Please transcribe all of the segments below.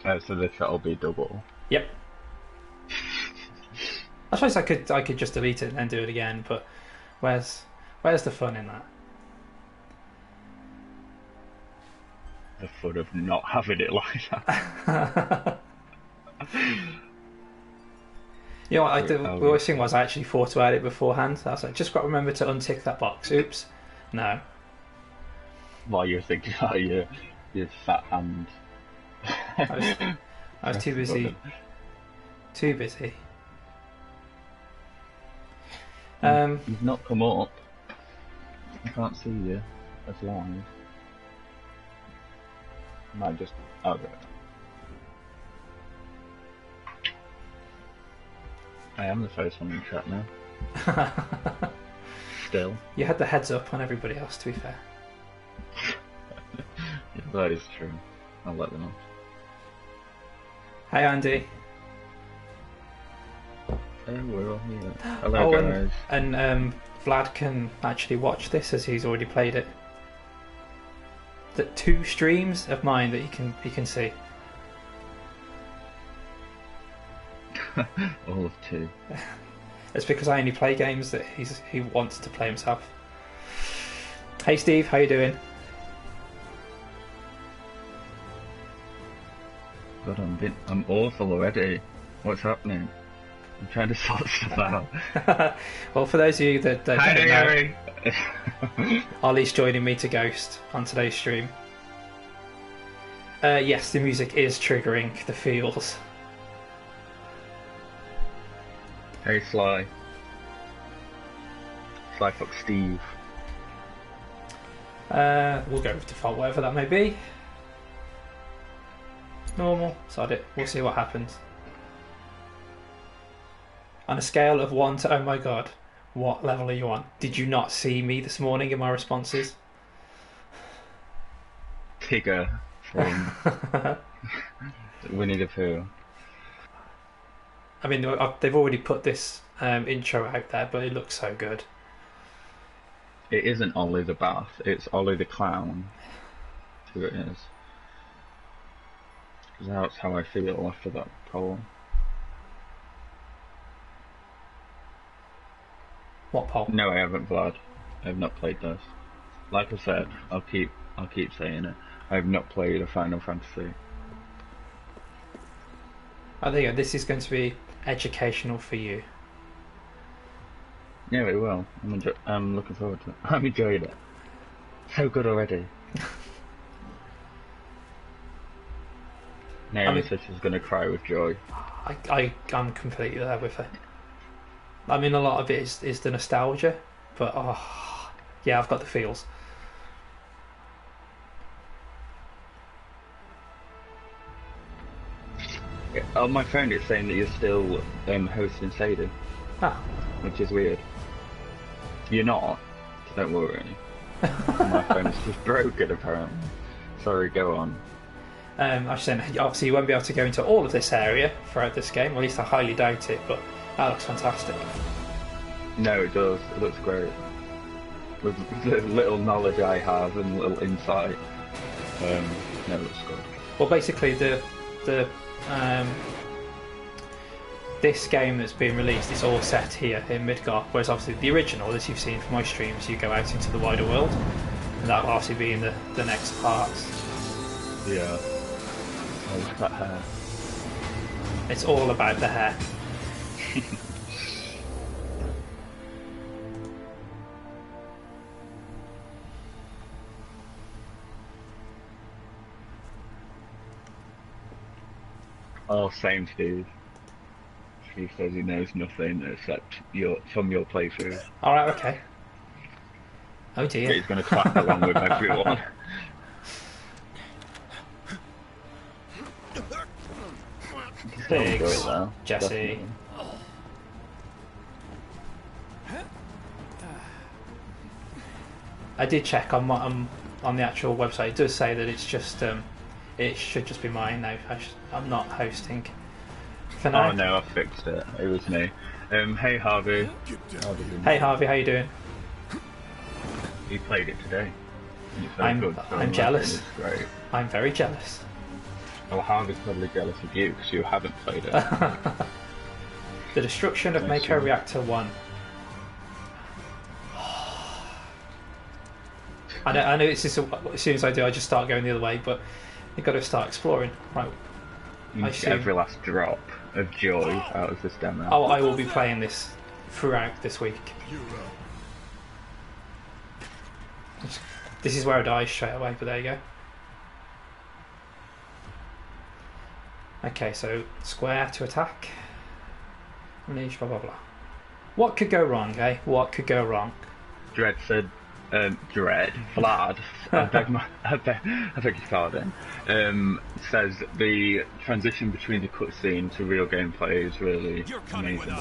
So the shot will be double. Yep. I suppose I could just delete it and then do it again, but where's the fun in that? The fun of not having it like that. You know what? The worst thing was I actually thought about it beforehand. I was like, just got to remember to untick that box. Oops. No. While you're thinking about your fat hand. I was too busy. Too busy. You've not come up. I can't see you as live. Might just. Oh, there. I am the first one in the chat now. Still. You had the heads up on everybody else, to be fair. Yeah, that is true. I'll let them know. Hi, Andy. We're all here. Hello, guys. And Vlad can actually watch this as he's already played it. The 2 streams of mine that he can see. All of 2. It's because I only play games that he wants to play himself. Hey Steve, how you doing? God, I'm awful already. What's happening? I'm trying to sort stuff out. Well, for those of you that don't know, Ollie's joining me to Ghost on today's stream. Yes, the music is triggering the feels. Hey Sly. Sly Fox Steve. We'll go with default, whatever that may be. Normal, sod it. We'll see what happens. On a scale of 1 to oh my god, what level are you on? Did you not see me this morning in my responses? Tigger from Winnie the Pooh. I mean, they've already put this intro out there, but it looks so good. It isn't Ollie the Bath, it's Ollie the Clown. That's who it is. Because that's how I feel after that poll. What poll? No, I haven't, Vlad. I have not played this. Like I said, I'll keep saying it. I have not played a Final Fantasy. I think this is going to be educational for you. Yeah, it will. I'm looking forward to it. I'm enjoying it. So good already. Naomi says she's going to cry with joy. I'm completely there with her. I mean, a lot of it is the nostalgia, but yeah, I've got the feels. Yeah, on my phone it's saying that you're still hosting Sadie. Ah. Which is weird. You're not, so don't worry. My phone is just broken apparently. Sorry, go on. I was saying, obviously you won't be able to go into all of this area throughout this game, or at least I highly doubt it, but that looks fantastic. No, it does. It looks great. With the little knowledge I have and little insight, no, it looks good. Well, basically this game that's being released is all set here in Midgar, whereas obviously the original, as you've seen from my streams, you go out into the wider world, and that'll obviously be in the next parts. Yeah. Oh, look at that hair. It's all about the hair. Oh, same Steve. Steve says he knows nothing except from your playthrough. Alright, okay. Oh dear. But he's going to clap along with everyone. Thanks, Jesse. Definitely. I did check on the actual website. It does say that it's just it should just be mine now. I'm not hosting for now. Oh no, I fixed it. It was me. Hey Harvey. Hey Harvey, how you doing? You played it today. I'm good, so jealous. It's great. I'm very jealous. Well, Harvey's probably jealous of you because you haven't played it. The destruction of Mako Reactor 1. I know it's just as soon as I do, I just start going the other way, but you've got to start exploring. Right. You get every last drop of joy out of this demo. Oh, I will be playing this throughout this week. This is where I die straight away, but there you go. Okay, so square to attack. Unleash, blah blah blah. What could go wrong, eh? What could go wrong? Vlad, I beg your pardon, says the transition between the cutscene to real gameplay is really amazing.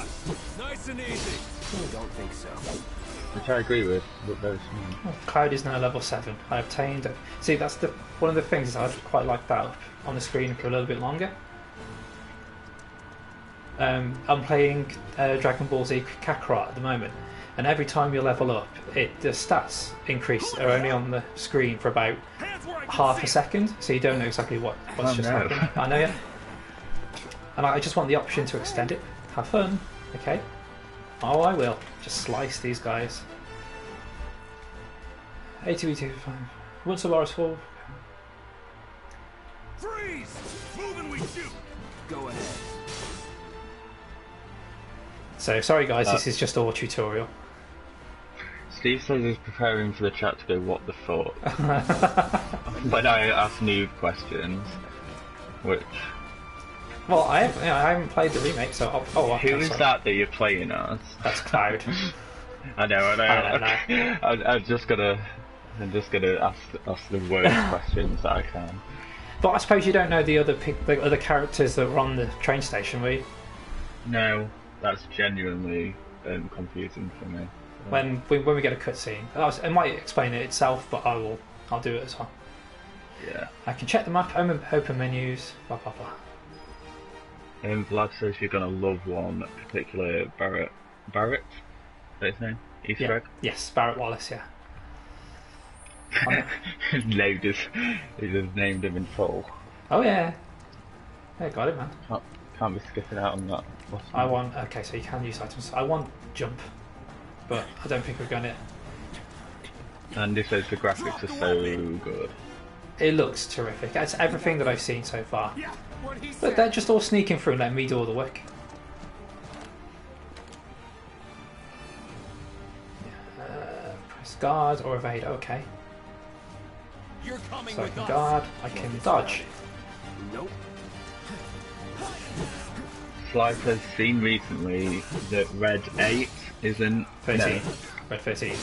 Nice and easy. I don't think so. Which I agree with, but very small. Oh, Cloud is now level 7. I obtained it. See, that's one of the things I'd quite like that up on the screen for a little bit longer. I'm playing Dragon Ball Z Kakarot at the moment, and every time you level up, the stats increase are only on the screen for about half a second, so you don't know exactly what's just happened. I know, yeah. And I just want the option to extend it. Have fun, okay? Oh, I will. Just slice these guys. ATV25. Once the bar is full. Freeze! Move and we shoot! Go ahead. So, sorry guys, this is just all tutorial. Steve says he's preparing for the chat to go, what the fuck? When I ask noob questions, which... Well, I haven't played the remake, so Who is that you're playing as? That's Cloud. I know. I'm just gonna ask the worst questions that I can. But I suppose you don't know the other characters that were on the train station, will you? No, that's genuinely confusing for me. When we get a cutscene, it might explain it itself, but I'll do it as well. Yeah. I can check the map, open menus, blah blah blah. Vlad says you're gonna love one particular Barrett. Is that his name? Easter egg? Yes, Barrett Wallace, yeah. He just named him in full. Oh yeah. Yeah, got it, man. Can't be skipping out on that. Okay, so you can use items. I want jump, but I don't think we're gonna. Andy says the graphics are so good. It looks terrific. It's everything that I've seen so far. But they're just all sneaking through and letting me do all the work. Press guard or evade, okay. So I can guard, I can dodge. Nope. Slice has seen recently that Red 8 isn't... 13. No. Red 13.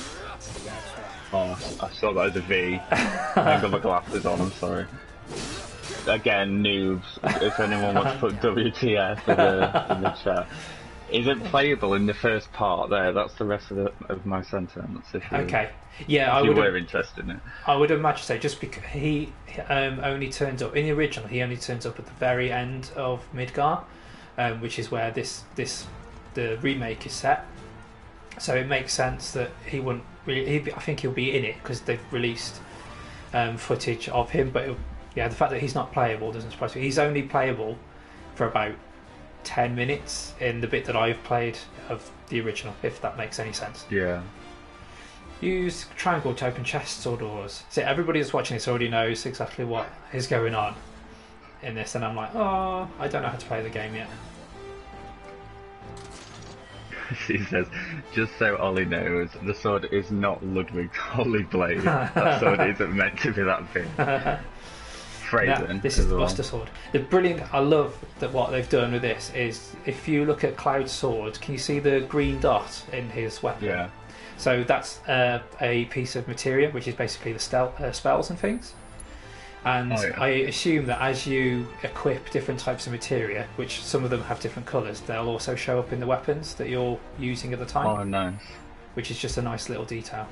Oh, I saw that as a V. I got my glasses on, I'm sorry. Again, noobs, if anyone wants to put WTF in the chat. Is it playable in the first part there? That's the rest of my sentence. Okay. Yeah, if you were interested in it. I would imagine so, just because he only turns up, in the original, he only turns up at the very end of Midgar, which is where the remake is set. So it makes sense that he wouldn't really... I think he'll be in it, because they've released footage of him, but the fact that he's not playable doesn't surprise me. He's only playable for about 10 minutes in the bit that I've played of the original, if that makes any sense. Yeah. Use triangle to open chests or doors. So everybody that's watching this already knows exactly what is going on in this, and I'm like, oh, I don't know how to play the game yet. She says, just so Ollie knows, the sword is not Ludwig's holy blade. That sword isn't meant to be that big. Phrasing. This is the Buster Sword. The brilliant, I love that what they've done with this is, if you look at Cloud's sword, can you see the green dot in his weapon? Yeah. So that's a piece of materia, which is basically the spells and things. And I assume that as you equip different types of materia, which some of them have different colours, they'll also show up in the weapons that you're using at the time. Oh, nice. Which is just a nice little detail.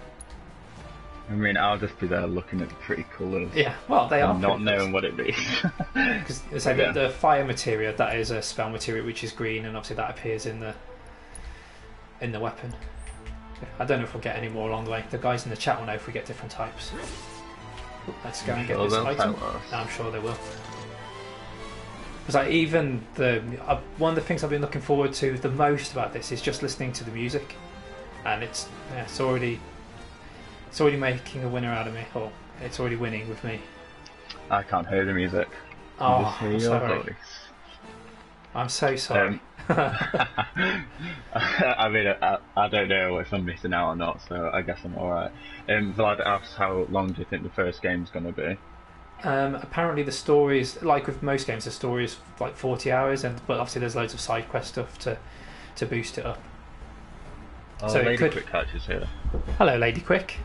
I mean, I'll just be there looking at the pretty colours. Yeah, well, they are. Not knowing what it means. Because the fire materia, that is a spell materia which is green, and obviously that appears in the weapon. I don't know if we'll get any more along the way. The guys in the chat will know if we get different types. Let's go and get this item. I'm sure they will. Because like even one of the things I've been looking forward to the most about this is just listening to the music, and it's already making a winner out of me, or it's already winning with me. I can't hear the music. Oh, Just hear I'm your sorry. voice. I'm so sorry. I mean, I don't know if I'm missing out or not, so I guess I'm alright. Vlad asks how long do you think the first game's going to be? Apparently the stories, like with most games, the story is like 40 hours, but obviously there's loads of side quest stuff to boost it up. Oh, So Lady Quick Catch is here. Hello, Lady Quick.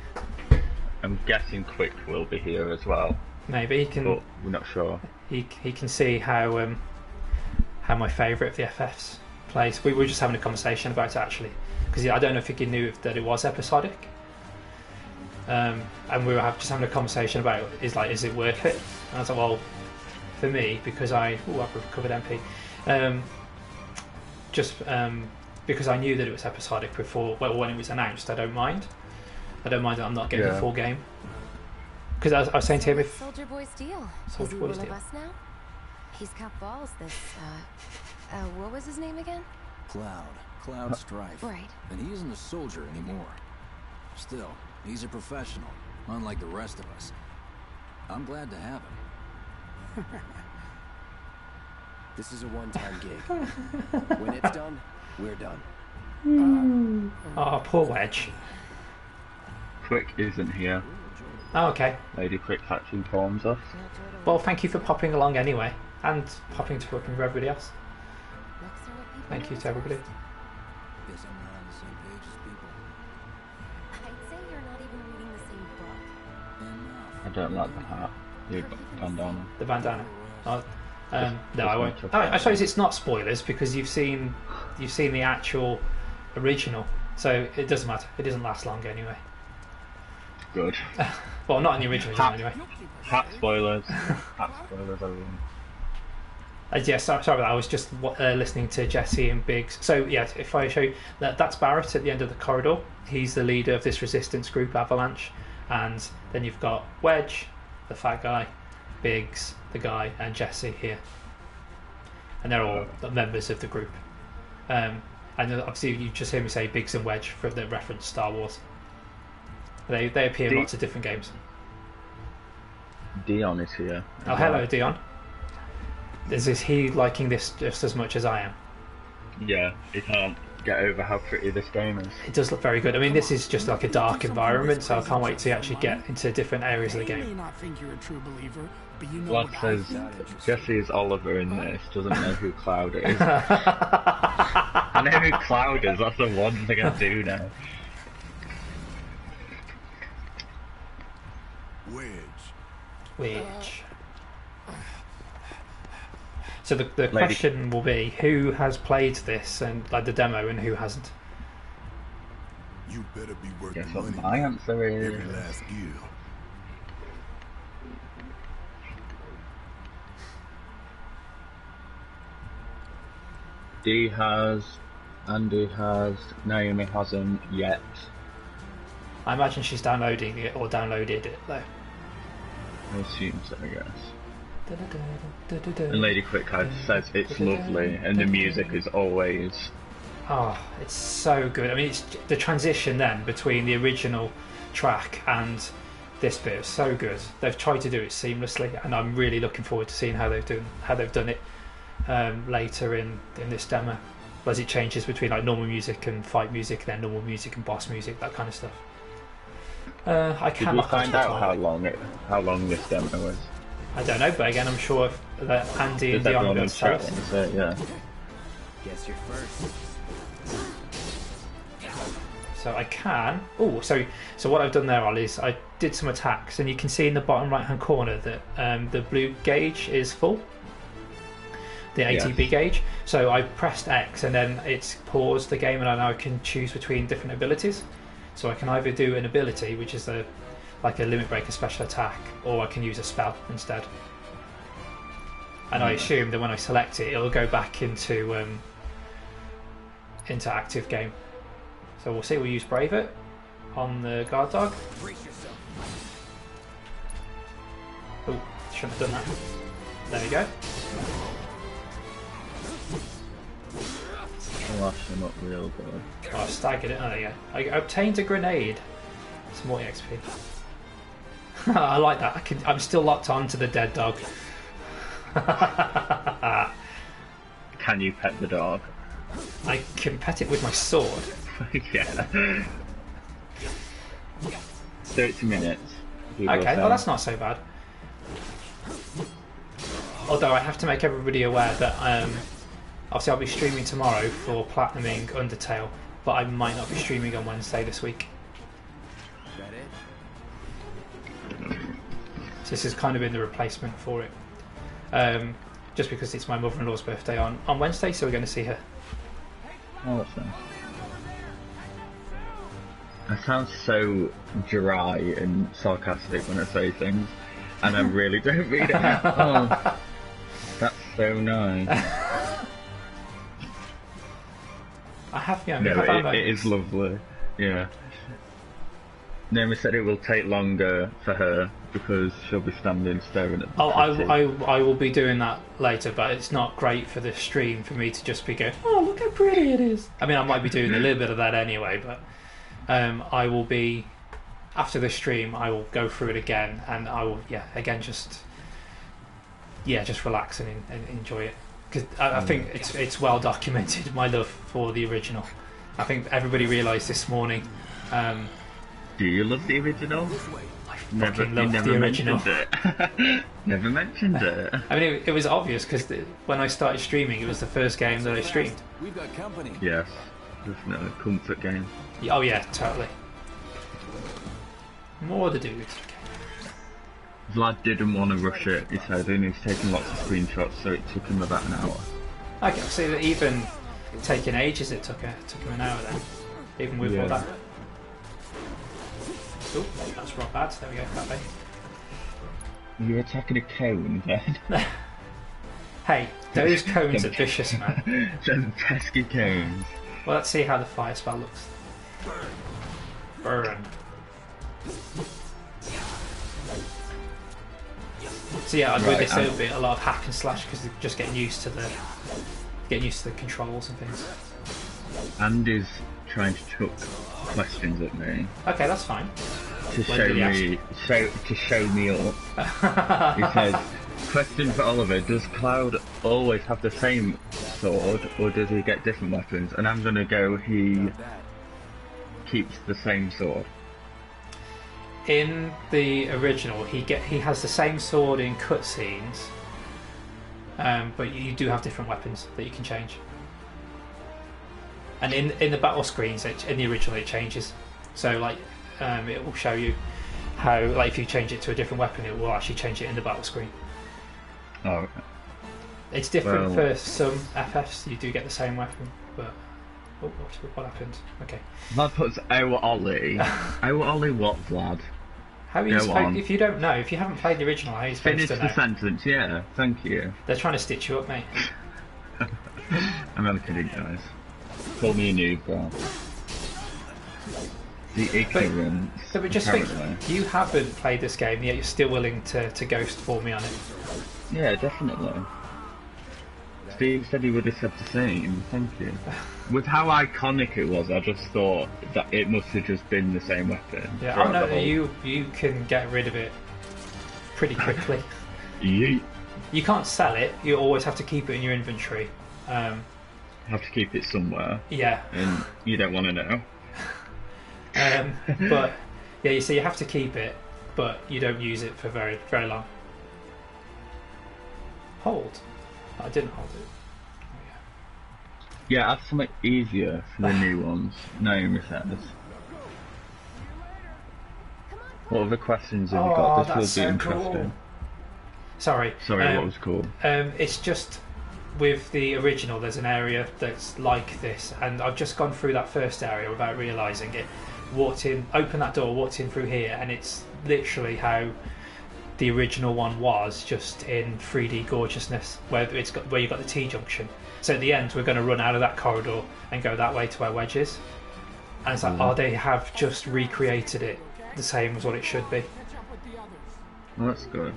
I'm guessing Quick will be here as well. Maybe he can. But we're not sure. He can see how my favourite of the FFs plays. We were just having a conversation about it actually, because I don't know if he knew that it was episodic. And we were just having a conversation about is it worth it? And I was like, well, for me, because I've recovered MP, because I knew that it was episodic before. Well, when it was announced, I don't mind that I'm not getting the full game. Because I was saying to him, if Soldier Boy's deal. Soldier Is he Boy's one deal. of us now? He's got balls. This what was his name again? Cloud Strife. Right. And he isn't a soldier anymore. Still, he's a professional, unlike the rest of us. I'm glad to have him. This is a one-time gig. When it's done, we're done. oh, poor Wedge. Quick isn't here. Oh, okay. Lady Quick Catch informs us. Well, thank you for popping along anyway, and popping to work with everybody else. Looks are what people Thank you know to everybody. Guess I'm not on the same page as people. I'd say you're not even reading the same book. I don't like the hat. The bandana. The bandana. Oh, no, just I won't. want to- I suppose it's not spoilers because you've seen the actual original, so it doesn't matter. It doesn't last long anyway. Good. Well, not in the original anyway. Hat spoilers. Hat spoilers, everyone. Yeah, sorry about that. I was just listening to Jesse and Biggs. So yeah, if I show you that's Barrett at the end of the corridor. He's the leader of this resistance group, Avalanche, and then you've got Wedge, the fat guy, Biggs, the guy, and Jesse here, and they're all members of the group. And obviously, you just hear me say Biggs and Wedge for the reference Star Wars. They appear in lots of different games. Dion is here. Oh, hello, Dion. Is he liking this just as much as I am? Yeah, he can't get over how pretty this game is. It does look very good. I mean, this is just like a dark environment, so I can't wait to actually get into different areas of the They may game. not think you're a true believer, but you know Vlad what I says think. Jesse is Oliver in this, doesn't know who Cloud is. I know who Cloud is, that's the one thing I do know. Which. So the question will be, who has played this and like the demo and who hasn't? You better be worth Guess the what money. my answer is. Every last gill. D has, Andy has, Naomi hasn't yet. I imagine she's downloading it or downloaded it though. I assume so, I guess. And Lady Quick says it's lovely, and the music is always. Oh, it's so good. I mean, it's the transition then between the original track and this bit is so good. They've tried to do it seamlessly, and I'm really looking forward to seeing how they've done it later in this demo, as it changes between like normal music and fight music, then normal music and boss music, that kind of stuff. I Did we cannot find out how long this demo is? I don't know, but again, I'm sure that Andy and Does Dion everyone will in tell chat us. want to say it? Yeah. Guess you're first. So I can. Oh, so what I've done there, Ollie, is I did some attacks, and you can see in the bottom right-hand corner that the blue gauge is full, the ATB gauge. So I pressed X, and then it's paused the game, and I now can choose between different abilities. So I can either do an ability, which is like a limit breaker special attack, or I can use a spell instead. And I assume that when I select it, it'll go back into active game. So we'll see. We'll use Brave It on the guard dog. Oh, shouldn't have done that. There we go. slash them up real good. Oh, I've staggered it. Oh, there you go. I obtained a grenade. Some more XP. I like that. I'm still locked on to the dead dog. Can you pet the dog? I can pet it with my sword. Yeah. 30 minutes. Okay, well that's not so bad. Although I have to make everybody aware that obviously I'll be streaming tomorrow for platinuming Undertale, but I might not be streaming on Wednesday this week. So this has kind of been the replacement for it. Just because it's my mother-in-law's birthday on Wednesday, so we're going to see her. Oh, that's nice. I sound so dry and sarcastic when I say things, and I really don't read it out. Oh, that's so nice. I have, No, it is lovely. Yeah. Naomi said it will take longer for her because she'll be standing staring at the I will be doing that later, but it's not great for the stream for me to just be going, oh, look how pretty it is. I mean, I might be doing a little bit of that anyway, but I will be, after the stream, I will go through it again, and I will, just relax and enjoy it. Because I think it's well documented, my love for the original. I think everybody realised this morning. Do you love the original? I fucking love the original. Never mentioned it. I mean, it was obvious because when I started streaming, it was the first game that I streamed. We've got company. Yes, definitely a comfort game. Oh yeah, totally. More the dudes. Vlad didn't want to rush it, he said, and he's taking lots of screenshots, so it took him about an hour. Okay, so that even taking ages, it took him an hour then, even with all that. Oh, that's not bad. There we go, that way. You're attacking a cone then? Hey, those cones are vicious, man. Them pesky cones. Well, let's see how the fire spell looks. Burn. So yeah, with this it'll be a lot of hack and slash because they're just getting used to the controls and things. Andy's trying to chuck questions at me. Okay, that's fine. To show me up. He says, question for Oliver, does Cloud always have the same sword or does he get different weapons? And I'm gonna go, he keeps the same sword. In the original, he has the same sword in cutscenes, but you do have different weapons that you can change. And in the battle screens, in the original, it changes. So like, it will show you how, like, if you change it to a different weapon, it will actually change it in the battle screen. Oh, okay. It's different for some FFs. You do get the same weapon, but what happened? Okay. Vlad puts our Ollie. Our Ollie what, Vlad? How are you supposed, if you don't know, if you haven't played the original, how are you supposed Finish to know? the sentence, yeah, thank you. They're trying to stitch you up, mate. I'm only kidding, guys. Call me a noob, bro. The ignorance. But just think, you haven't played this game, yet you're still willing to ghost for me on it. Yeah, definitely. Steve said he would have said the same, thank you. With how iconic it was, I just thought that it must have just been the same weapon. Yeah, oh no, you can get rid of it pretty quickly. You can't sell it, you always have to keep it in your inventory. Have to keep it somewhere. Yeah. And you don't want to know. But yeah, you see, you have to keep it, but you don't use it for very, very long. Hold. I didn't hold it. Yeah, add something easier for the new ones. Naomi says. What other questions have you got? This will be so interesting. Cool. Sorry, what was cool? It's just with the original, there's an area that's like this, and I've just gone through that first area without realising it. Walked in, opened that door, walked in through here, and it's literally how the original one was, just in 3D gorgeousness, where you've got the T-junction. So at the end, we're going to run out of that corridor and go that way to where Wedge is. And it's like, they have just recreated it the same as what it should be. Well, that's good.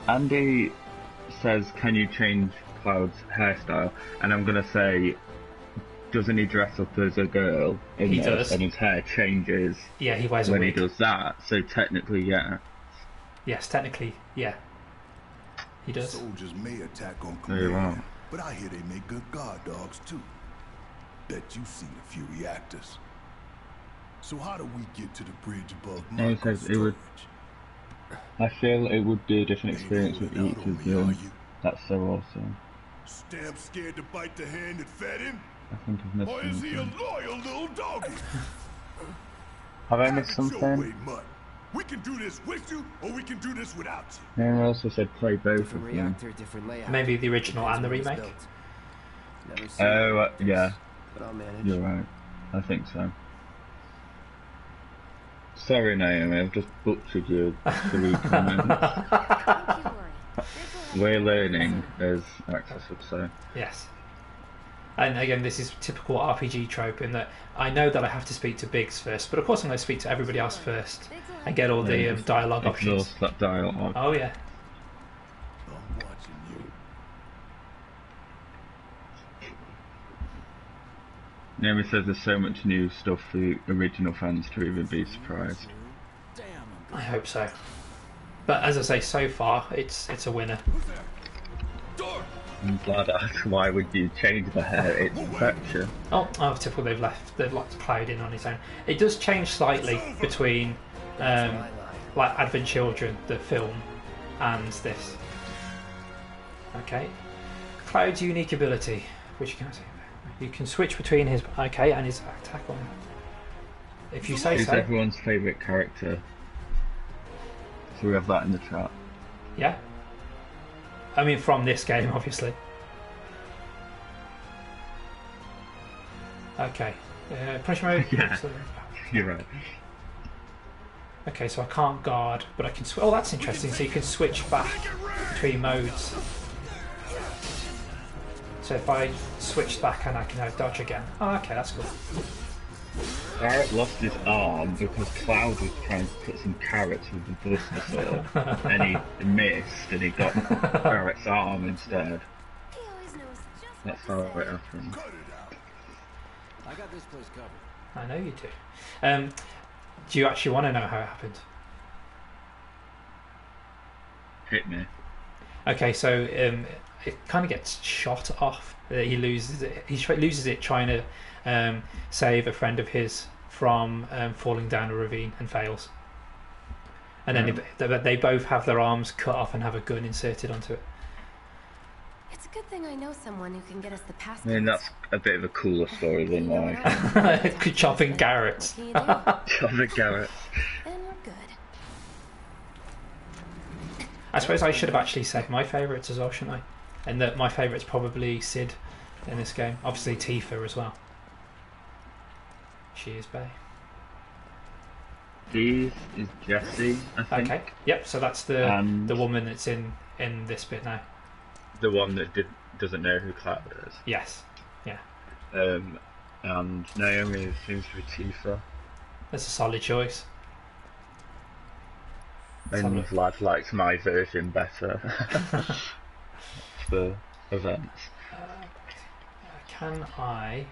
Andy says, can you change Cloud's hairstyle? And I'm going to say, doesn't he dress up as a girl in He this, does. and his hair changes Yeah, he wears a when he wig. does that, so technically, yeah. Yes, technically, yeah. He does. Soldiers may attack on Very command, well. but I hear they make good guard dogs too. Bet you've seen a few reactors. So how do we get to the bridge above No, he Marco's says it would- storage? I feel it would be a different Ain't experience with holding each out on of me, are them. you? That's so awesome. Stamp scared to bite the hand that fed him? I think I've missed Or is he a something. loyal little doggy? Have I missed Have it your something? way, Mutt. We can do this with you, or we can do this without you. No, I also said play both Different of them. reactor, different layout. Maybe the original Depends and the when it's remake. built. Never seen Oh, reactors, yeah, but I'll manage. you're right. I think so. Sorry, Naomi, I've just butchered your 3 comments. Don't you worry. This will We're have- learning, as Access would say. Yes. And again, this is typical RPG trope in that I know that I have to speak to Biggs first, but of course I'm going to speak to everybody else first and get all the Yeah, just dialogue options. Exhaust that dialogue. Oh yeah. I'm watching you. Naomi says there's so much new stuff for the original fans to even be surprised. Damn, I'm I hope so. But as I say, so far it's a winner. I'm glad I asked why would you change the hair? It's perfection. Oh, typical. They've like plowed in on his own. It does change slightly between like Advent Children, the film, and this. Okay. Cloud's unique ability, which can I say? You can switch between his and his attack on. If you say Who's so. everyone's favourite character? So we have that in the chat. Yeah. I mean, from this game, obviously. Okay. Punish mode. Yeah. You're right. Okay, so I can't guard, but I can. Oh, that's interesting. So you can switch back between modes. So if I switch back and I can now dodge again. Oh, okay, that's cool. Barrett lost his arm because Cloud was trying to put some carrots with the Buster Sword, and he missed, and he got Barrett's arm instead. He always knows just That's how what it to say. happened. Cut it out. I got this place covered. I know you do. Do you actually want to know how it happened? Hit me. Okay, so it kind of gets shot off. He loses it. He loses it trying to save a friend of his from falling down a ravine and fails. And then they both have their arms cut off and have a gun inserted onto it. It's a good thing I know someone who can get us the I passcodes. mean, that's a bit of a cooler story than like Chopping carrots. What can you do? John the Garrett. Then we're good. I suppose I should have actually said my favourites as well, shouldn't I? And that my favourite's probably Sid in this game. Obviously Tifa as well. She is Bay. These is Jessie, I think. Okay. Yep. So that's the And- woman that's in this bit now. The one that doesn't know who Cloud is. Yes. Yeah. And Naomi seems to be Tifa. That's a solid choice. Let's have a And look. Lad likes my version better. For events. Can I?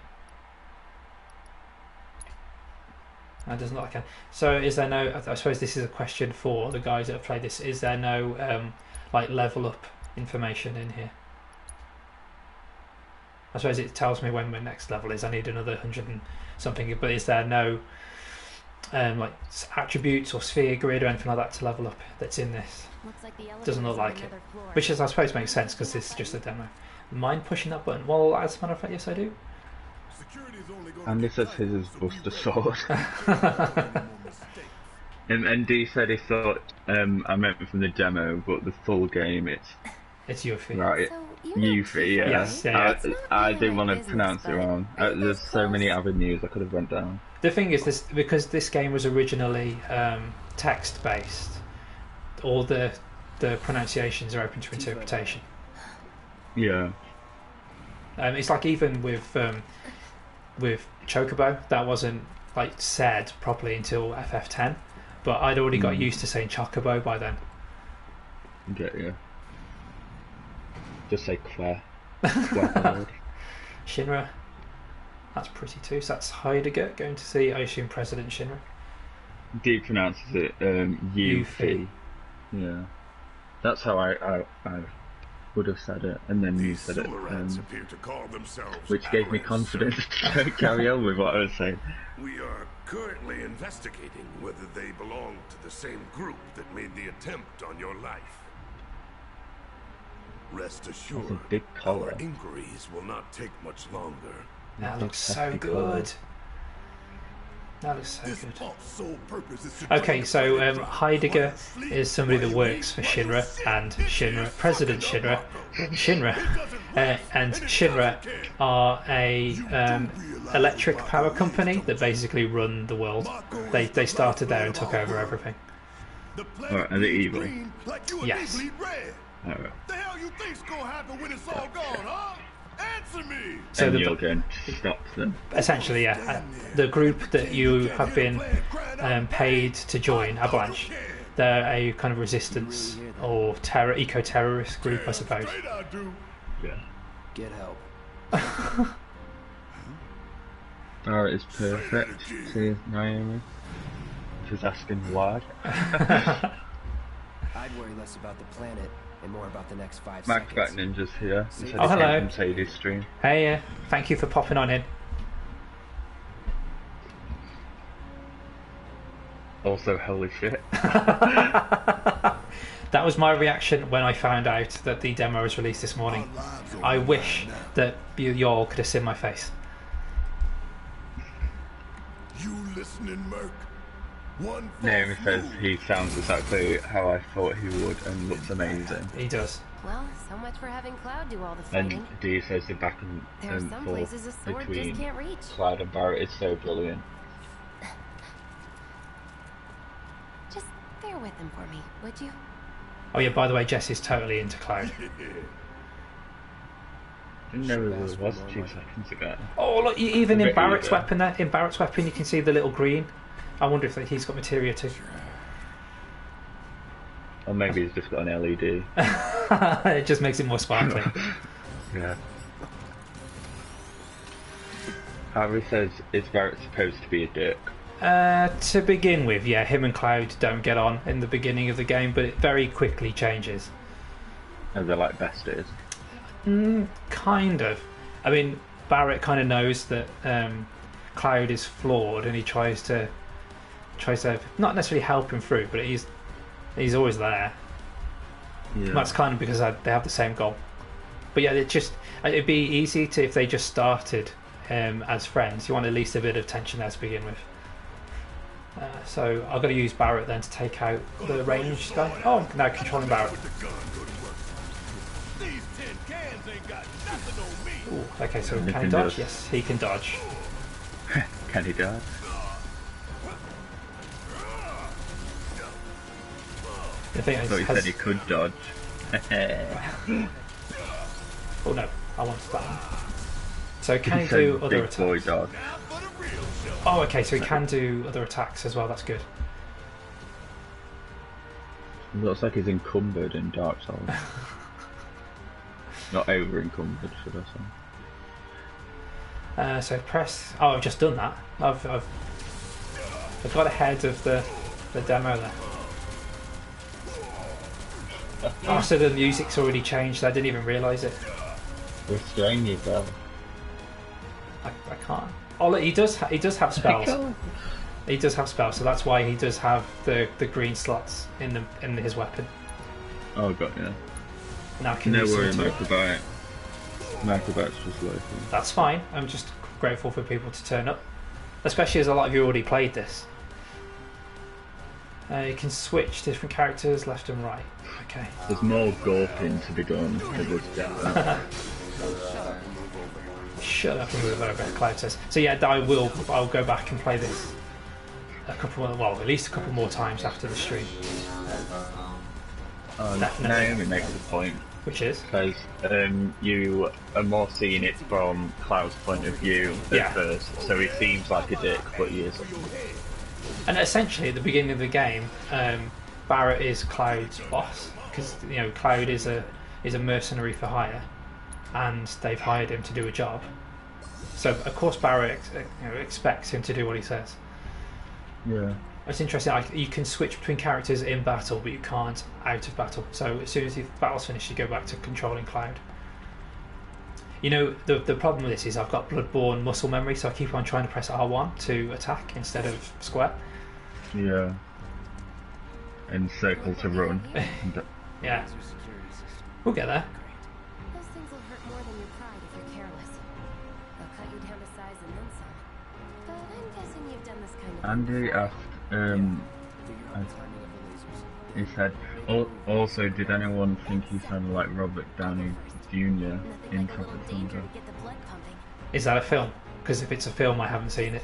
That doesn't look like I can. So is there no? I suppose this is a question for the guys that have played this. Is there no like level up information in here? I suppose it tells me when my next level is. I need another 100 and something. But is there no like attributes or sphere grid or anything like that to level up that's in this? Looks like the Doesn't look elevator's like on it. another floor. Which is, I suppose, makes sense because this is just a demo. Mind pushing that button? Well, as a matter of fact, yes, I do. Security's only gonna And get this says tighter, his is so we Buster won't Sword. make any more mistakes. And D said he thought I meant from the demo, but the full game it's It's Yuffie. right. So, you know Yuffie, yeah. Yes, yeah, yeah. I didn't want to pronounce it wrong. There's so many avenues I could have went down. The thing is, this because this game was originally text based, all the pronunciations are open to interpretation. Yeah. It's like even with Chocobo, that wasn't like said properly until FF10, but I'd already got used to saying Chocobo by then. Get you. Just say Claire. Claire. Shinra. That's pretty too. So that's Heidegger going to see, I assume, President Shinra. Dee pronounces it Yuffie. Yeah. That's how I would have said it, and then you said it. appear to call themselves Which gave me confidence to carry on with what I was saying. We are currently investigating whether they belong to the same group that made the attempt on your life. Rest assured, That's a big collar. our inquiries will not take much longer. That looks so hefty good. collar. That looks so This good. pump's sole purpose is to Okay, drain so the fire Heidegger sleep is somebody that while you works for eat, Shinra, while you sit. and This Shinra, is President second Shinra, and Shinra are a electric power company that basically run the world. They started there and took over everything. The Alright, are they evil? green like you and Yes. me bleed red. Alright. The hell you think's gonna happen when it's all gone, huh? Answer me. So And the, you're going to stop them. essentially, yeah, the group that you have been paid to join, Avalanche, they're a kind of resistance or eco-terrorist group, I suppose. Straight I do. Yeah. Get help. Barrett is perfect to Naomi. She's asking why. I'd worry less about the planet and more about the next 5 Magback seconds. Ninja's here. He said Oh, he came hello. from Sadie's stream. Hey, thank you for popping on in. Also, holy shit. That was my reaction when I found out that the demo was released this morning. I wish that you all could have seen my face. You listening, Merc? One Naomi false says move. he sounds exactly how I thought he would and looks amazing. He does. Well, so much for having Cloud do all the And fighting. Dee says the back and There are some forth places a sword just between can't reach. Cloud and Barrett is so brilliant. Just bear with him for me, would you? Oh yeah, by the way, Jess is totally into Cloud. Didn't know who it was 2 seconds ago. Oh look, even I in bet Barrett's you do. weapon there, in Barrett's weapon you can see the little green. I wonder if he's got materia too. Or maybe he's just got an LED. It just makes it more sparkling. Yeah. Harry says, is Barrett supposed to be a dick? To begin with, yeah, him and Cloud don't get on in the beginning of the game, but it very quickly changes. Are they like besties? Kind of. I mean, Barrett kind of knows that Cloud is flawed, and he tries to not necessarily help him through, but he's always there. Yeah. That's kind of because they have the same goal. But yeah, it'd be easy to if they just started as friends. You want at least a bit of tension there to begin with. So I've got to use Barrett then to take out the range guy. Oh, now controlling Barrett. These tin cans ain't got nothing on me. Ooh, okay, so can he Anything dodge? does. Yes, he can dodge. Can he dodge? The thing I is, thought he said he could dodge. oh no, I want that one. So can he said do other big boy attacks? dodge. Now for the real show. Oh, okay, so he can do other attacks as well. That's good. Looks like he's encumbered in Dark Souls. Not over encumbered, should I say. So press. Oh, I've just done that. I've got ahead of the demo there. Oh, so the music's already changed. I didn't even realise it. Restrain yourself. I can't. Oh, look, he does have spells. He does have spells, so that's why he does have the green slots in his weapon. Oh, got ya. Now can No use worry, them too. Motorbike. Motorbike's just local. That's fine. I'm just grateful for people to turn up, especially as a lot of you already played this. You can switch different characters left and right. Okay. There's more gawping to be done for this demo. Shut up and move over, Cloud says. So yeah, I'll go back and play this a couple more, well, at least a couple more times after the stream. Definitely. Naomi makes a point, Which is? because you are more seeing it from Cloud's point of view at Yeah. first, so he seems like a dick, but he isn't. And essentially, at the beginning of the game, Barrett is Cloud's boss, because Cloud is a mercenary for hire, and they've hired him to do a job. So of course Barrett expects him to do what he says. Yeah. It's interesting. You can switch between characters in battle, but you can't out of battle. So as soon as the battle's finished, you go back to controlling Cloud. You know, the problem with this is I've got Bloodborne muscle memory, so I keep on trying to press R1 to attack instead of square. Yeah. And circle to run. Yeah. We'll get there. Those things will hurt more than your pride if you're careless. They'll cut you down to size and then some. But I'm guessing you've done this kind of Andy asked, he said, also, did anyone think he sounded like Robert Downey Jr. in Tropic Thunder? Is that a film? Because if it's a film, I haven't seen it.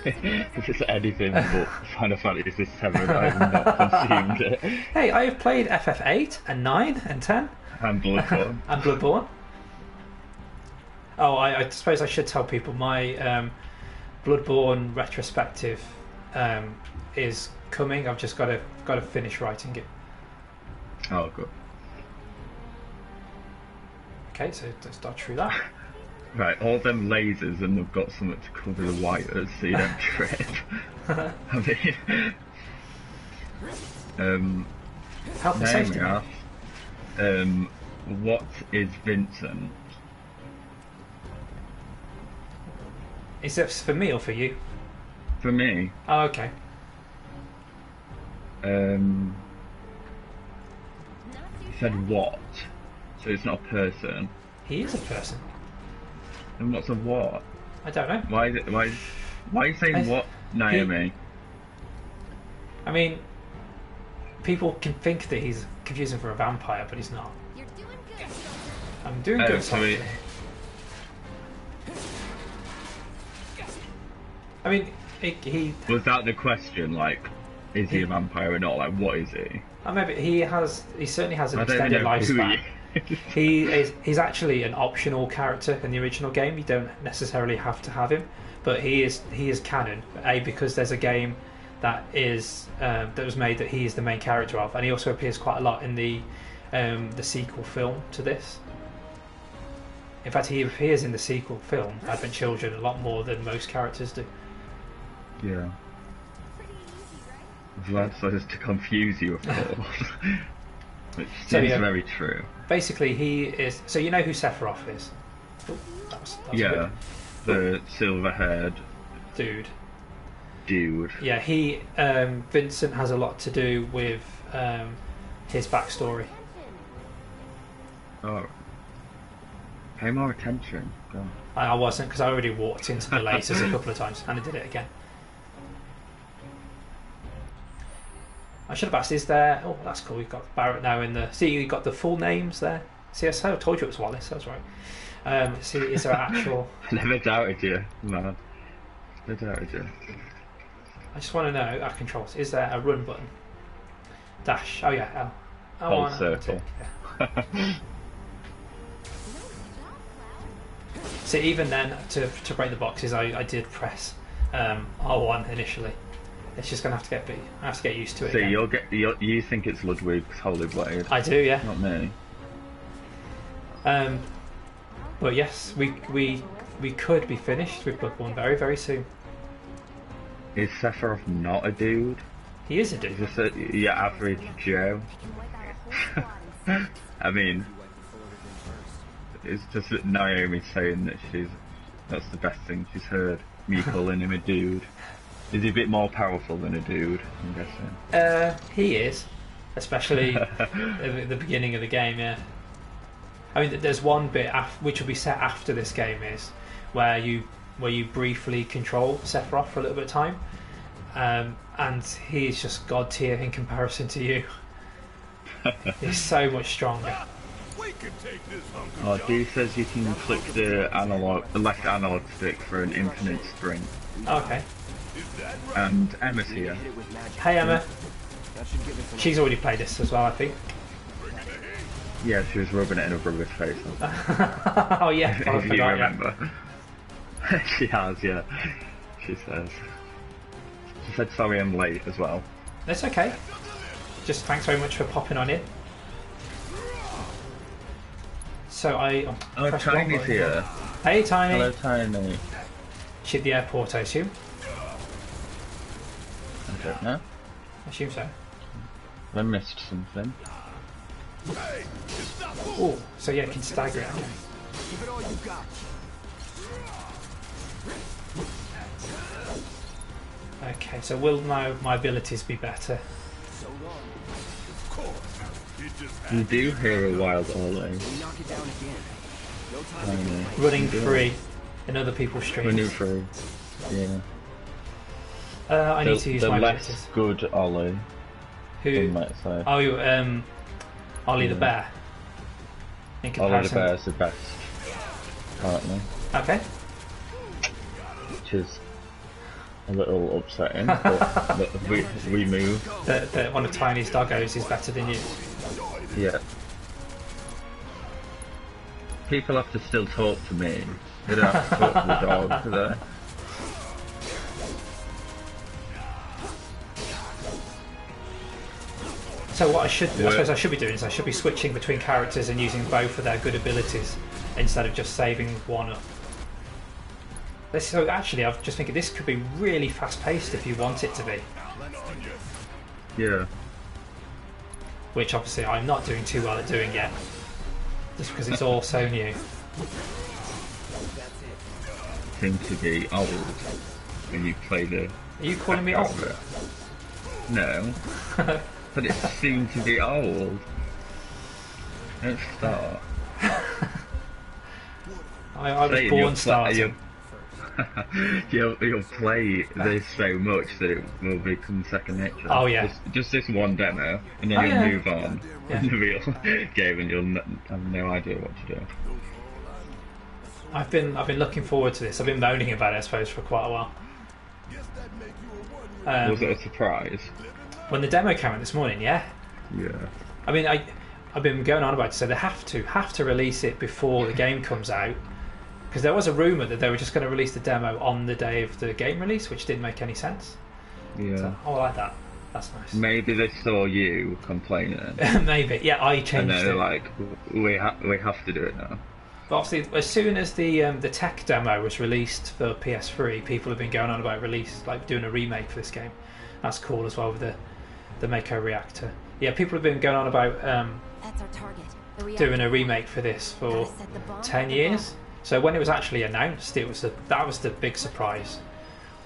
If it's anything but Final Fantasy VII, I have not consumed it. Hey, I have played FF8 and 9 and 10. And Bloodborne. And Bloodborne. Oh, I suppose I should tell people my Bloodborne retrospective is coming. I've just got to finish writing it. Oh, good. Okay, so let's start through that. Right, all them lasers and they've got something to cover the wires so you don't trip. I mean, Health and safety. Naomi asked, what is Vincent? Is this for me or for you? For me, Oh, okay. he said what? So it's not a person. He is a person. And what's a what? I don't know. Why are you saying what, Naomi? I mean, people can think that he's confusing for a vampire, but he's not. You're doing good. I'm doing good. So he, I mean, he was that the question? Like, is he a vampire or not? Like, what is he? maybe he certainly has an I don't extended know who lifespan. he is. He's actually an optional character in the original game. You don't necessarily have to have him, but he is canon. Because there's a game that was made that he is the main character of, and he also appears quite a lot in the sequel film to this. In fact, he appears in the sequel film Advent Children a lot more than most characters do. Yeah. Vlad says to confuse you, of course. Which seems very true. Basically, he is. So you know who Sephiroth is? Oh, that was yeah, the silver-haired dude. Yeah, he. Vincent has a lot to do with his backstory. Oh. Pay more attention. God. I wasn't, because I already walked into the lasers a couple of times, and I did it again. I should have asked, is there... Oh, that's cool, we've got Barrett now in the... See, you've got the full names there. See, I told you it was Wallace, that's right. See, is there an actual... I never doubted you, man. Never doubted you. I just want to know, our controls, is there a run button? Dash, oh yeah, L. Hold circle. Yeah. See, even then, to break the boxes, I did press R1 initially. It's just gonna have to get used to it. See, you think it's Ludwig's Holy Blade? I do, yeah. Not me. But yes, we could be finished with Bloodborne very, very soon. Is Sephiroth not a dude? He is a dude. Is this your average Joe? I mean, it's just that Naomi saying that that's the best thing she's heard. Me calling him a dude. Is he a bit more powerful than a dude, I'm guessing? He is. Especially at the beginning of the game, yeah. I mean, there's one bit which will be set after this game is where you briefly control Sephiroth for a little bit of time, and he is just god tier in comparison to you. He's so much stronger. Oh, D says you can click the left analog stick for an infinite sprint. Okay. And Emma's here. Hey Emma. She's already played this as well, I think. Yeah, she was rubbing it in her brother's face. Oh yeah, if you remember. Yeah. She has, yeah. She says. She said sorry I'm late as well. That's okay. Just thanks very much for popping on in. So Oh, pressed one Tiny's button. here. Hey, Tiny. Hello, Tiny. She at the airport, I assume. I don't know. I assume so. I missed something. Oh, so yeah, can stagger it. Okay. Give it all you got. Okay, so will my abilities be better? You do hear a wild Ole. We knock it down again. No time to Tiny. complain. Running Yeah. free in other people's streams. Running through. Yeah. I need to use the my less abilities. good Ollie, Who? some might say. Oh, you Ollie the Yeah. Bear. In Ollie the comparison. Bear's the best, apparently. Okay. Which is a little upsetting, but we move. That one of Tiny's doggos is better than you. Yeah. People have to still talk to me. They don't have to talk to the dog, do they? So what I suppose I should be doing is I should be switching between characters and using both of their good abilities instead of just saving one up. So actually, I'm just thinking this could be really fast-paced if you want it to be. Yeah. Which obviously I'm not doing too well at doing yet, just because it's all so new. Seem to be old when you play the. Are you calling me old? No. But it seemed to be old. Don't start. I was Saying born starting. You'll play this so much that it will become second nature. Oh, yeah. Just this one demo, and then Oh, you'll yeah. move on Yeah. in the real game, and you'll have no idea what to do. I've been looking forward to this. I've been moaning about it, I suppose, for quite a while. Was it a surprise? When the demo came out this morning, yeah. Yeah. I mean, I've been going on about it, so they have to release it before the game comes out, because there was a rumor that they were just going to release the demo on the day of the game release, which didn't make any sense. Yeah. So, I like that. That's nice. Maybe they saw you complaining, Maybe, yeah. I and changed they're it. like, we have to do it now. But obviously, as soon as the tech demo was released for PS3, people have been going on about doing a remake for this game. That's cool as well with the Mako reactor. Yeah, people have been going on about That's our target. The doing a reactor. remake for this for Gotta set the bomb 10 at the years. So when it was actually announced, that was the big surprise.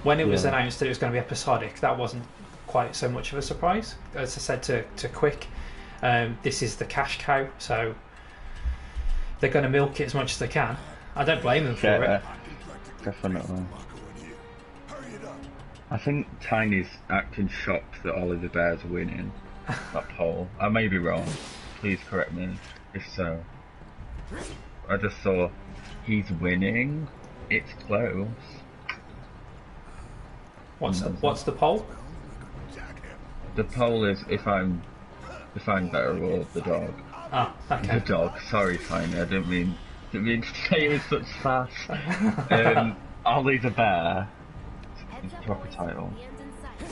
When it was Yeah. announced that it was going to be episodic, that wasn't quite so much of a surprise. As I said to Quick, this is the cash cow, so they're going to milk it as much as they can. I don't blame them for Yeah, it. definitely. I think Tiny's acting shocked that Ollie the Bear's winning that poll. I may be wrong. Please correct me if so. I just saw he's winning. It's close. What's the poll? The poll is if I'm better or the dog. Ah, The okay. dog. Sorry, Tiny. I didn't mean to say it with such sass. Ollie the Bear. Heads It's up, proper boys. title. Hands in sight. Leave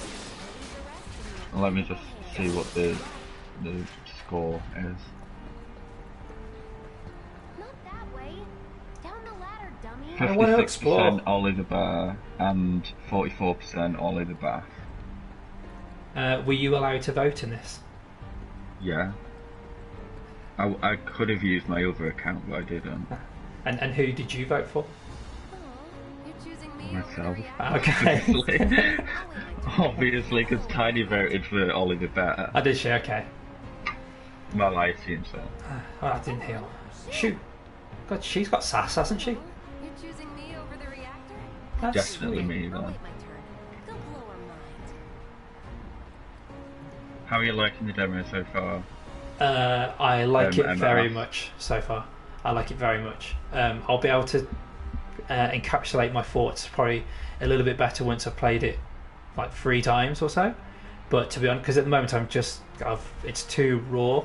the rest to me. Let me just see what the score is. Not that way. Down the ladder, dummy. I wanna 56% explore. Ollie the Bear and 44% Ollie the Bear. Were you allowed to vote in this? Yeah. I could have used my other account, but I didn't. And who did you vote for? Aw, you're choosing me over the Myself. reactor. Okay. Obviously, because Tiny voted for Ollie the Bear. I did she? Okay. Well, I assume so. Oh, I didn't hear. Shoot. God, she's got sass, hasn't she? You're choosing me over the reactor? That's Definitely sweet. me, I'll then. wait my turn. Go blow her mind. How are you liking the demo so far? I like it MMR. very much so far. I like it very much. I'll be able to encapsulate my thoughts probably a little bit better once I've played it like 3 times or so. But to be honest, because at the moment it's too raw.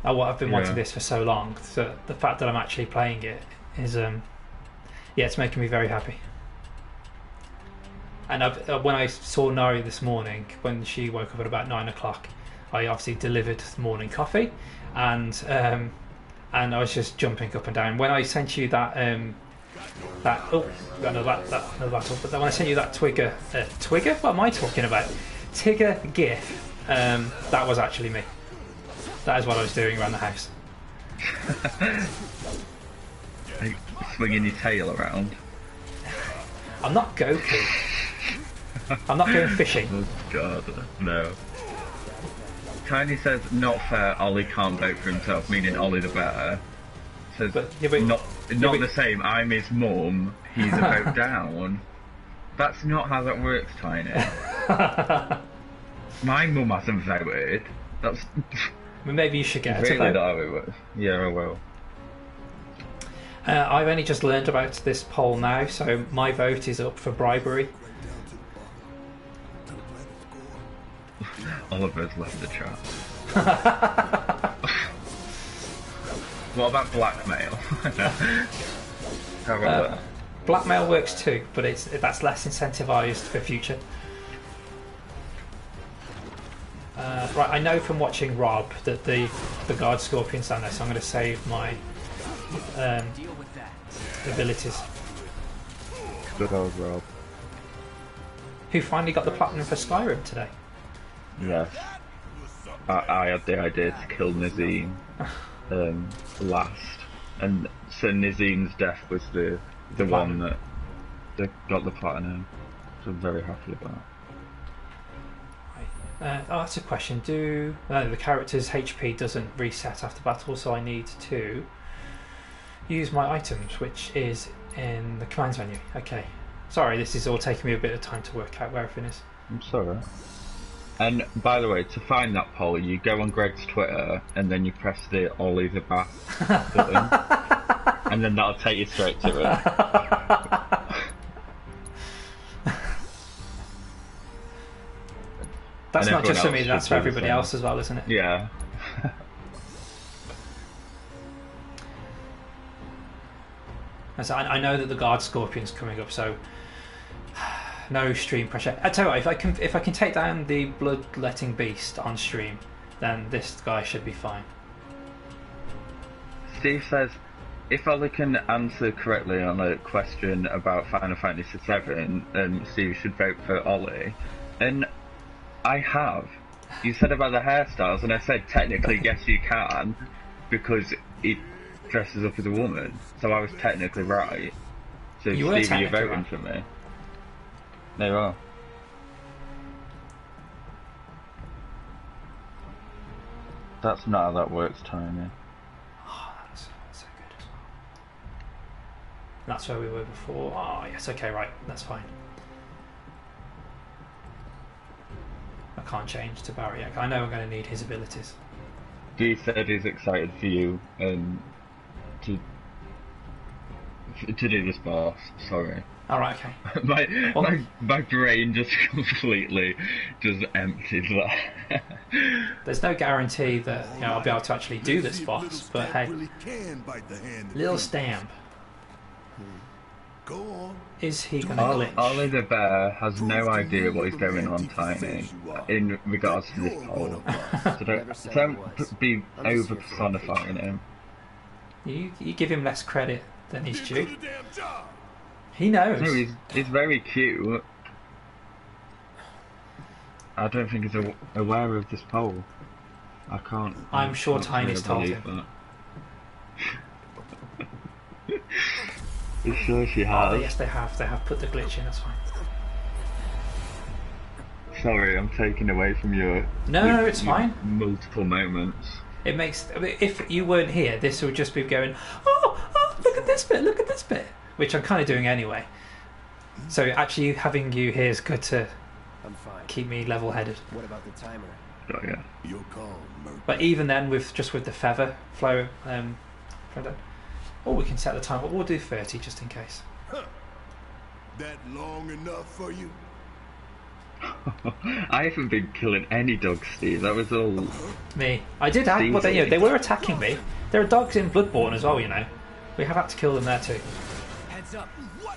I've been wanting Yeah. this for so long. So the fact that I'm actually playing it is, it's making me very happy. And when I saw Nari this morning, when she woke up at about 9 o'clock, I obviously delivered morning coffee, and I was just jumping up and down. When I sent you that when I sent you that Twigger? What am I talking about? Tigger GIF. That was actually me. That is what I was doing around the house. Like, swinging your tail around. I'm not Goku. I'm not going fishing. Oh god, no. Tiny says, not fair, Ollie can't vote for himself, meaning Ollie the bear. Says, not the same, I'm his mum, he's a vote down. That's not how that works, Tiny. My mum hasn't voted. That's... Maybe you should get her really to vote. Not how it works. Yeah, I will. I've only just learned about this poll now, so my vote is up for bribery. Oliver's left the chat. What about blackmail? How about that? Blackmail works too, but that's less incentivised for future. Right, I know from watching Rob that the guard scorpions down there, so I'm going to save my abilities. Good old Rob. Who finally got the platinum for Skyrim today? Yes. I had the idea to kill Nazim last, and so Nazim's death was the one that got the platinum, which I'm very happy about. That's a question. The character's HP doesn't reset after battle, so I need to use my items, which is in the commands menu. Okay. Sorry, this is all taking me a bit of time to work out where everything is. I'm sorry. And by the way, to find that poll, you go on Greg's Twitter and then you press the Ollie the Bat button, and then that'll take you straight to it. That's and not just for me, should that's for do the everybody same. else as well, isn't it? Yeah. So I know that the guard scorpion's coming up, so no stream pressure. I tell you what, if I can take down the bloodletting beast on stream, then this guy should be fine. Steve says, if Ollie can answer correctly on a question about Final Fantasy VII, then Steve should vote for Ollie. And I have. You said about the hairstyles, and I said technically yes you can, because he dresses up as a woman. So I was technically right. So Steve, you're voting for me. There you are. That's not how that works, Tiny. Oh, that's so good as well. That's where we were before. Oh, yes, okay, right, that's fine. I can't change to Barry. I know I'm going to need his abilities. Dee said he's excited for you to do this boss. Sorry. All right, okay. my brain just completely just emptied that. There's no guarantee that I'll be able to actually do this boss, but hey, little stamp. Is he going to glitch? Ollie the Bear has no idea what is going on, Tiny, in regards to this poll. So don't be over personifying him. You give him less credit than he's due. He knows. No, he's very cute. I don't think he's aware of this poll. I can't. I'm sure Tiny's told him. You sure she has? Oh, yes, they have. They have put the glitch in. That's fine. Sorry, I'm taking away from your. No, it's fine. Multiple moments. It makes. I mean, if you weren't here, this would just be going. Oh, look at this bit. Look at this bit. Which I'm kind of doing anyway. So actually, having you here is good to keep me level-headed. What about the timer? Oh yeah. Your call, Murphy. But even then, with the feather flow, or we can set the time. We'll do 30 just in case. That long enough for you? I haven't been killing any dogs, Steve. That was all me. I did have. Well, they were attacking me. There are dogs in Bloodborne as well. We have had to kill them there too. Heads up.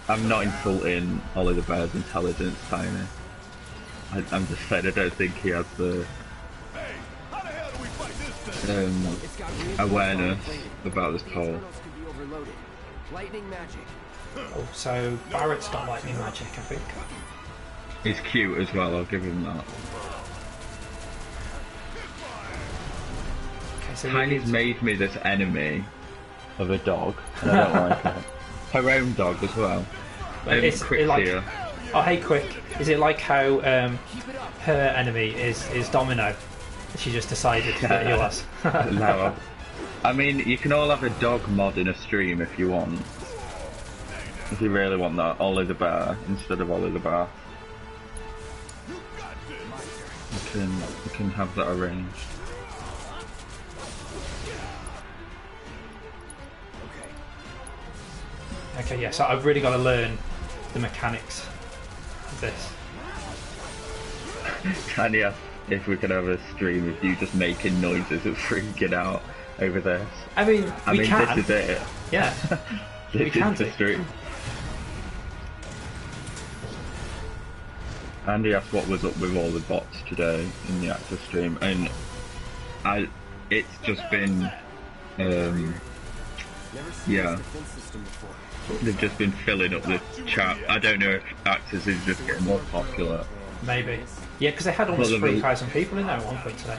I'm not insulting Ollie the Bear's intelligence, Tiny. I'm just saying I don't think he has the. Hey, how the hell do we fight this awareness about this pole. Lightning magic. Oh, so Barrett's got lightning magic, I think. He's cute as well, I'll give him that. Okay, so Tiny's made me this enemy of a dog, and I don't like it. Her own dog as well. It's Quick's like, here. oh, hey, Quick. Is it like how her enemy is Domino? She just decided that he was. No. I mean, you can all have a dog mod in a stream if you want. If you really want that, Ollie the Bear instead of Ollie the Bear. You can have that arranged. Okay, yeah, so I've really got to learn the mechanics of this. Tiny asked if we could have a stream of you just making noises and freaking out over this. I mean, we can. This is it. Yeah, This we can is the do. stream. Andy asked what was up with all the bots today in the active stream, and it's just been, yeah, they've just been filling up the chat. I don't know if Actors is just getting more popular. Maybe. Yeah, because they had almost 3,000 people in there at one point today.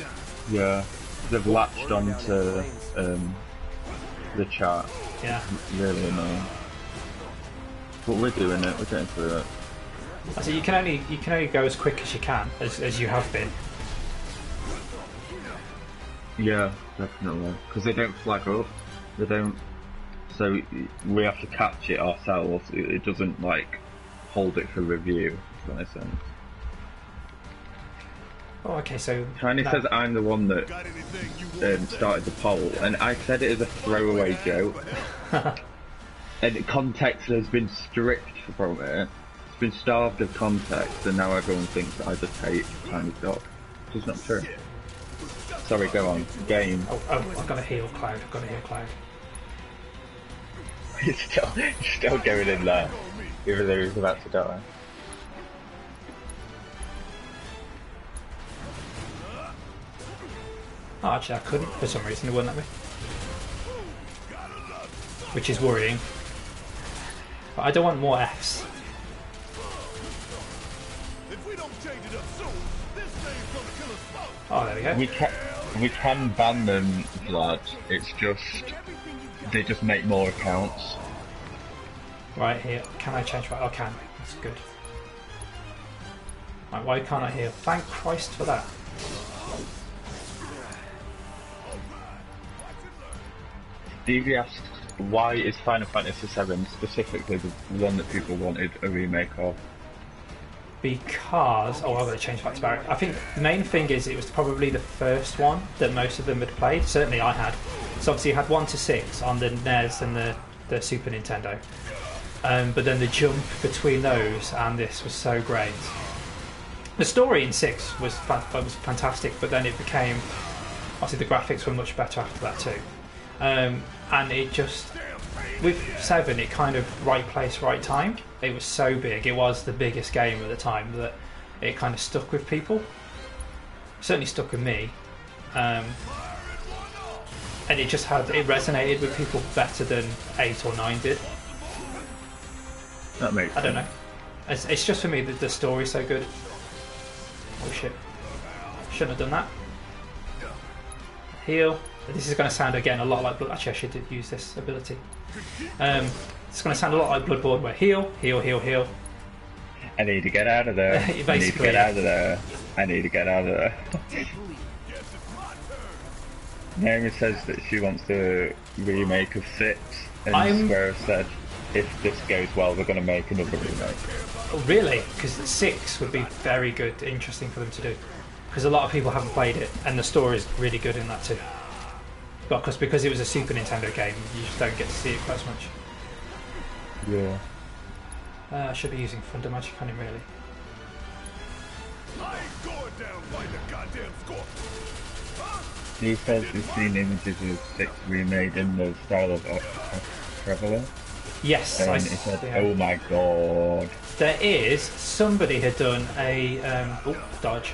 Yeah, they've latched onto the chat. Yeah. Really annoying. But we're doing it. We're getting through it. So you can only go as quick as you can, as you have been. Yeah, definitely. Because they don't flag up. They don't. So we have to catch it ourselves. It doesn't like hold it for review. If that makes sense. Oh, okay. So Tiny says I'm the one that started the poll, and I said it as a throwaway joke. And context has been stripped from it. It's been starved of context, and now everyone thinks that I just hate Tiny's dog. Which is not true. Sorry, go on. Game. Oh, I've got to heal Cloud. I've got to heal Cloud. He's still going in there, even though he's about to die. Oh, actually, I couldn't for some reason. It wouldn't let me, which is worrying. But I don't want more Fs. Oh, there we go. We can ban them, Vlad. It's just they just make more accounts. Right here. Can I change? Right, I can. That's good. Right, why can't I heal? Thank Christ for that. Stevie asks, why is Final Fantasy VII specifically the one that people wanted a remake of? Because I'm going to change back to Barrett. I think the main thing is it was probably the first one that most of them had played. Certainly I had. So obviously you had 1 to 6 on the NES and the Super Nintendo. But then the jump between those and this was so great. The story in 6 was fantastic, but then it became... Obviously the graphics were much better after that too. And it just... With 7, it kind of right place, right time. It was so big. It was the biggest game at the time that it kind of stuck with people. Certainly stuck with me. And it just it resonated with people better than 8 or 9 did. That makes sense. I don't know. It's just for me that the story's so good. Oh shit. Shouldn't have done that. Heal. This is going to sound again a lot like Blood. Actually, I should use this ability. It's going to sound a lot like Bloodborne, where heal, heal, heal, heal. I need to get out of there. I need to get out of there. I need to get out of there. Naomi says that she wants the remake of 6, and Square said if this goes well, we're going to make another remake. Oh, really? Because 6 would be very good, interesting for them to do. Because a lot of people haven't played it, and the story is really good in that too. But because it was a Super Nintendo game, you just don't get to see it quite as much. Yeah. I should be using Thunder Magic on him, really. He says he's seen images of 6 remade in the style of Traveller. Yes, and he said, oh my god. There is, somebody had done a, dodge.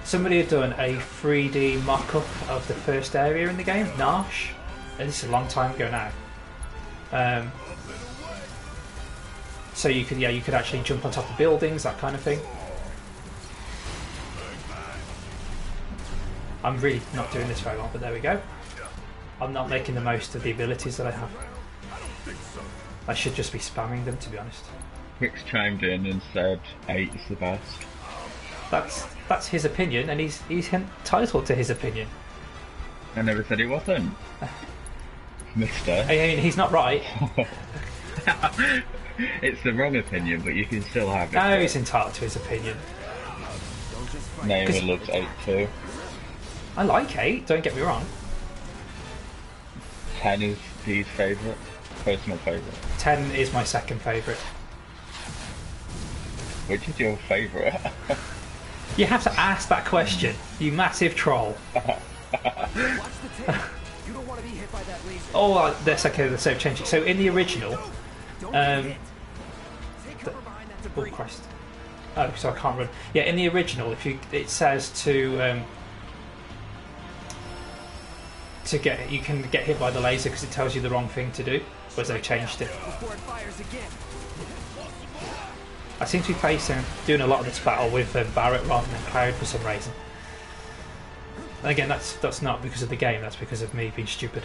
somebody had done a 3D mock-up of the first area in the game, Nash, and this is a long time ago now. So you could actually jump on top of buildings, that kind of thing. I'm really not doing this very well, but there we go. I'm not making the most of the abilities that I have. I should just be spamming them, to be honest. Rick's chimed in and said 8 is the best. That's his opinion, and he's entitled to his opinion. I never said he wasn't. Mister. I mean, he's not right. It's the wrong opinion, but you can still have it. No, he's entitled to his opinion. Namer loves 8 too. I like 8, don't get me wrong. 10 is his favourite. Personal favourite. 10 is my second favourite. Which is your favourite? You have to ask that question, you massive troll. Oh, that's okay, so change it. So in the original, oh Christ. Oh, so I can't run. Yeah, in the original, it says to get, you can get hit by the laser because it tells you the wrong thing to do, whereas they've changed it. I seem to be doing a lot of this battle with Barrett rather than Cloud for some reason. And again, that's not because of the game, that's because of me being stupid.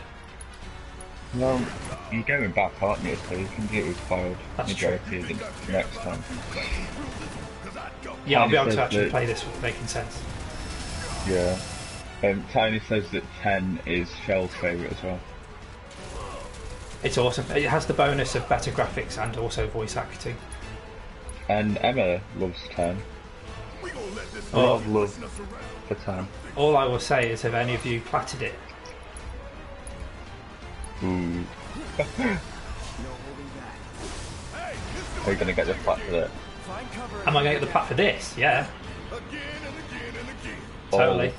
Well, you're going back, aren't you? So you can do it with Cloud majority of the next time. Yeah, I'll be able to actually play this with making sense. Yeah. Tiny says that 10 is Shell's favourite as well. It's awesome. It has the bonus of better graphics and also voice acting. And Emma loves 10. A lot of love for 10. All I will say is, have any of you platted it? Ooh. Are you going to get the plat for it? Am I going to get the plat for this? Yeah. Totally.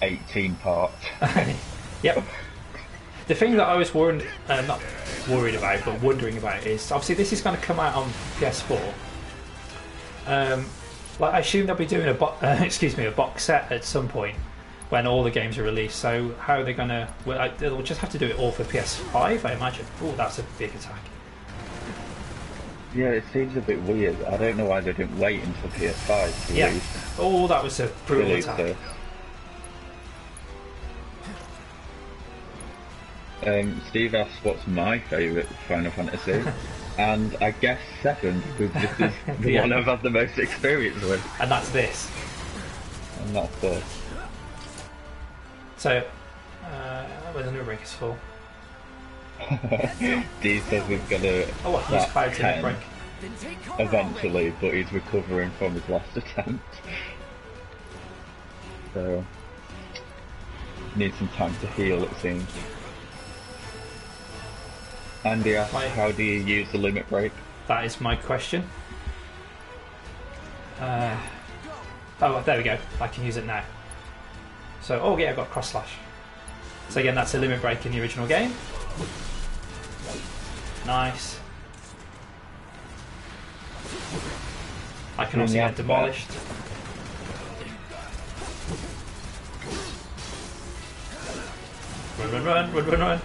18 parts. Yep. The thing that I was not worried about, but wondering about is, obviously this is going to come out on PS4. Like I assume they'll be doing a box set at some point when all the games are released. So how are they going to? Well, they'll just have to do it all for PS5, I imagine. Oh, that's a big attack. Yeah, it seems a bit weird. I don't know why they didn't wait until PS5 to release. Oh, that was a brutal attack. Steve asks what's my favourite Final Fantasy, and I guess 7 because this is the one I've had the most experience with. And that's this. And that's this. So, where's the break is full? D says he's gonna use Cloud to break. Eventually, but he's recovering from his last attempt. So, needs some time to heal, it seems. Andy asks, how do you use the limit break? That is my question. Oh, there we go. I can use it now. So, oh yeah, I've got cross slash. So again, that's a limit break in the original game. Nice. I can also get demolished. Run.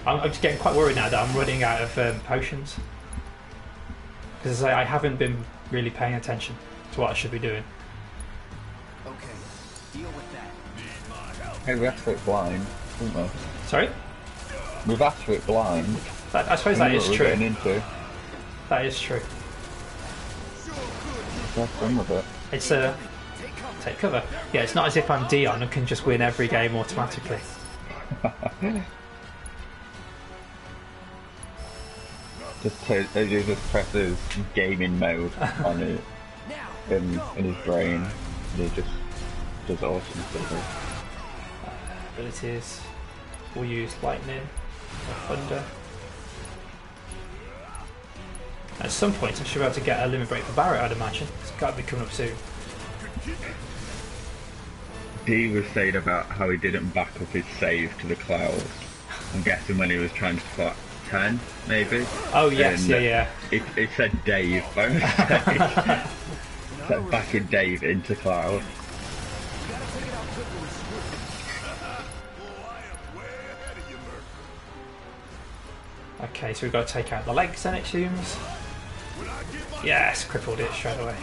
I'm just getting quite worried now that I'm running out of potions. Because I haven't been really paying attention to what I should be doing. Okay, deal with that. Hey, we asked for it blind, didn't we? Sorry? We've asked for it blind. I suppose that is true. Into. That is true. Have fun with it. It's take cover. Yeah, it's not as if I'm Dion and can just win every game automatically. He just presses gaming mode on it in his brain, and he just does awesome stuff. Abilities. We'll use lightning or thunder. At some point I should be able to get a limit break for Barrett, I'd imagine. It's got to be coming up soon. D was saying about how he didn't back up his save to the clouds. I'm guessing when he was trying to spot 10, maybe. Oh yes, and, yeah. It said Dave by mistake. backing Dave into Cloud. Okay, so we've got to take out the legs then, it seems. Yes, crippled it straight away.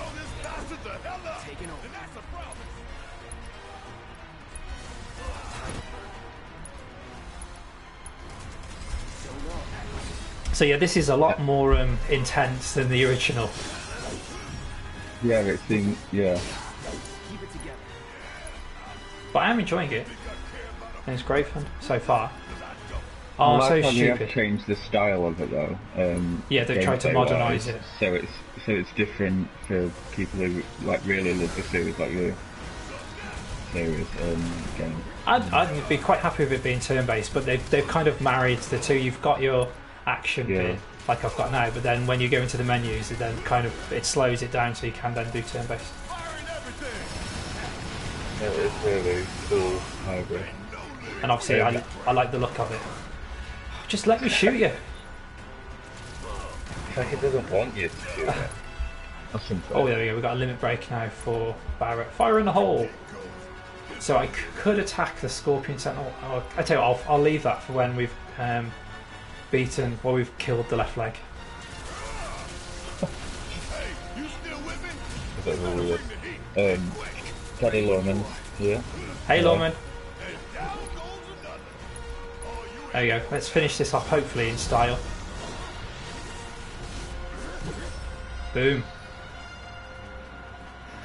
So yeah, this is a lot more intense than the original. Yeah, it seems, yeah. But I am enjoying it. And it's great fun so far. Oh, I like so how they stupid. have changed the style of it though. Yeah, they've tried to modernise it. So it's different for people who like really love the series, like the series game. I'd be quite happy with it being turn-based, but they've kind of married the two. You've got your action bit, like I've got now, but then when you go into the menus, it then kind of it slows it down, so you can then do turn-based. Yeah, it's really cool. I agree. And obviously, I like the look of it. Just let me shoot you. He doesn't want you to shoot it. Oh, there we go. We've got a limit break now for Barrett. Fire in the hole. So I could attack the Scorpion Sentinel. Oh, I tell you what, I'll leave that for when we've beaten, well, we've killed the left leg. A bit of a weird. Daddy Lawman here. Hey, Lawman. There we go. Let's finish this off, hopefully in style. Boom.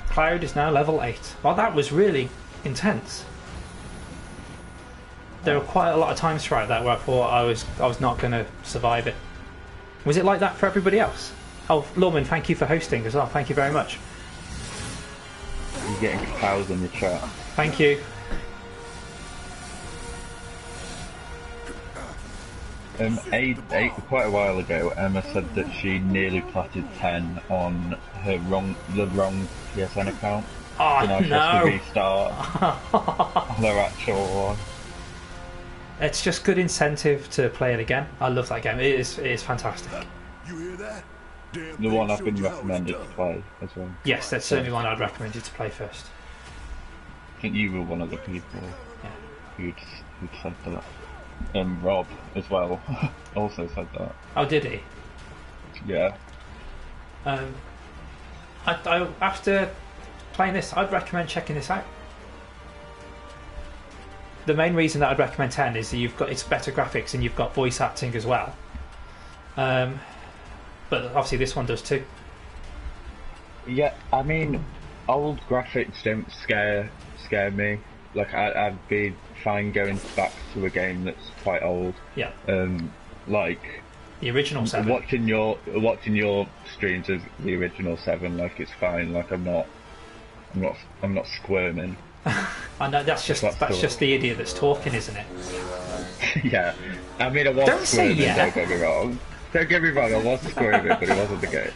Cloud is now level 8. Well, that was really intense. There were quite a lot of times throughout that where I thought I was not going to survive it. Was it like that for everybody else? Oh, Lawman, thank you for hosting as well. Thank you very much. You're getting cows in the chat. Thank you. Quite a while ago, Emma said that she nearly platted 10 on the wrong PSN account. Oh, so now she no! has to restart on her actual one. It's just good incentive to play it again. I love that game. It is fantastic. You hear that? Damn The one thing I've been showed you how recommended it's to done. play as well. Yes, that's certainly one I'd recommend you to play first. I think you were one of the people who'd said that. Rob as well also said that. Oh, did he? Yeah. I after playing this, I'd recommend checking this out. The main reason that I'd recommend 10 is that it's better graphics and you've got voice acting as well. But obviously this one does too. Yeah, I mean, old graphics don't scare me. Like I'd be fine going back to a game that's quite old. Yeah. Like the original 7. Watching your streams of the original 7, like it's fine. Like I'm not squirming. I know that's just the idiot that's talking, isn't it? Yeah. I mean, I was Don't say squirming. yeah. Don't get me wrong. Don't get me wrong. I was squirming, but it wasn't the game.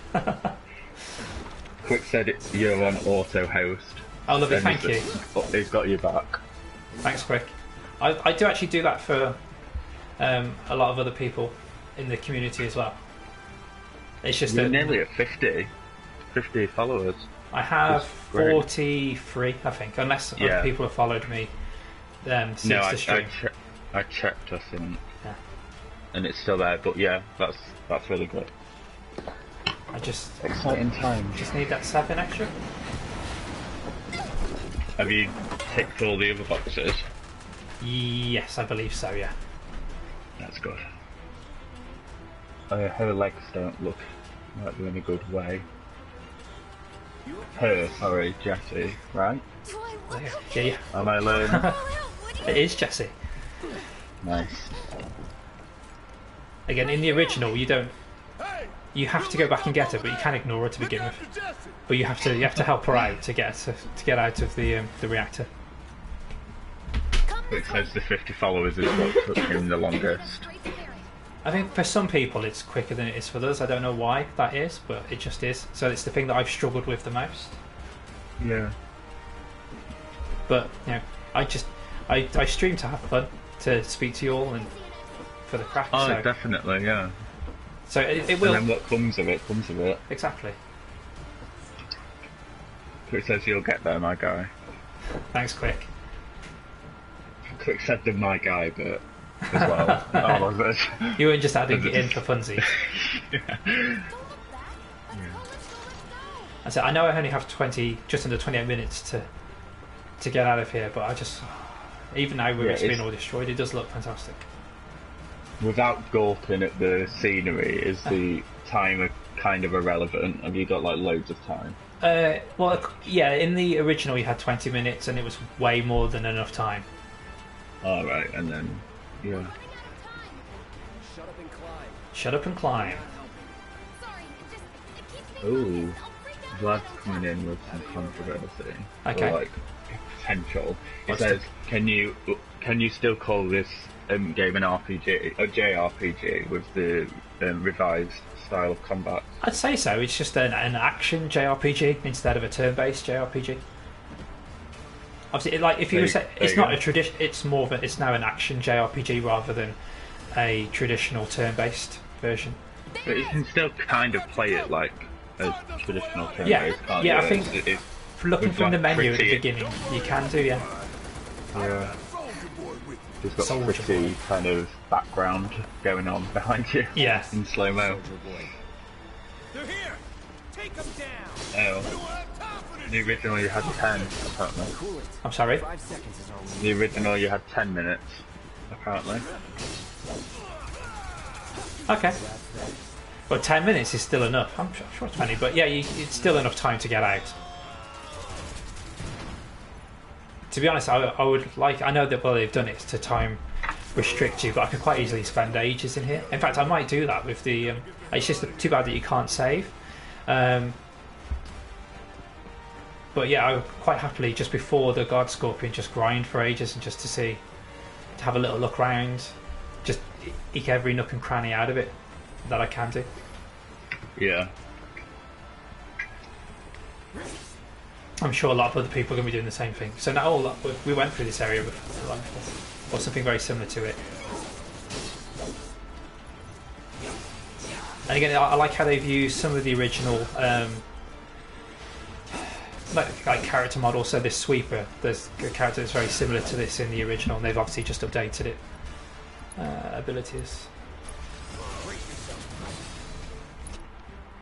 Quick said you're on auto host. Oh, lovely, thank you. He's got you back. Thanks, Quick. I do actually do that for a lot of other people in the community as well. It's just You're nearly at 50 followers. I have That's great. 43, I think, unless other people have followed me since the stream. I checked, I think, Yeah. and it's still there. But yeah, that's really good. I just Exciting times. just need that 7 extra. Have you ticked all the other boxes? Yes, I believe so. Yeah. That's good. Her legs don't look like they're in a good way. Sorry, Jessie, right? Yeah. Am I learning? It is Jessie. Nice. Again, in the original, you have to go back and get her, but you can ignore her to begin with. But you have to help her out to get out of the reactor. It says the 50 followers is what took him the longest. I think for some people it's quicker than it is for others. I don't know why that is, but it just is. So it's the thing that I've struggled with the most. Yeah. But I stream to have fun, to speak to you all, and for the crack. Oh, so. definitely, yeah. So it will. And then what comes of it, comes of it. Exactly. Quick says you'll get there, my guy. Thanks, Quick. Quick said the my guy bit as well. I love it. You weren't just adding it in for funsies. I said, I know I only have just under 28 minutes to get out of here, but I just, even now with it's been all destroyed, it does look fantastic. Without gawping at the scenery, is the timer kind of irrelevant? Have you got like loads of time? Well, yeah, in the original you had 20 minutes and it was way more than enough time. Alright, and then, yeah. Shut up and climb. Shut up and climb. Ooh, Vlad's coming in with some controversy. Okay. Or like, potential. It says, can you still call this game an RPG, a JRPG with the revised style of combat? I'd say so. It's just an action JRPG instead of a turn-based JRPG. Obviously, like if you say it's not a tradition, it's more of it's now an action JRPG rather than a traditional turn-based version. But you can still kind of play it like a traditional turn-based. Can't Yeah, you? I think looking from the menu at the beginning, you can do, yeah. Yeah. It's got a pretty kind of background going on behind you. Yeah. In slow-mo. They're here. Take them down. Oh. The original you had 10, apparently. I'm sorry? 5 seconds is all we The original you had 10 minutes, apparently. Okay. Well, 10 minutes is still enough. I'm sure it's 20, but yeah, it's still enough time to get out. To be honest, I would like... I know that, well, they've done it to time restrict you, but I could quite easily spend ages in here. In fact, I might do that with the... it's just too bad that you can't save. But yeah, I would quite happily, just before the God Scorpion, just grind for ages and just to have a little look around, just eke every nook and cranny out of it that I can do. Yeah. I'm sure a lot of other people are going to be doing the same thing. So now we went through this area before, or something very similar to it. And again, I like how they've used some of the original like character models. So this sweeper, there's a character that's very similar to this in the original, and they've obviously just updated it. Abilities.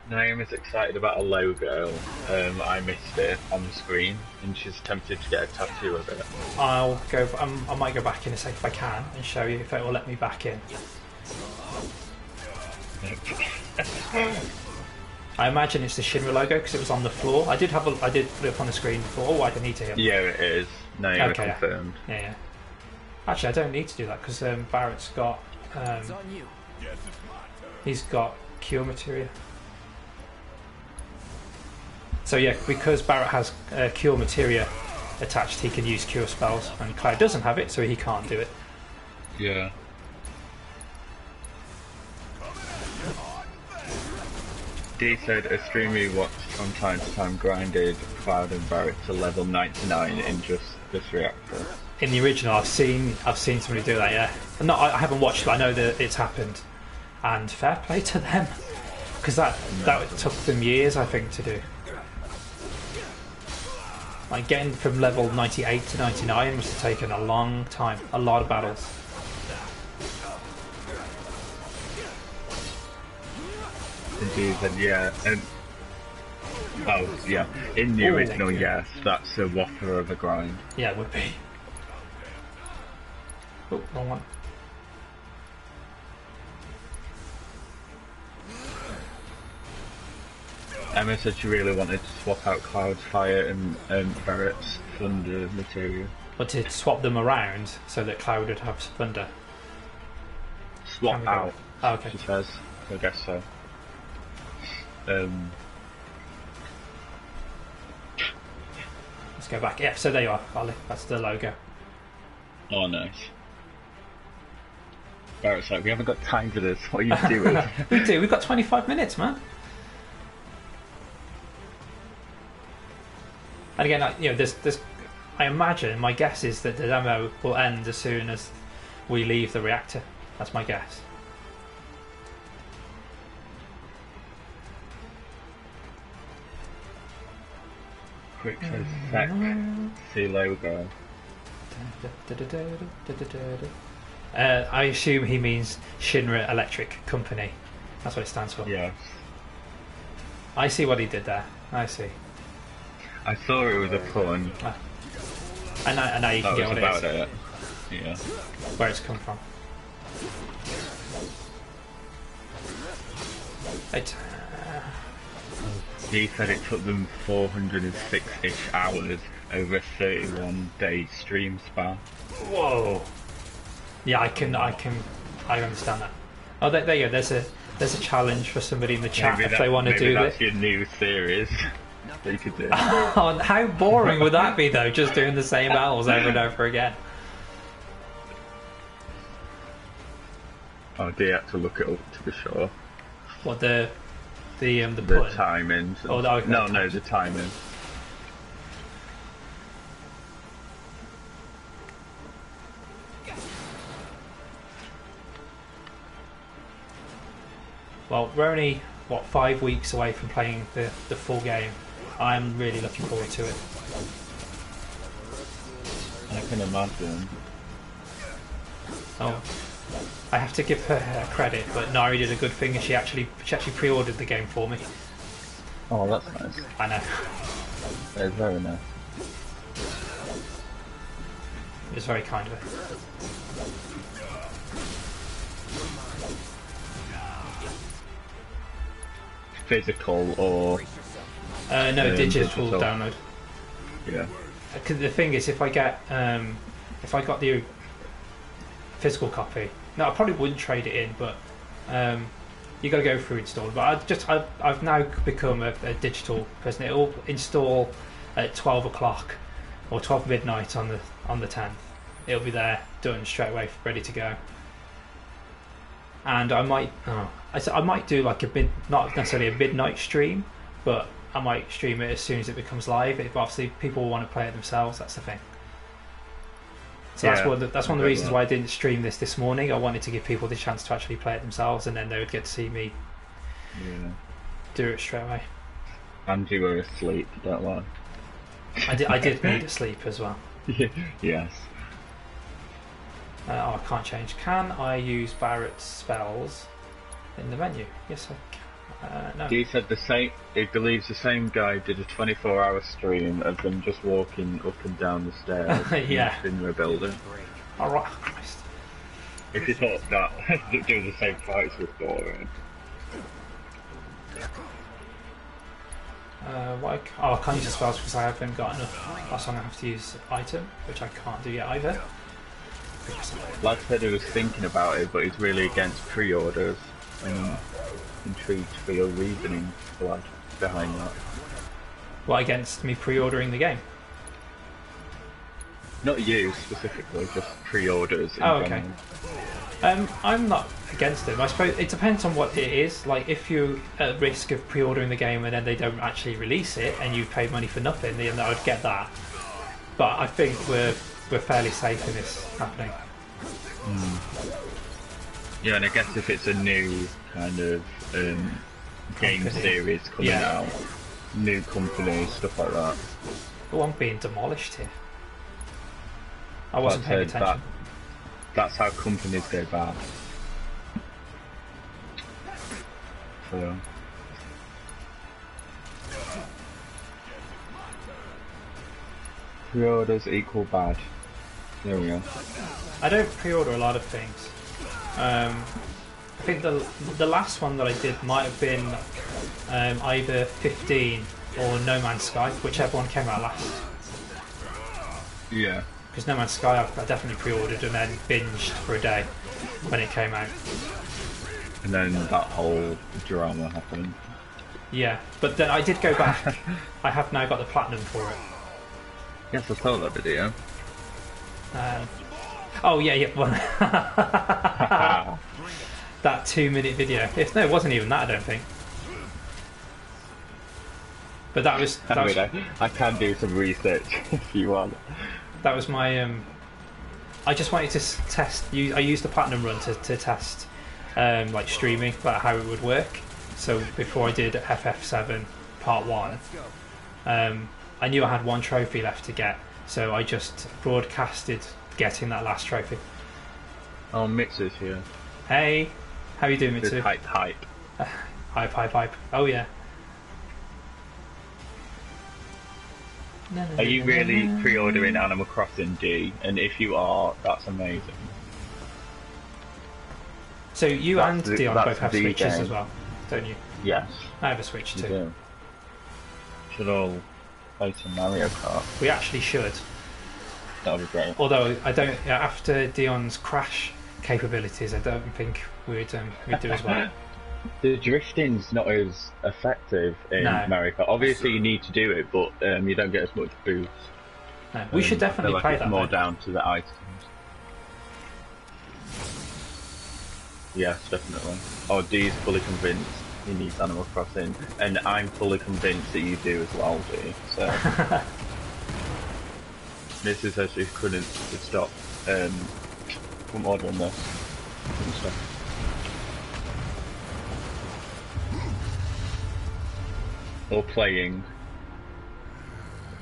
Naomi's excited about a logo. I missed it on the screen, and she's tempted to get a tattoo of it. I'll go. I might go back in a sec if I can and show you if it will let me back in. I imagine it's the Shinra logo because it was on the floor. I did put it up on the screen before. Oh, I don't need to hear. Yeah, it is. Naomi confirmed. Yeah. Actually, I don't need to do that because Barrett's got. It's on you. He's got cure materia. So yeah, because Barrett has cure materia attached, he can use cure spells, and Cloud doesn't have it, so he can't do it. Yeah. D said a streamer you watched from time to time grinded Cloud and Barrett to level 99 in just this reactor. In the original, I've seen somebody do that. Yeah, I haven't watched, but I know that it's happened. And fair play to them, because that took them years, I think, to do. Like getting from level 98 to 99 must have taken a long time, a lot of battles. Indeed, and yeah, and oh yeah, in the original, yes, that's a whopper of a grind. Yeah, it would be. Oh, wrong one. Emma said she really wanted to swap out Cloud's fire and Barrett's thunder material. But to swap them around so that Cloud would have thunder. Swap out. Oh, okay. She says. I guess so. Let's go back. Yeah, so there you are, Ollie. That's the logo. Oh, nice. Barrett's like, we haven't got time for this. What are you doing? We do. We've got 25 minutes, man. And again, there's. I imagine my guess is that the demo will end as soon as we leave the reactor. That's my guess. Quick says sec. See logo. I assume he means Shinra Electric Company. That's what it stands for. Yes. I see what he did there. I see. I thought it was a pun. And now you can get what it is. About it. Yeah. Where it's come from. Right. He said it took them 406-ish hours over a 31-day stream span. Whoa. Yeah, I understand that. Oh, there you go. There's a challenge for somebody in the chat if they want to do this. Maybe that's your new series that you could do. Oh, how boring would that be though? Just doing the same battles over and over again. Oh, do you have to look it up to be sure? What the The put? timings. Oh, okay. No, the timing. Well, we're only 5 weeks away from playing the full game. I'm really looking forward to it. I can imagine. Oh, I have to give her credit, but Nari did a good thing, and she actually pre-ordered the game for me. Oh, that's nice. I know. It's very nice. It was very kind of her. Physical or no, digital download. Yeah. Because the thing is, if I got the physical copy, no, I probably wouldn't trade it in, but you got to go through install. But I've now become a digital person. It'll install at 12 o'clock or 12 midnight on the 10th. It'll be there, done straight away, ready to go. And I might do like not necessarily a midnight stream, but I might stream it as soon as it becomes live. If obviously people want to play it themselves, that's the thing. So yeah, that's one of the reasons why I didn't stream this morning. I wanted to give people the chance to actually play it themselves, and then they would get to see me do it straight away. And you were asleep, don't lie. I did need sleep as well. Yes. I can't change. Can I use Barrett's spells in the menu? Yes, I can. No. He said he believes the same guy did a 24-hour stream of them just walking up and down the stairs in the building. Alright, Christ. If you thought that doing the same fights was boring. I can't use the spells because I haven't got enough. That's why I have to use item, which I can't do yet either. Lad said he was thinking about it, but he's really against pre-orders. And intrigued for your reasoning, Lad, behind that. What, against me pre-ordering the game? Not you specifically, just pre-orders in okay. general. I'm not against them. I suppose it depends on what it is. Like, if you're at risk of pre-ordering the game and then they don't actually release it and you've paid money for nothing, then I would get that. But I think we're fairly safe in this happening. Yeah, and I guess if it's a new kind of game series coming out, new company, stuff like that. The one being demolished here. I wasn't paying attention. That's how companies go bad. So. Pre-orders equal bad. There we go. I don't pre-order a lot of things. I think the last one that I did might have been either 15 or No Man's Sky, whichever one came out last. Yeah. Because No Man's Sky I definitely pre-ordered and then binged for a day when it came out. And then that whole drama happened. Yeah, but then I did go back. I have now got the platinum for it. Yes, I saw that video. Oh yeah. Well, that 2-minute video. No, it wasn't even that. I don't think. But that was. I can do some research if you want. That was my. I just wanted to test. I used the platinum run to test, like streaming, like how it would work. So before I did FF7 Part 1, I knew I had one trophy left to get, so I just broadcasted getting that last trophy. Oh, Mitsu's here. Hey, how you doing, Mitsu? Hype. Hype. Oh yeah. Are you really pre-ordering Animal Crossing D? And if you are, that's amazing. So you That's and Dion both have the Switches game. as well, don't you? Yes. I have a Switch You too. do. Should all play some Mario Kart. We actually should. That would be great. Although I don't, after Dion's crash capabilities, I don't think we'd do as well. The drifting's not as effective in No. Mario Kart. Obviously, you need to do it, but you don't get as much boost. No, we should I definitely feel like play it's that. more though. down to the items. Yes, definitely. Oh, D's fully convinced he needs Animal Crossing, and I'm fully convinced that you do as well, D. So this is actually couldn't stop from ordering this. Couldn't stop. Or playing.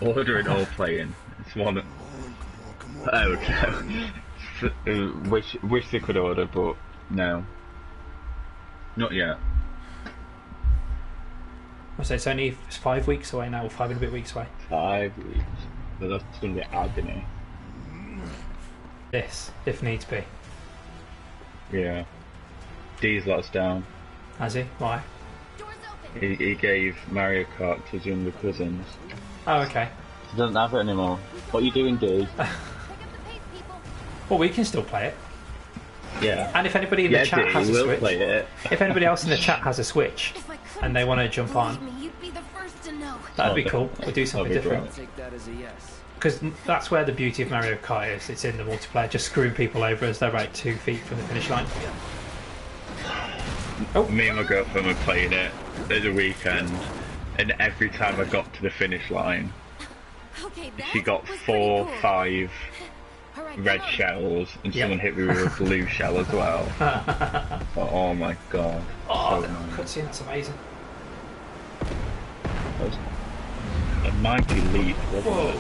Ordering or playing. It's one. Okay. Wish they could order, but no. Not yet. I say it's only 5 weeks away now, or 5 and a bit weeks away. 5 weeks. But that's going to be agony. This, if needs be. Yeah. D's let us down. Has he? Why? Doors open. He gave Mario Kart to his younger cousins. Oh, okay. He doesn't have it anymore. What are you doing, D? Pick up the pace, people. Well, we can still play it. Yeah. And if anybody in the chat D, has a we'll Switch, play it. if anybody else in the chat has a Switch If I couldn't and they want to jump on, believe me, you'd be the first to know. that'd be Okay. cool. We'll do something That'd be different. I'll take that as a yes. Because that's where the beauty of Mario Kart is. It's in the multiplayer, just screwing people over as they're about 2 feet from the finish line. Me and my girlfriend were playing it at the weekend, and every time I got to the finish line, Okay, that she got was 4, pretty cool. 5 All right, red come on. shells, and Yep. someone hit me with a blue shell as well. Oh my god. Oh, So the annoying. cutscene, that's amazing. That was a mighty leap, wasn't Whoa. it?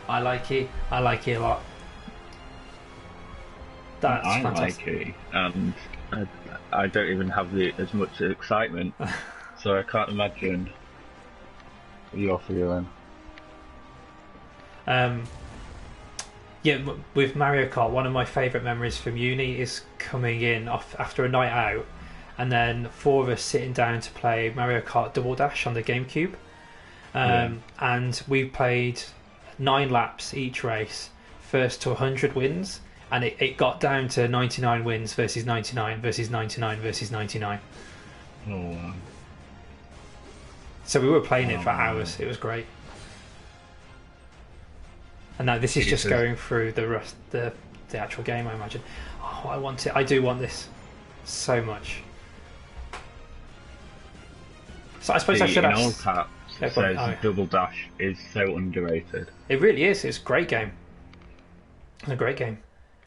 I like it a lot. That's I fantastic. like it, and I don't even have as much excitement, so I can't imagine what you're feeling. Yeah, with Mario Kart, one of my favourite memories from uni is coming in off after a night out, and then 4 of us sitting down to play Mario Kart Double Dash on the GameCube, and we played 9 laps each race, first to 100 wins, and it got down to 99 wins versus 99 versus 99 versus 99. Oh, wow. So we were playing it for Oh. hours. It was great. And now this is just Jesus. going through the actual game, I imagine. Oh, I want it. I do want this so much. So I suppose I should in have. all caps, Yeah, it go on. says Oh, yeah. Double Dash is so underrated. It really is. It's a great game. It's a great game.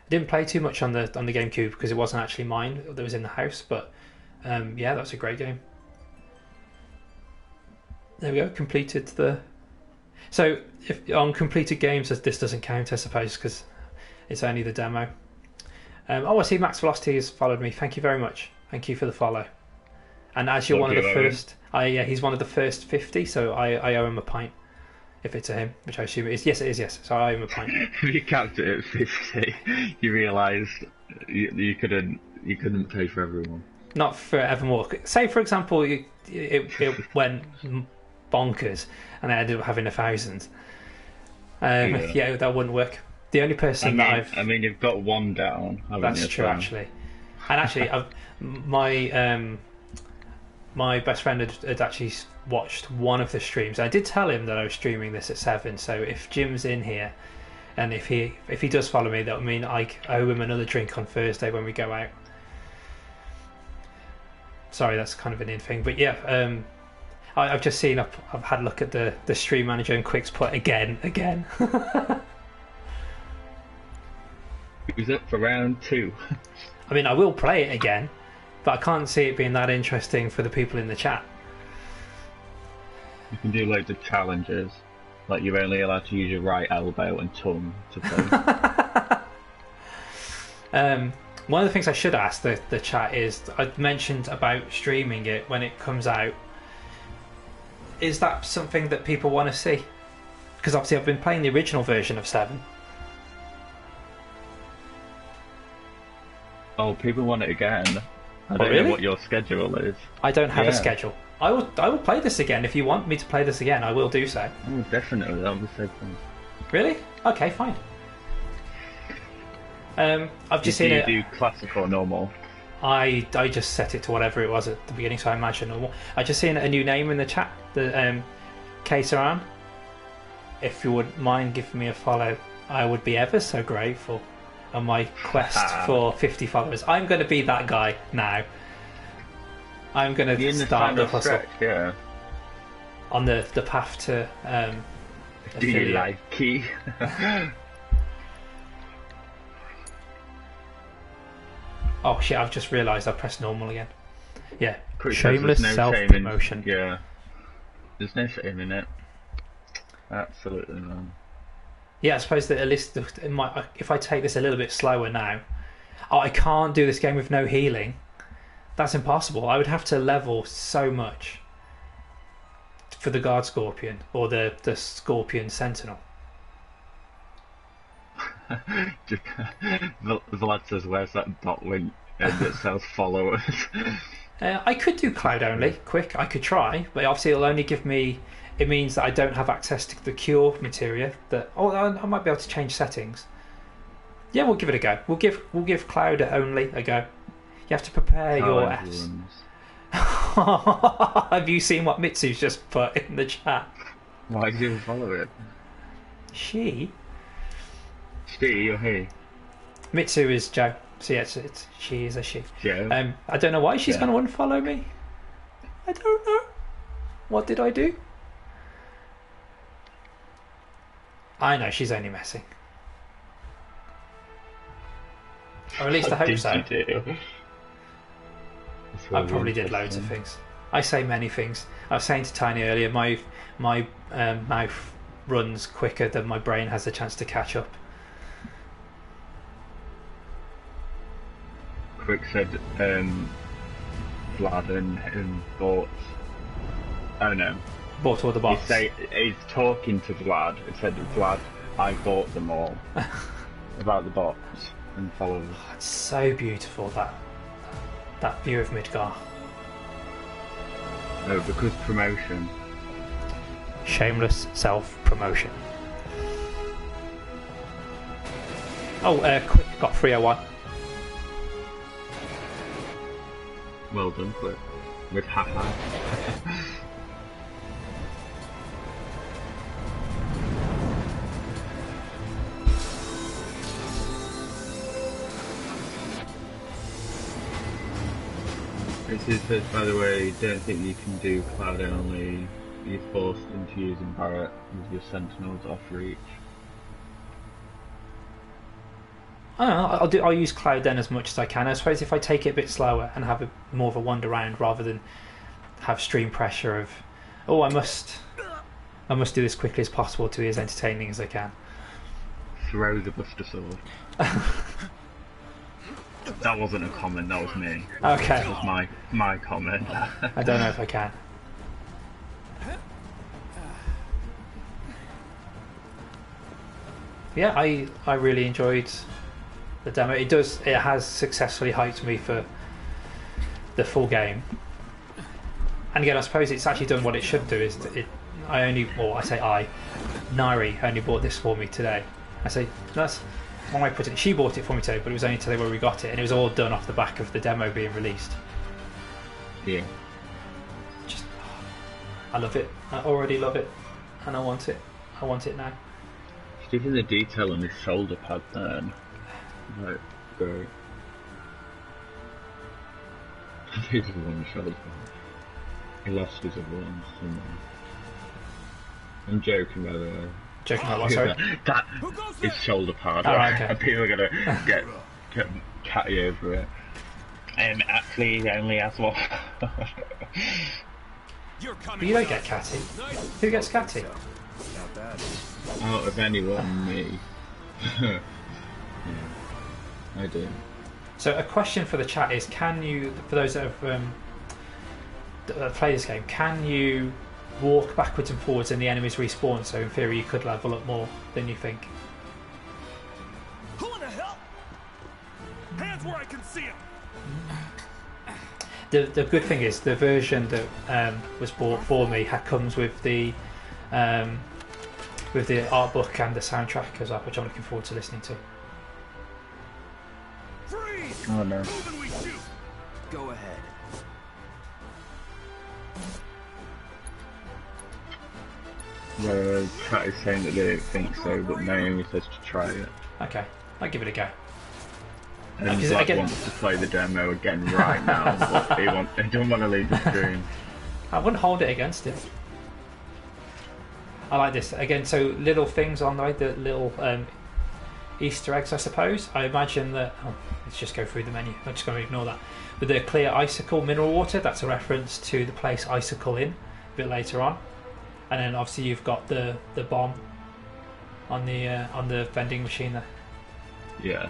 I didn't play too much on the GameCube because it wasn't actually mine that was in the house. But yeah, that's a great game. There we go. Completed the. So if on completed games, this doesn't count, I suppose, because it's only the demo. Oh, I see Max Velocity has followed me. Thank you very much. Thank you for the follow. And as you're What one of do the you owe him? first, yeah, he's one of the first 50, so I owe him a pint. If it's a him, which I assume it is. Yes, it is, yes. So I owe him a pint. If you capped it at 50, you realised you couldn't pay for everyone. Not for evermore. Say, for example, it went bonkers and I ended up having 1,000. Yeah, that wouldn't work. The only person I mean, you've got one down, haven't That's you? true, So- actually. And actually, my best friend had actually watched one of the streams. I did tell him that I was streaming this at 7. So if Jim's in here, and if he does follow me, that would mean I owe him another drink on Thursday when we go out. Sorry, that's kind of an in thing, but yeah. I've just seen. I've had a look at the stream manager and Quick's put again. Who's up for round 2? I mean, I will play it again, but I can't see it being that interesting for the people in the chat. You can do loads of challenges, like you're only allowed to use your right elbow and tongue to play. One of the things I should ask the chat is, I mentioned about streaming it when it comes out. Is that something that people want to see? Because obviously I've been playing the original version of 7. Oh, people want it again. I don't really? know what your schedule is. I don't have a schedule. I will play this again. If you want me to play this again, I will do so. Oh, definitely. That would be so fun. Really? Okay, fine. I've just seen it. Do you do classic or normal? I just set it to whatever it was at the beginning, so I imagine normal. I just seen a new name in the chat, the K-Saran. If you wouldn't mind giving me a follow, I would be ever so grateful on my quest for 50 followers. I'm going to be that guy now. I'm going to start the hustle. Yeah. On the path to Do you like key? Oh shit, I've just realised I pressed normal again. Yeah. Quick, Shameless no self-promotion. Yeah. There's no shame in it. Absolutely none. Yeah, I suppose that at least if I take this a little bit slower now... Oh, I can't do this game with no healing. That's impossible. I would have to level so much for the Guard Scorpion or the Scorpion Sentinel. Vlad says, where's that dot link that says followers? I could do Cloud only, quick. I could try, but obviously it'll only give me... It means that I don't have access to the cure materia. I might be able to change settings. Yeah, we'll give it a go. We'll give Cloud only a go. You have to prepare your S. Have you seen what Mitsu's just put in the chat? Why did you follow it? She or he? Mitsu is Joe. So yeah, she is a she. Joe. I don't know why she's going to unfollow me. I don't know. What did I do? I know she's only messing. Or at least I hope so. I probably did loads of things. I say many things. I was saying to Tiny earlier, my mouth runs quicker than my brain has the chance to catch up. Quick said, Vlad and bought. Oh no. Bought all the bots. He's talking to Vlad. It said, Vlad, I bought them all. About the bots and followers. Oh, it's so beautiful, that view of Midgar. No, because promotion. Shameless self-promotion. Oh, quick, got 301. Well done, Quick. With haha. It says, by the way, don't think you can do Cloud only. You're forced into using Barret with your Sentinels off reach. I don't know, I'll use Cloud then as much as I can. I suppose if I take it a bit slower and have more of a wander around rather than have stream pressure of, oh, I must do this quickly as possible to be as entertaining as I can. Throw the Buster Sword. That wasn't a comment, that was me. Okay. That was my comment. I don't know if I can. Yeah, I really enjoyed the demo. It has successfully hyped me for the full game. And again, I suppose it's actually done what it should do. Nari only bought this for me today. I say, that's how I put it. She bought it for me today, but it was only today where we got it, and it was all done off the back of the demo being released. Yeah. I love it. I already love it, and I want it. I want it now. Even the detail on his shoulder pad there. Right, great. He just won the shoulder pad. He lost his other one somewhere. I'm joking, by the way. Joking about what, sorry? That is shoulder pad. Oh, okay. And people are gonna get catty over it. Actually, he only has one. But you don't get Catty. Who gets Catty? Not bad. Out of anyone, me. Yeah, I do. So a question for the chat is: can you, for those that have play this game, can you walk backwards and forwards and the enemies respawn? So in theory, you could level up more than you think. Who in the hell? Hands where I can see him. The good thing is the version that was bought for me comes with the art book and the soundtrack as well, which I'm looking forward to listening to. Freeze! Oh no. Move and we shoot. Go ahead. The chat is saying that they don't think so, but Naomi says to try it. Okay, I'll give it a go. And Because Black again- wants to play the demo again right now, but he doesn't want to leave the stream. I wouldn't hold it against him. I like this again. So little things on the way, the little Easter eggs, I suppose. I imagine that. Oh, let's just go through the menu. I'm just going to ignore that. But the clear icicle mineral water. That's a reference to the place Icicle Inn a bit later on. And then obviously you've got the bomb on the vending machine there. Yeah.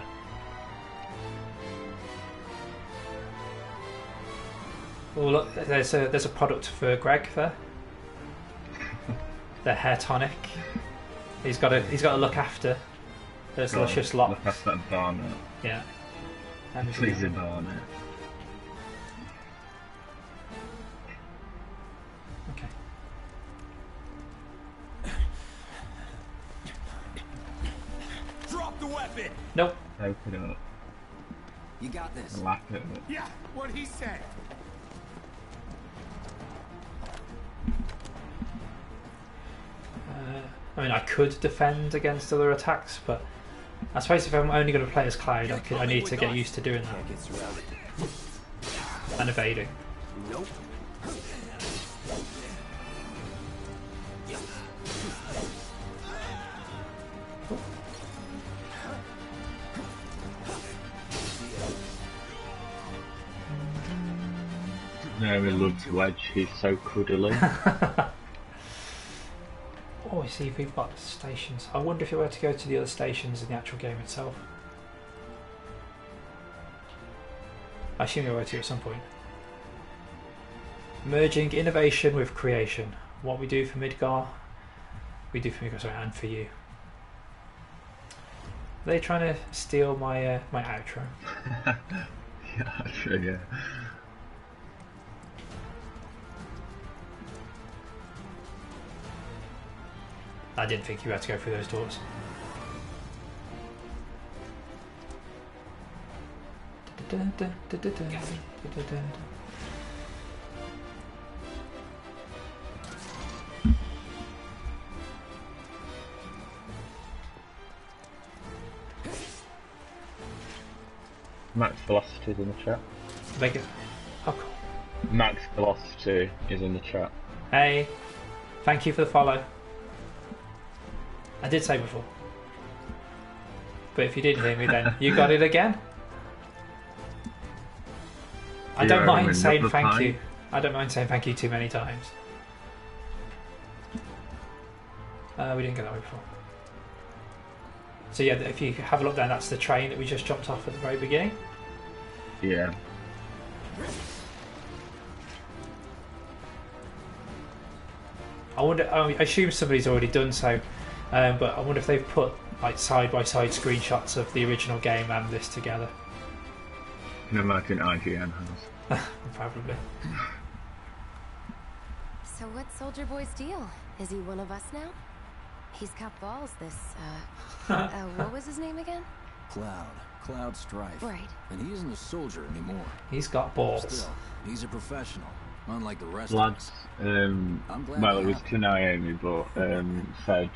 Oh look, there's a product for Greg there. The hair tonic. He's got to look after those luscious locks. Look after that Barnet. Yeah. And Please in Barnet. okay. Drop the weapon. Nope. Open it up. You got this. Lap it. Yeah, what he said. I mean, I could defend against other attacks, but I suppose if I'm only going to play as Cloud, I need to get used to doing that Can't get surrounded. and evading. Nope. Naomi loves Wedge, he's so cuddly. Oh, I see we've got stations. I wonder if you're able to go to the other stations in the actual game itself. I assume you're able to at some point. Merging innovation with creation. What we do for Midgar, we do for Midgar, sorry, and for you. Are they trying to steal my my outro? Yeah, sure, yeah. I didn't think you had to go through those doors. Max Velocity is in the chat. Make it. Oh, cool. Max Velocity is in the chat. Hey, thank you for the follow. I did say before. But if you didn't hear me then, you got it again. I don't mind saying thank you. I don't mind saying thank you too many times. We didn't get that way before. So yeah, if you have a look down, that's the train that we just jumped off at the very beginning. Yeah. I wonder. I assume somebody's already done so, but I wonder if they've put like side-by-side screenshots of the original game and this together. I can imagine IGN has. Probably. So what's Soldier Boy's deal? Is he one of us now? He's got balls, this, what was his name again? Cloud Strife. Right. And he isn't a soldier anymore. He's got balls. Still, he's a professional, unlike the rest Lads, of us. well, it was to Naomi, but said,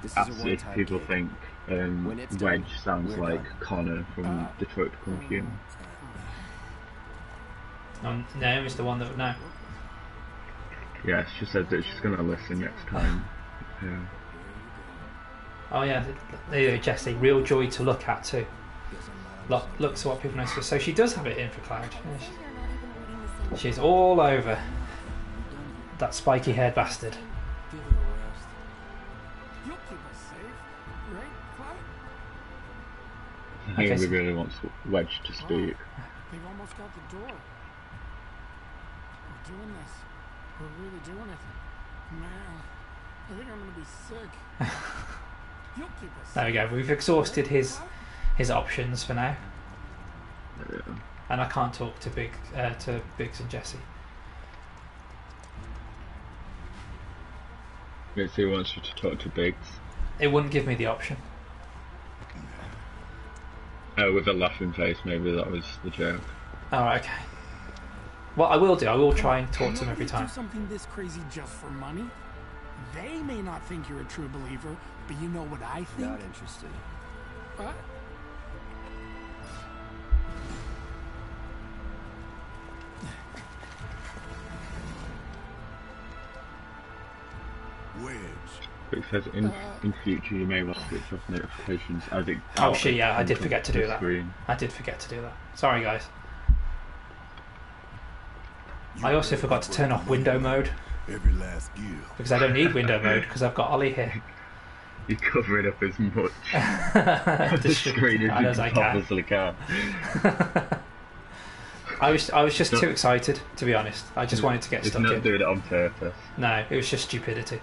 This is asked a if one-time people gig. think When it's done, Wedge sounds we're like done. Connor from Detroit Become Human. Naomi's the one that would know. Yeah, she said that she's going to listen next time. Yeah. Oh yeah, there you go, Jesse. Real joy to look at too. looks at what people notice. So she does have it in for Cloud. Yeah, You're not even reading the same she's all over that spiky haired bastard. Give it a rest. You'll keep us safe, right, Cloud? He Okay, only so- really wants Wedge to speak. They've almost got the door. We're doing this. We're really doing it. Man, I think I'm gonna be sick. You'll keep us There we go. We've exhausted his options for now, Yeah. and I can't talk to Biggs and Jesse. Yes, he wants you to talk to Biggs. It wouldn't give me the option. With a laughing face, maybe that was the joke. Alright, okay. Well, I will do. I will try and talk to him every Do time. something this crazy just for money? They may not think you're a true believer, but you know what I think? Not interested. What? Wedge. It says in future you may want to switch off notifications as it. Oh shit, yeah, I did forget to do that. Screen. I did forget to do that. Sorry, guys. I also forgot to turn off window mode, Every last gear. because I don't need window mode, because I've got Ollie here. You cover it up as much the Just screen as as you I can. possibly can. I was just too excited, to be honest. I just wanted to get It's stuck not in. doing it on purpose. No, it was just stupidity.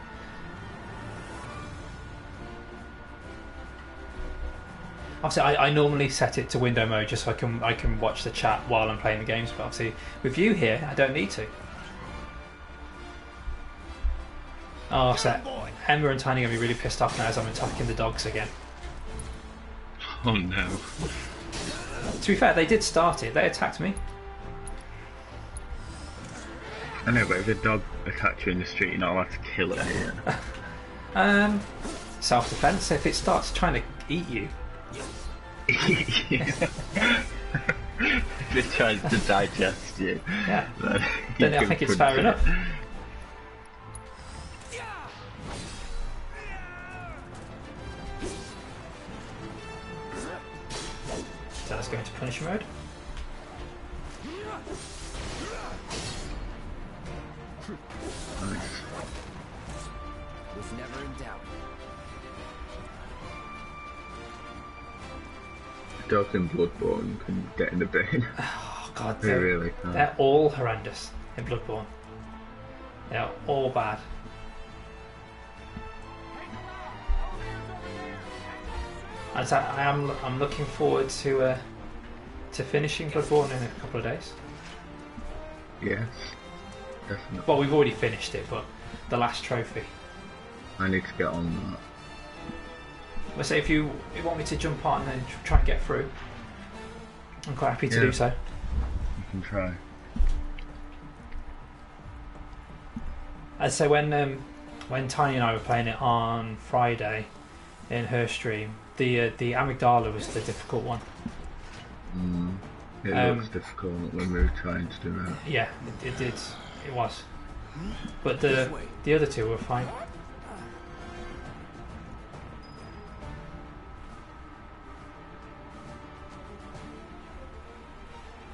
Obviously, I normally set it to window mode just so I can watch the chat while I'm playing the games. But obviously, with you here, I don't need to. Oh, so Emma and Tiny are gonna be really pissed off now as I'm attacking the dogs again. Oh no. To be fair, they did start it. They attacked me. I know, but if a dog attacks you in the street, you're not allowed to kill it here. Self-defense. If it starts trying to eat you, If it tries to digest you, yeah, then then I you think can it's punch fair it. enough. So let's go into punish mode. Nice. Was never in doubt. Dogs in Bloodborne can get in the bin. Oh god, They really can. they're all horrendous in Bloodborne. They're all bad. I'm looking forward to finishing Bloodborne in a couple of days. Yes, definitely. Well, we've already finished it, but the last trophy. I need to get on that. Let's say if you want me to jump on and try and get through, I'm quite happy to Yeah. do so. You can try. I'd say when Tiny and I were playing it on Friday in her stream, the amygdala was the difficult one. It looks difficult when we were trying to do it. Yeah, it did. It was. But the other two were fine.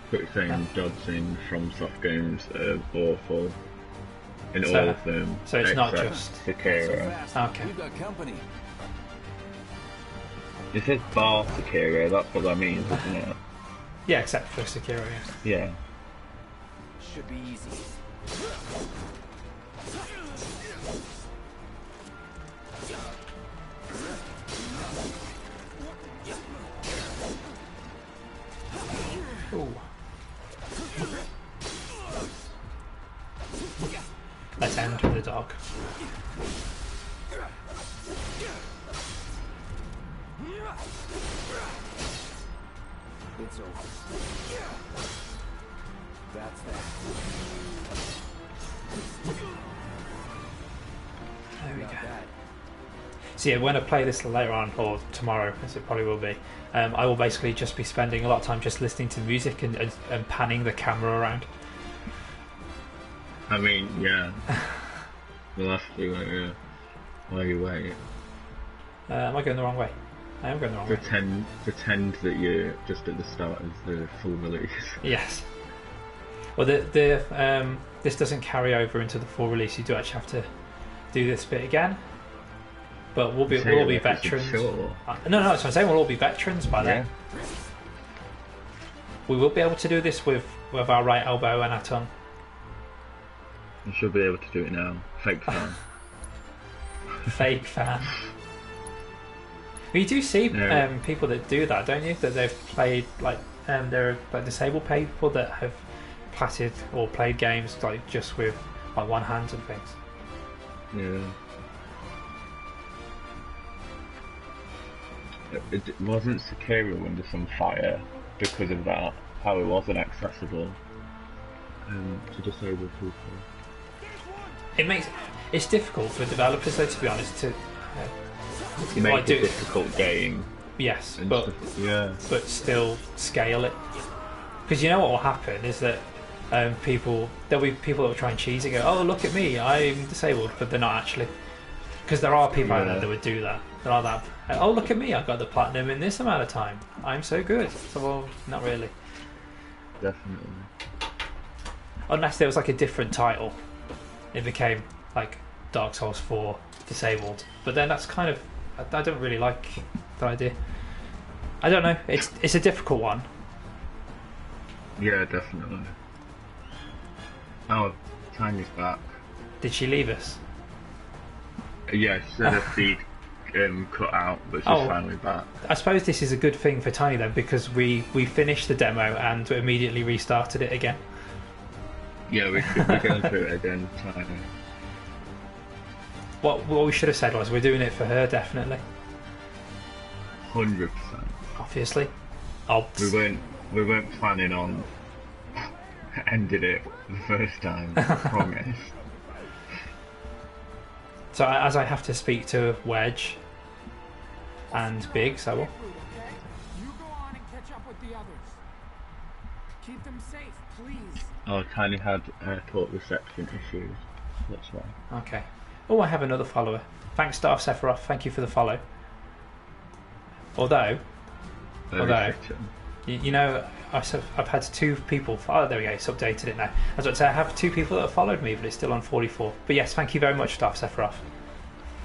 Quick thing, dogs in FromSoft games are awful. In So- all of them. so it's not except just- Sekiro. Okay. We've got company. It says bar Sekiro, that's what that means, isn't it? Yeah, except for Sekiro, yeah. Yeah. Should be easy. Ooh. Let's end with the dog. It's over. That's that. There we go. Got that. So yeah, when I play this later on, or tomorrow, as it probably will be, I will basically just be spending a lot of time just listening to music and panning the camera around. I mean, yeah. We'll have to, while you wait. Am I going the wrong way? I am going the wrong way. Pretend that you're just at the start of the full release. Yes. Well, this doesn't carry over into the full release. You do actually have to do this bit again. But we'll all be veterans. Sure. No, that's what I'm saying. We'll all be veterans by then. Yeah. We will be able to do this with our right elbow and our tongue. You should be able to do it now. Fake fan. Fake fan. Well, you do see people that do that, don't you? That they've played there are like disabled people that have platted or played games like just with like one hand and things. Yeah. It wasn't Sekiro under some fire because of that, how it wasn't accessible to disabled people. It's difficult for developers though, to be honest, to make a difficult game. Yes, but still scale it, because you know what will happen is that there'll be people that will try and cheese and go, oh look at me, I'm disabled, but they're not actually, because there are people out there that would do that. There are that. Oh look at me, I got the platinum in this amount of time. I'm so good. So well, not really. Definitely. Unless there was like a different title, it became like Dark Souls 4 disabled. But then that's kind of, I don't really like the idea. I don't know. It's a difficult one. Yeah, definitely. Oh, Tiny's back. Did she leave us? Yeah, she said her feed cut out, but she's finally back. I suppose this is a good thing for Tiny then, because we finished the demo and immediately restarted it again. Yeah, we're going through it again, Tiny. What we should have said was we're doing it for her, definitely. 100%. Obviously. We weren't planning on ending it the first time, I promise. So as I have to speak to Wedge and Biggs, I will. You go on and catch up with the others. Keep them safe, please. Oh, Tiny had airport reception issues. That's why. Okay. Oh, I have another follower. Thanks, Darth Sephiroth. Thank you for the follow. Although, you know, I've had 2 people. Oh, there we go. It's updated it now. I was about to say I have 2 people that have followed me, but it's still on 44. But yes, thank you very much, Darth Sephiroth.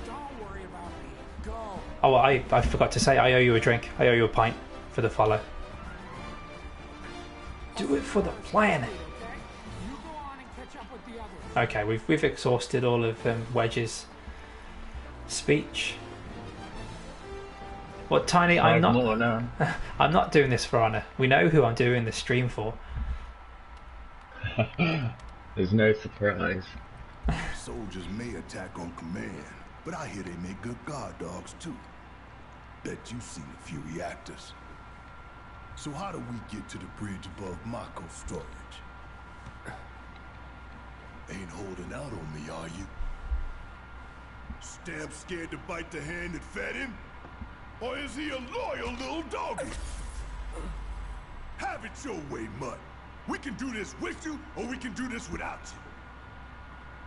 Don't worry about me. Go. Oh, well, I forgot to say I owe you a drink. I owe you a pint for the follow. Do it for the planet. You go on and catch up with the others. Okay, we've exhausted all of Wedge's speech. What, Tiny? I'm not doing this for honour. We know who I'm doing this stream for. There's no surprise. Soldiers may attack on command, but I hear they make good guard dogs too. Bet you've seen a few reactors. So how do we get to the bridge above Mako storage? Ain't holding out on me, are you? Stamp scared to bite the hand that fed him? Or is he a loyal little doggy? Have it your way, Mutt. We can do this with you, or we can do this without you.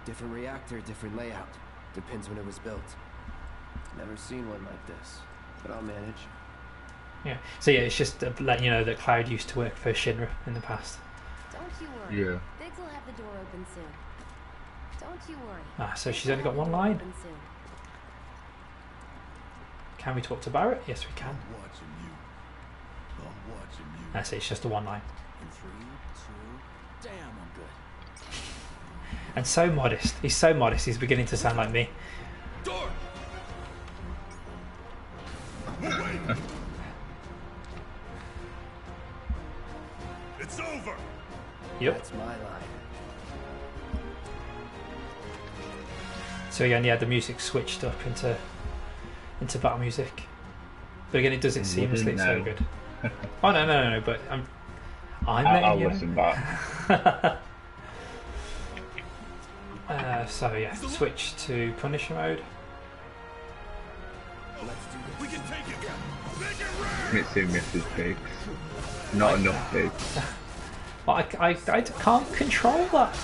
Different reactor, different layout. Depends when it was built. Never seen one like this, but I'll manage. Yeah. So yeah, it's just to let you know that Cloud used to work for Shinra in the past. Don't you worry. Yeah. Biggs will have the door open soon. Don't you worry. Ah, so she's only got one line. Open soon. Can we talk to Barrett? Yes, we can. I'm watching you. I'm watching you. That's it. It's just a one line. In 3, 2, damn, I'm good. And so modest. He's so modest. He's beginning to sound like me. Door! It's over! Yep. That's my line. So again, yeah, the music switched up into battle music. But again, it does it seamlessly. It's so good. Oh no! But I'll listen back. So yeah, switch to Punisher mode. We can take it! Make it rain! Mitsu misses pigs. Not enough pigs. But I can't control that.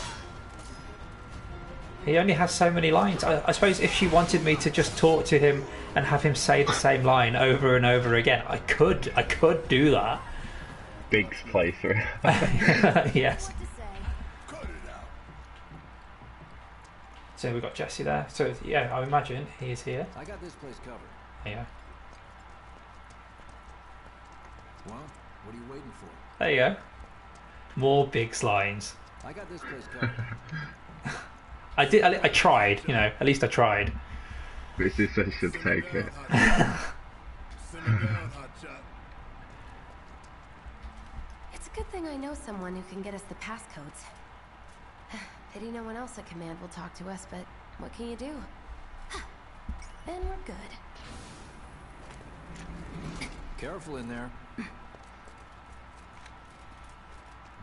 He only has so many lines. I suppose if she wanted me to just talk to him and have him say the same line over and over again, I could do that. Big's playthrough. Yes. What to say? Cut it out. So we've got Jesse there. So yeah, I imagine he is here. I got this place covered. There you go. Well, what are you waiting for? There you go. More Big's lines. I got this place covered. I tried, you know, at least I tried. This is I should take it. Simmer down, hotshot. It's a good thing I know someone who can get us the passcodes. Pity no one else at command will talk to us, but what can you do? Then we're good. Careful in there.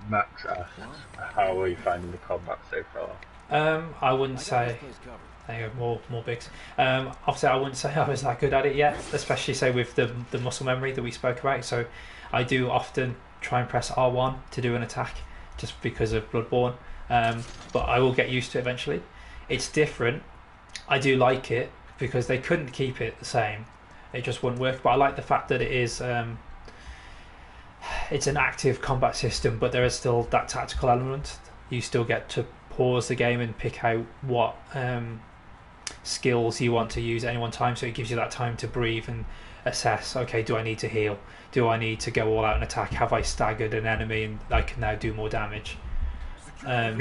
Max asks, how are you finding the combat so far? I wouldn't I got say. this place covered. There you go, more Bigs. Obviously, I wouldn't say I was that good at it yet, especially say with the muscle memory that we spoke about. So I do often try and press R1 to do an attack, just because of Bloodborne. But I will get used to it eventually. It's different. I do like it because they couldn't keep it the same. It just wouldn't work. But I like the fact that it is. It's an active combat system, but there is still that tactical element. You still get to pause the game and pick out what skills you want to use at any one time, so it gives you that time to breathe and assess, okay, do I need to heal? Do I need to go all out and attack? Have I staggered an enemy and I can now do more damage? Yeah,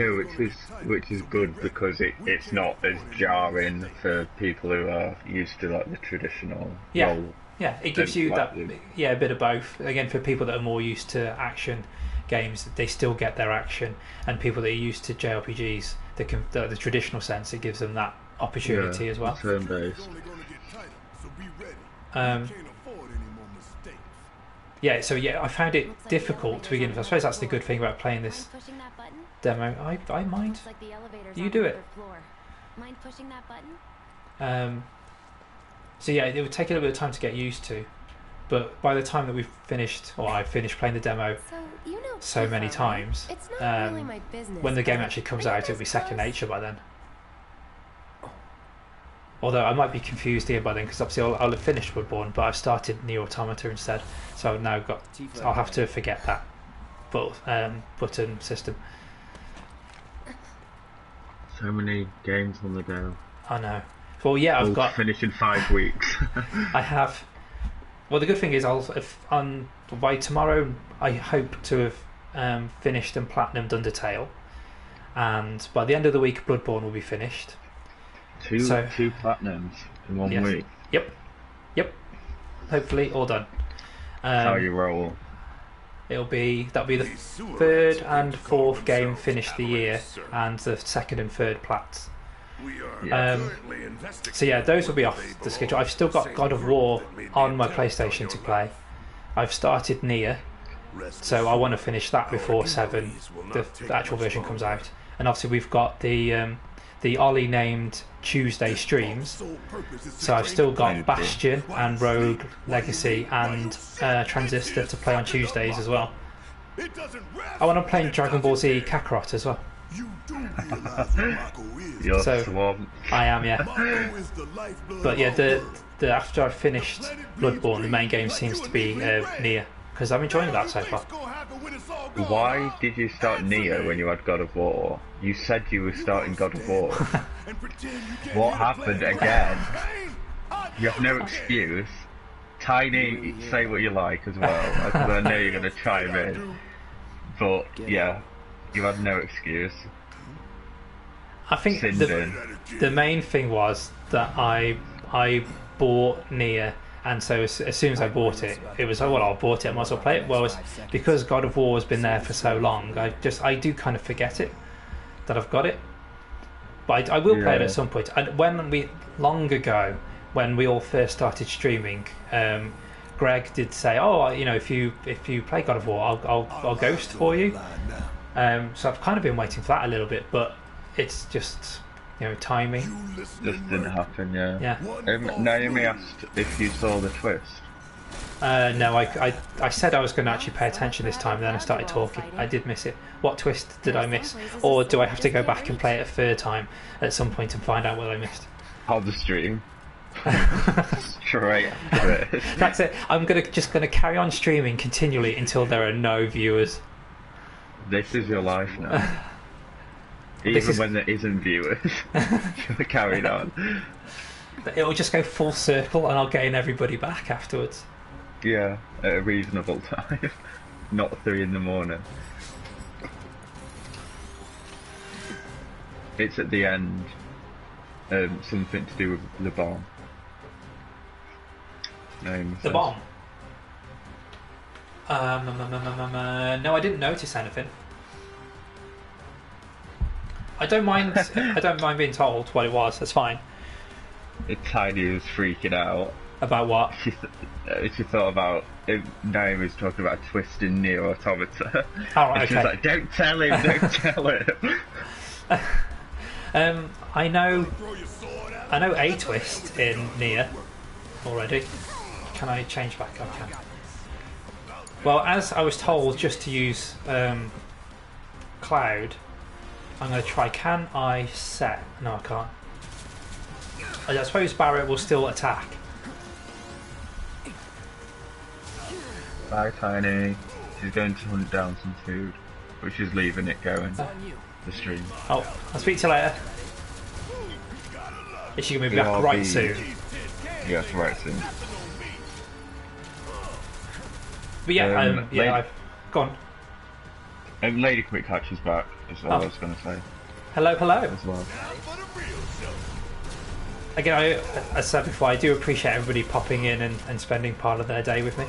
which is good because it's not as jarring for people who are used to like the traditional role. Yeah, it gives you that a bit of both. Again, for people that are more used to action games, they still get their action, and people that are used to JRPGs, the traditional sense, it gives them that opportunity as well. Turn-based. It's only gonna get tighter, so be ready. Um, Can't afford any more mistakes. Yeah, so yeah, I found it Looks like the difficult to begin with. I suppose that's the good thing about playing this Mind pushing that button? demo. I mind. Looks like the elevator's You on do the it. third floor. Mind pushing that button? So yeah, it would take a little bit of time to get used to, but by the time that we've finished, or I finished playing the demo So you know so many Tifa, right? times, It's not really my business. when the game but actually comes are you out, it'll guys be second close? nature by then. Although I might be confused here by then, because obviously I'll have finished Bloodborne, but I've started Nier Automata instead, so I've now got. I'll have to forget that button system. So many games on the go. I know. Well, yeah, I've All got. finish in 5 weeks. I have. Well, the good thing is, by tomorrow, I hope to have finished and platinumed Undertale, and by the end of the week, Bloodborne will be finished. Two platinums in 1 Yes. week. Yep. Hopefully, all done. How you roll. That'll be the third and fourth game finished the year, and the second and third plats. So yeah, those will be off the schedule. I've still got God of War on my PlayStation to play. I've started Nier, so I want to finish that before 7, the actual version, comes out. And obviously we've got the Ollie named Tuesday streams, so I've still got Bastion and Rogue Legacy and Transistor to play on Tuesdays as well. I want to play Dragon Ball Z Kakarot as well. You do realize who Mako is. You're So- swamped. I am, yeah. Mako is the lifeblood But yeah, of the after I've finished Bloodborne, the main game seems to be Nier, because I'm enjoying that so far. Why did you start Neo when you had God of War? You said you were starting God of War. What happened again? You have no excuse. Tiny, say what you like as well, because I know you're going to chime in. But yeah, you had no excuse. I think Sinned in. the main thing was that I bought Nier, and so as soon as I bought it, it was, oh well, I bought it, I might as well play it. Well, because God of War has been there for so long, I do kind of forget it, that I've got it. But I will play it at some point. And long ago, when we all first started streaming, Greg did say, "Oh, you know, if you play God of War, I'll ghost for you." So I've kind of been waiting for that a little bit, but it's just, you know, timing. Just didn't happen, yeah. Yeah. Naomi asked if you saw the twist. No, I said I was going to actually pay attention this time, then I started talking. I did miss it. What twist did I miss? Or do I have to go back and play it a third time at some point and find out what I missed? On the stream. Straight after it. That's it. I'm just gonna carry on streaming continually until there are no viewers. This is your life now. Even when there isn't viewers, you're carried on. It'll just go full circle and I'll gain everybody back afterwards. Yeah, at a reasonable time. Not 3 in the morning. It's at the end. Something to do with the bomb. The bomb? No, I didn't notice anything. I don't mind. I don't mind being told what it was. That's fine. Tiny was freaking out. About what? She thought about Naomi was talking about twisting Neo Automata. Oh, right, she was like, "Don't tell him! Don't tell him!" I know a twist in Nier already. Can I change back? I can. Well, as I was told just to use Cloud, I'm going to try. Can I set? No, I can't. I suppose Barrett will still attack. Bye, Tiny. She's going to hunt down some food, but she's leaving it going. The stream. Oh, I'll speak to you later. Is she going to be back right soon? Yes, right soon. But yeah, I've gone. Lady Quick Hatch is back, is all I was going to say. Hello, hello. As well. Again, as I said before, I do appreciate everybody popping in and spending part of their day with me.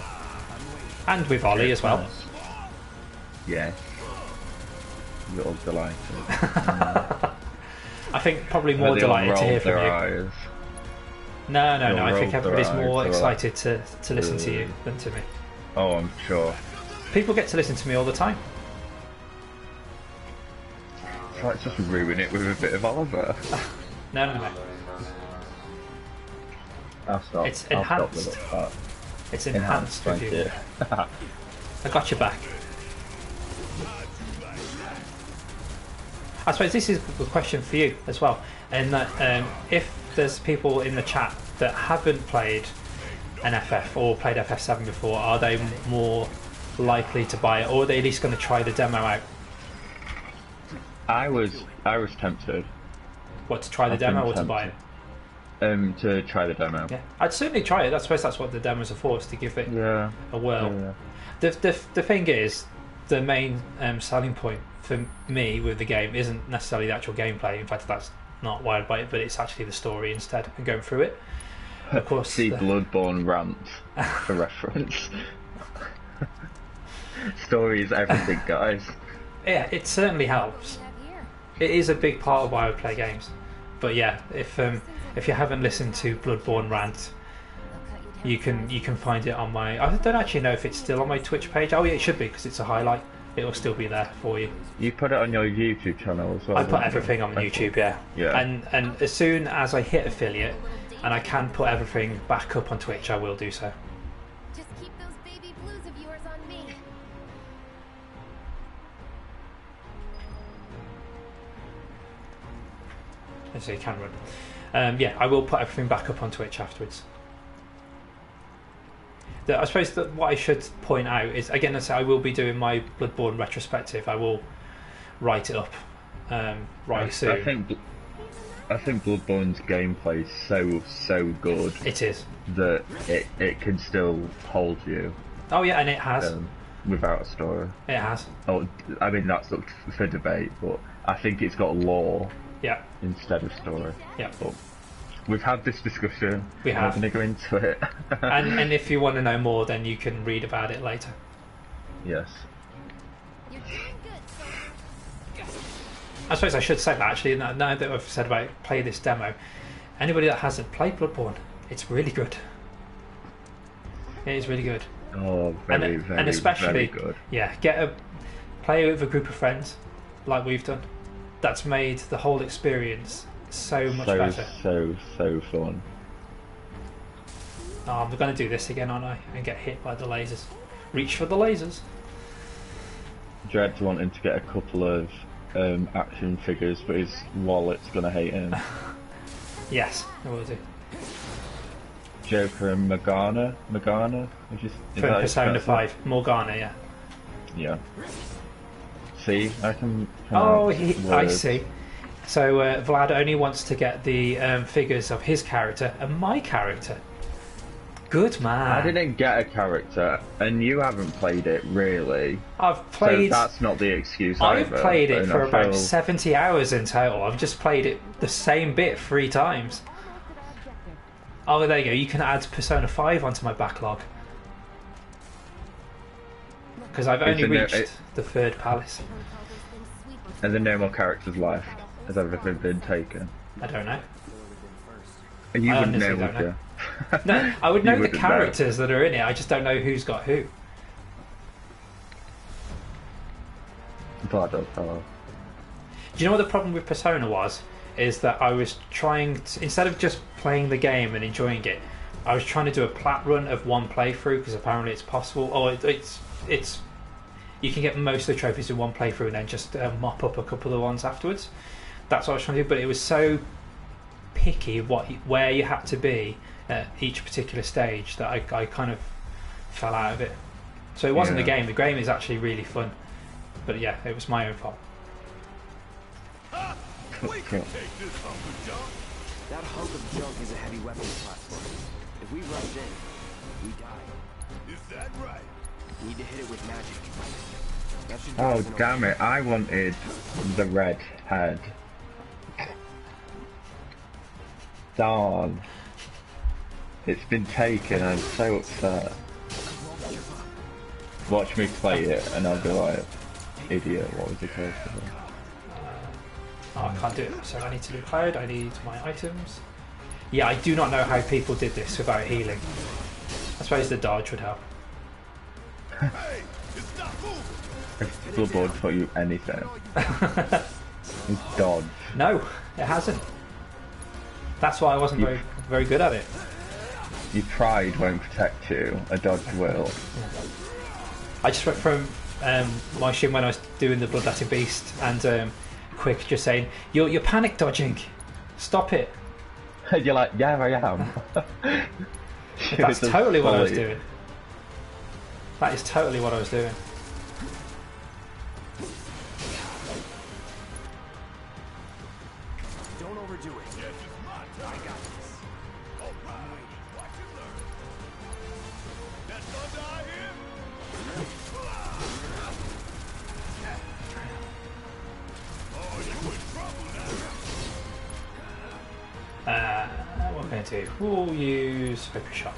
And with Ollie as well. Nice. Yeah. You're all delighted. I think probably more delighted to hear from you. Eyes. No. I think everybody's more excited to listen to you than to me. Oh, I'm sure. People get to listen to me all the time. So let's just ruin it with a bit of Oliver. No. I'll stop. It's enhanced. It's enhanced with you. I got your back. I suppose this is a question for you as well, and that if there's people in the chat that haven't played an FF or played FF7 before, are they more likely to buy it, or are they at least going to try the demo out? I was tempted. What, to try the demo or to buy it? To try the demo. Yeah, I'd certainly try it. I suppose that's what the demos are for, is to give it a whirl. Yeah. The thing is, the main selling point for me with the game isn't necessarily the actual gameplay. In fact, that's not why I'd buy it, but it's actually the story instead and going through it. Of course, see Bloodborne rant for reference. Story is everything, guys. Yeah, it certainly helps. It is a big part of why I play games. But yeah, if you haven't listened to Bloodborne rant, you can find it on my. I don't actually know if it's still on my Twitch page. Oh yeah, it should be, because it's a highlight. It will still be there for you. You put it on your YouTube channel as well. I put everything on YouTube, yeah. And as soon as I hit affiliate, and I can put everything back up on Twitch, I will do so. Just keep those baby blues of yours on me. So you can run. Yeah, I will put everything back up on Twitch afterwards. I suppose that what I should point out is, again, I will be doing my Bloodborne retrospective. I will write it up soon. I think Bloodborne's gameplay is so good. It is. That it can still hold you. Oh yeah, and it has. Without a story. It has. Oh, I mean, that's up for debate, but I think it's got lore. Yeah. Instead of story. Yeah. But we've had this discussion. We have. I'm going to go into it. and if you want to know more, then you can read about it later. Yes. You're doing good, I suppose I should say that actually. Now that I've said about play this demo, anybody that hasn't played Bloodborne, it's really good. It is really good. Oh, very, and especially, very good. Yeah, play it with a group of friends, like we've done. That's made the whole experience so much better. So fun. Oh, I'm going to do this again, aren't I? And get hit by the lasers. Reach for the lasers. Dred's wanting to get a couple of action figures, but his wallet's gonna hate him. Yes, I will do. Joker and Morgana? From Persona 5. Morgana, yeah. Yeah. See, I can Oh, pronounce I words. see. So Vlad only wants to get the figures of his character and my character. Good man. I didn't get a character, and you haven't played it, really. I've played... So that's not the excuse I've either. played it And for I about feel- 70 hours in total. I've just played it the same bit 3 times. Oh, there you go. You can add Persona 5 onto my backlog. Because I've only Isn't it- reached the 3rd palace. And there are no more characters left. Has everything been taken? I don't know. And you I wouldn't know, honestly would don't know. you? No, I would You know the wouldn't know. characters that are in it. I just don't know who's got who. Blood fellow. Do you know what the problem with Persona was? Is that I was trying to, instead of just playing the game and enjoying it, I was trying to do a plat run of one playthrough because apparently it's possible. Oh, it's you can get most of the trophies in one playthrough and then just mop up a couple of the ones afterwards. That's what I was trying to do, but it was so picky where you had to be at each particular stage that I kind of fell out of it. So it wasn't Yeah. the game. The game is actually really fun, but yeah, it was my own fault. We can take this hunk of junk. That hunk of junk is a heavy weapons platform. If we rush in, we die. Is that right? Need to hit it with magic. That should give Oh, us an damn it. I wanted the red head. Darn. It's been taken. I'm so upset. Watch me play it and I'll be like, idiot, what was it called? Oh, I can't do it, so I need to do cloud. I need my items. Yeah, I do not know how people did this without healing. I suppose the dodge would help. Hey, it's not moving. If Bloodborne taught you anything, it's dodge. No, it hasn't. That's why I wasn't very good at it. Your pride won't protect you, a dodge will. I just went from my shin when I was doing the Bloodletting Beast and Quick just saying, you're panic dodging. Stop it. You're like, yeah, I am. That's totally what I was Fully. doing. That is totally what I was doing. Don't overdo it. Yes, it's my time. I got this. All right. Watch and learn. That thunder I hear? Oh, you in trouble now. What am I going to do? We'll use Focus Shot.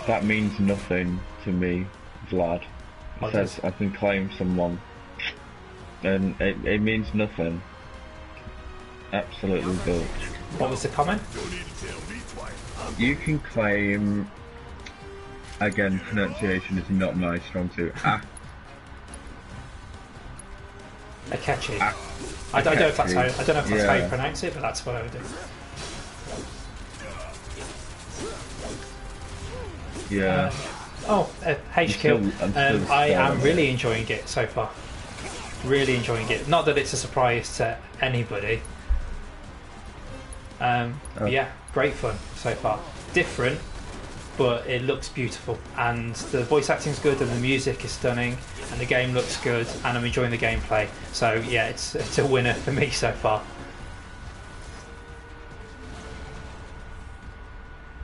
That means nothing to me, Vlad. It What says does? I can claim someone. And it means nothing. Absolutely zilch. What was the comment? Don't need to tell me twice. You can claim... Again, pronunciation is not my strong suit. Akechi. Ah, I don't know if that's how Akechi. you pronounce it, but that's what I would do. Yeah. HQ. I'm still I am scared. really enjoying it so far. Really enjoying it. Not that it's a surprise to anybody. But yeah, great fun so far. Different, but it looks beautiful, and the voice acting's good, and the music is stunning, and the game looks good, and I'm enjoying the gameplay. So yeah, it's a winner for me so far.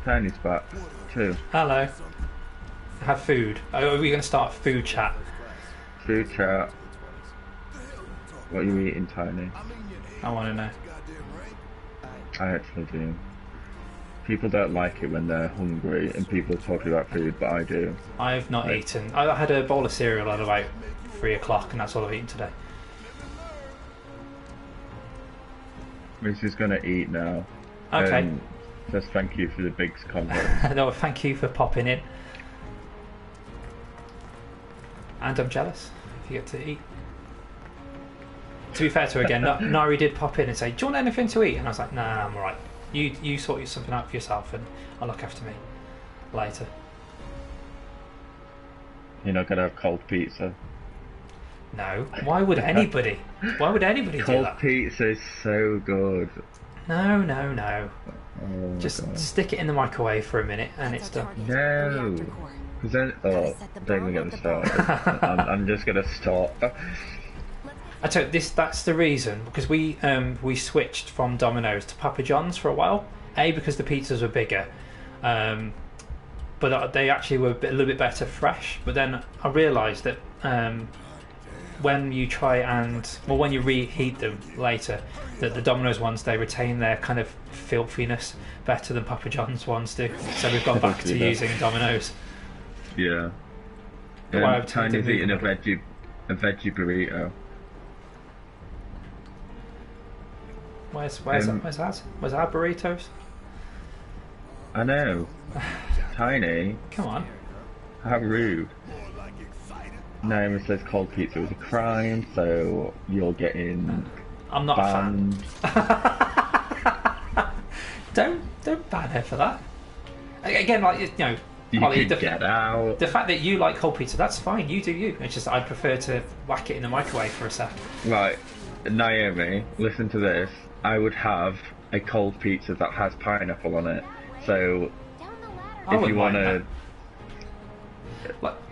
Tiny's back, too. Hello. Have food. Oh, are we going to start food chat? Food chat. What are you eating, Tiny? I want to know. I actually do. People don't like it when they're hungry and people are talking about food, but I do. I've not Right. eaten. I had a bowl of cereal at about 3 o'clock, and that's all I've eaten today. This is gonna eat now. Okay. Just thank you for the big convo. No, thank you for popping in. And I'm jealous if you get to eat. To be fair to her again, Nari did pop in and say, "Do you want anything to eat?" And I was like, "Nah, I'm alright. You sort something out for yourself, and I'll look after me." later. You're not gonna have cold pizza. No. Why would anybody? Why would anybody do Cold that? pizza is so good. No, no, no. Oh my Just God. stick it in the microwave for a minute and it's done. No. Because then, don't even get me started. I'm just gonna stop. I tell you, that's the reason, because we switched from Domino's to Papa John's for a while. A, because the pizzas were bigger, but they actually were a little bit better fresh. But then I realised that when you when you reheat them later, that the Domino's ones, they retain their kind of filthiness better than Papa John's ones do. So we've gone back to using Domino's. Yeah. Tiny's eating a veggie burrito. Where's that? Where's our burritos? I know. Tiny. Come on. How rude. Naomi says cold pizza was a crime, so you're getting I'm not banned. a fan. Don't ban her for that. Again, like, you know, You Ollie, could get out. the fact that you like cold pizza, that's fine. You do you. It's just I'd prefer to whack it in the microwave for a sec. Right, Naomi, listen to this. I would have a cold pizza that has pineapple on it. So if you want to,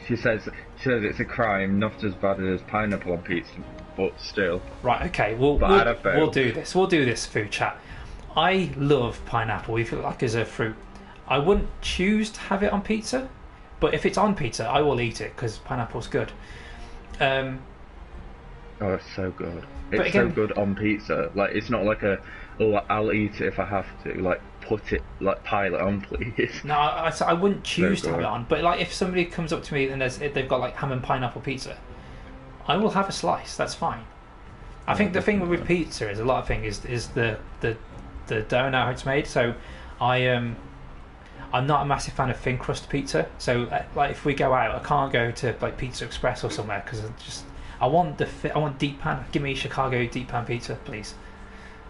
she says it's a crime, not as bad as pineapple on pizza, but still. Right, okay, we'll do this. We'll do this food chat. I love pineapple. We feel like as a fruit. I wouldn't choose to have it on pizza, but if it's on pizza, I will eat it because pineapple's good. Oh, it's so good. But It's again, so good on pizza. Like, it's not like I'll eat it if I have to. Like, pile it on, please. No, I wouldn't choose So to have it good. on. But like, if somebody comes up to me and they've got like ham and pineapple pizza, I will have a slice. That's fine. I think the thing with pizza is a lot of things is the dough and how it's made. So I'm not a massive fan of thin crust pizza. So like, if we go out, I can't go to like Pizza Express or somewhere because I want deep pan. Give me Chicago deep pan pizza, please.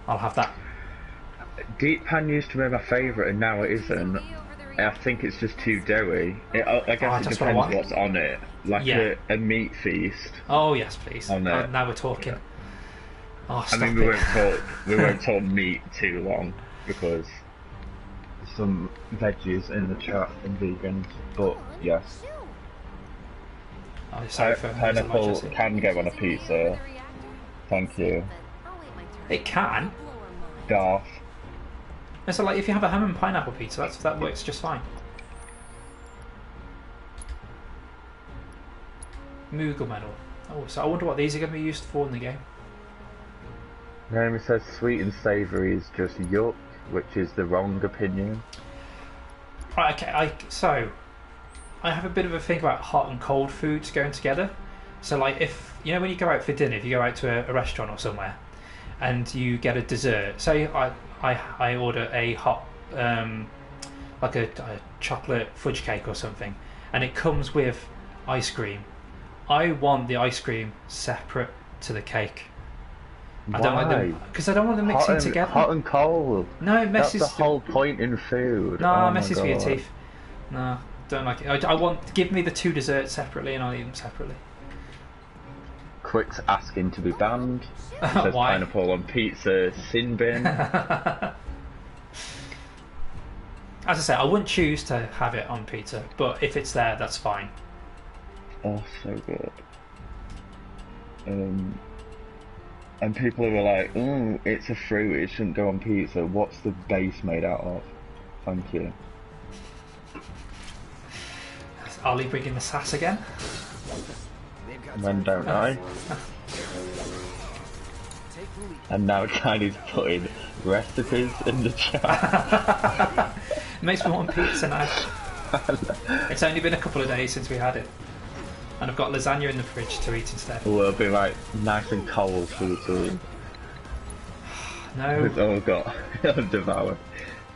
I'll have that. Deep pan used to be my favourite, and now it isn't. I think it's just too doughy. I guess it that's what I want. depends what's on it. Like Yeah. a meat feast. Oh yes, please. On there. Now we're talking. Yeah. Oh, I stop mean, it. we won't talk meat too long because some veggies in the chat and vegans, but yes. Oh, sorry for Pineapple can go on a pizza. Thank you. It can. Darth. So like, if you have a ham and pineapple pizza, that works just fine. Moogle medal. Oh, so I wonder what these are going to be used for in the game. Naomi says sweet and savoury is just yuck, which is the wrong opinion. Right, okay, so I have a bit of a thing about hot and cold foods going together. So like, if you know, when you go out for dinner, if you go out to a restaurant or somewhere and you get a dessert, say I order a hot like a chocolate fudge cake or something, and it comes with ice cream, I want the ice cream separate to the cake. I don't like them because I don't want them mixing together. Hot and cold. No, it messes. That's the whole point in food. No, Oh it messes my with your God. teeth. No, don't like it. I want, give me the two desserts separately, and I'll eat them separately. Quick's asking to be banned. It says Why? pineapple on pizza, sin bin. As I say, I wouldn't choose to have it on pizza, but if it's there, that's fine. Oh, so good. And people were like, "Oh, it's a fruit. It shouldn't go on pizza." What's the base made out of? Thank you. Is Ollie bringing the sass again? And then don't I? And now Tiny's putting recipes in the chat. It makes me want pizza now. It's only been a couple of days since we had it, and I've got lasagna in the fridge to eat instead. Well, it'll be like nice and cold for you to eat. No. Oh god, I've devoured.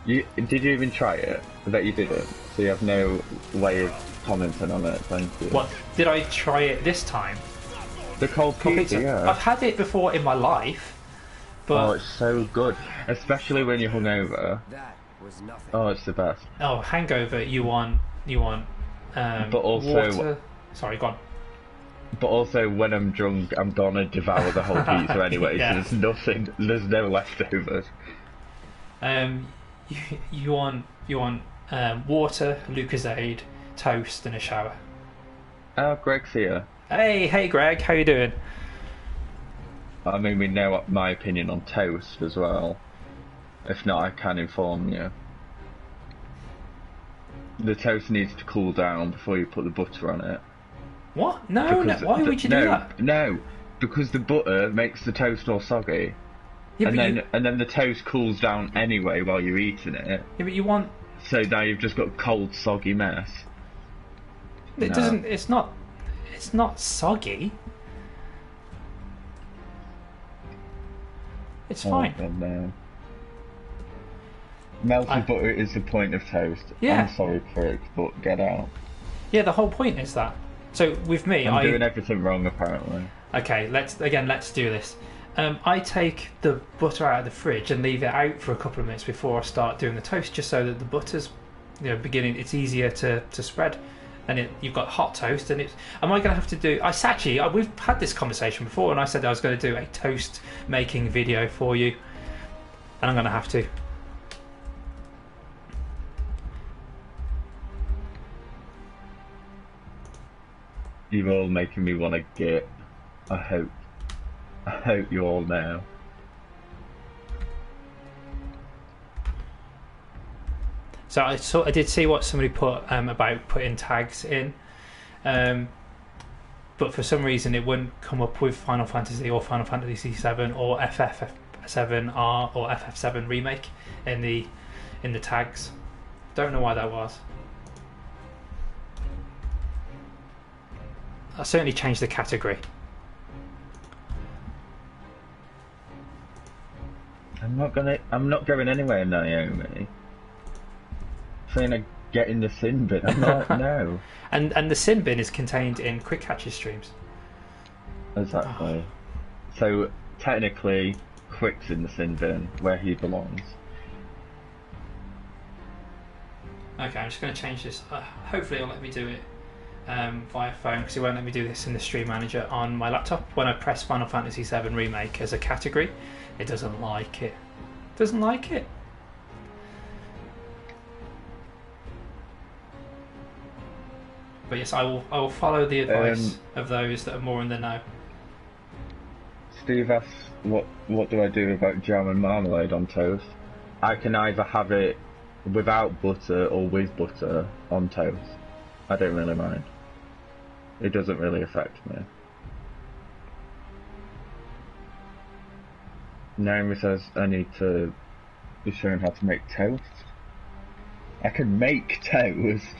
Did you even try it? I bet you didn't. So you have no way of commenting on it. Thank you. What, did I try it this time? The cold pizza, yeah. I've had it before in my life, but Oh, it's so good, especially when you're hungover. was nothing. Oh, it's the best. Oh, Hangover. You want But also, water. Sorry, go on. but also when I'm drunk, I'm gonna devour the whole pizza anyway. Yeah. So there's no leftovers. You want water, Lucozade, toast, and a shower. Oh, Greg's here. Hey, Greg, how you doing? I mean, we know my opinion on toast as well. If not, I can inform you. The toast needs to cool down before you put the butter on it. What? No. Why would you do that? No, because the butter makes the toast all soggy. Yeah, and then the toast cools down anyway while you're eating it. Yeah, but you want. So now you've just got a cold, soggy mess. It doesn't. It's not. It's not soggy. It's fine. God, no. Melted butter is the point of toast. Yeah. I'm sorry, Crick, but get out. Yeah, the whole point is that. So with me, I'm doing everything wrong apparently. Okay, let's do this. I take the butter out of the fridge and leave it out for a couple of minutes before I start doing the toast, just so that the butter's, beginning. It's easier to spread, and you've got hot toast. And am I going to have to do? We've had this conversation before, and I said I was going to do a toast making video for you, and I'm going to have to. You're all making me want to get. I hope you all know. So I did see what somebody put about putting tags in, but for some reason it wouldn't come up with Final Fantasy or Final Fantasy VII or FF7R or FF7 Remake in the tags. Don't know why that was. I certainly changed the category. I'm not going anywhere, Naomi. Saying I get in the sin bin. I'm not. No. And the sin bin is contained in Quick Catches streams. Exactly. So technically, Quick's in the sin bin where he belongs. Okay, I'm just going to change this. Hopefully, it'll let me do it via phone, because it won't let me do this in the stream manager on my laptop. When I press Final Fantasy VII Remake as a category, it doesn't like it. Doesn't like it. But yes, I will follow the advice of those that are more in the know. Steve asks, what do I do about jam and marmalade on toast? I can either have it without butter or with butter on toast. I don't really mind. It doesn't really affect me. Naomi says I need to be shown how to make toast. I can make toast.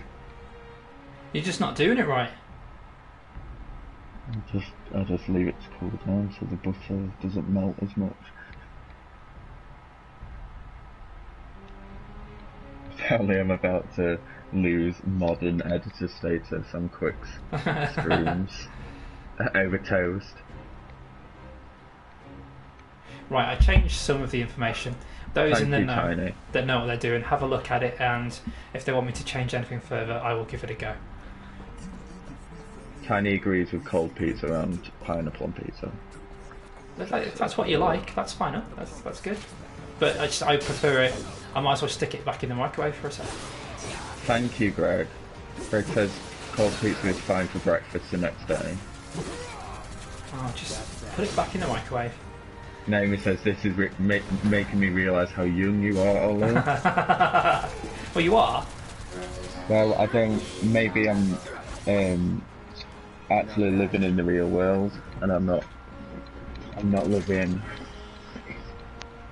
You're just not doing it right. I just leave it to cool down so the butter doesn't melt as much. Apparently I'm about to lose modern editor status on Quick's streams over toast. Right, I changed some of the information. Those Thank in the you, know Tiny. that know what they're doing, have a look at it, and if they want me to change anything further, I will give it a go. Tiny agrees with cold pizza and pineapple on pizza. If that's what you like, that's fine. Huh? That's good. But I prefer it. I might as well stick it back in the microwave for a sec. Thank you, Greg. Greg says cold pizza is fine for breakfast the next day. Oh, just put it back in the microwave. Naomi says this is making me realise how young you are, Ollie. Well, you are. Well, I don't. Maybe I'm actually living in the real world, and I'm not living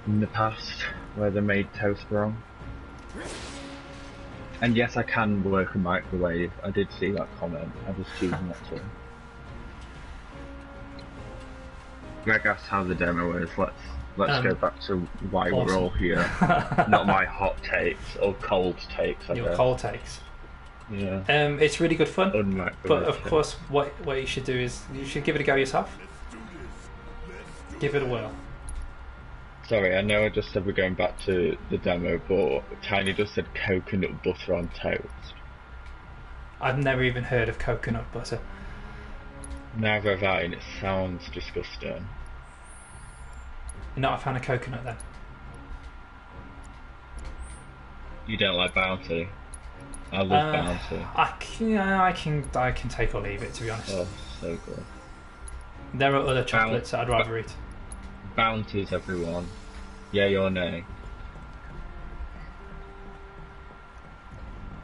in the past where they made toast wrong. And yes, I can work a microwave. I did see that comment. I was choosing not to. Greg asked how the demo is. Let's go back to why awesome. we're all here. Not my hot takes or cold takes. Your cold takes. Yeah. It's really good fun. But of yeah. course, what you should do is you should give it a go yourself. Give it a whirl. Sorry, I know I just said we're going back to the demo, but Tiny just said coconut butter on toast. I've never even heard of coconut butter. Neither have I, and it sounds disgusting. You're not a fan of coconut then? You don't like Bounty? I love Bounty. I can take or leave it, to be honest. Oh, so good. There are other chocolates that I'd rather eat. Bounties, everyone. Yay or nay?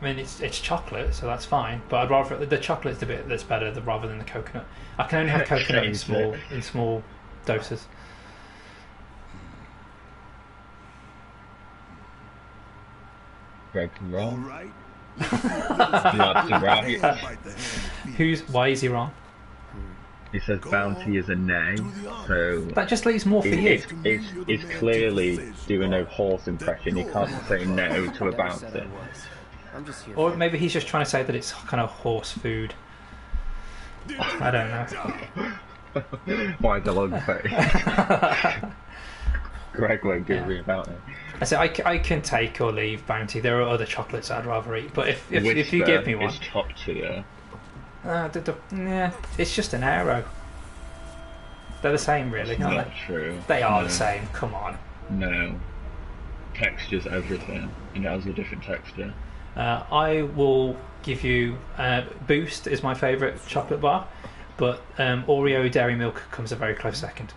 I mean, it's chocolate, so that's fine. But I'd rather the chocolate's the bit that's better rather than the coconut. I can only have coconut in small doses. Greg wrong. Right? That's right. Why is he wrong? He says Bounty is a nay, so That just leaves more for you. it's clearly doing a horse impression. You can't say no to a Bounty. I'm just here. Or maybe he's just trying to say that it's kind of horse food. I don't know. Why the long face? Greg won't give me about it. I say I can take or leave Bounty. There are other chocolates I'd rather eat, but if you give me one, is top tier. it's just an arrow. They're the same, really, aren't Not they? true. They are No. the same. Come on. No. Texture's everything, and it has a different texture. I will give you Boost is my favourite chocolate bar, but Oreo Dairy Milk comes a very close second.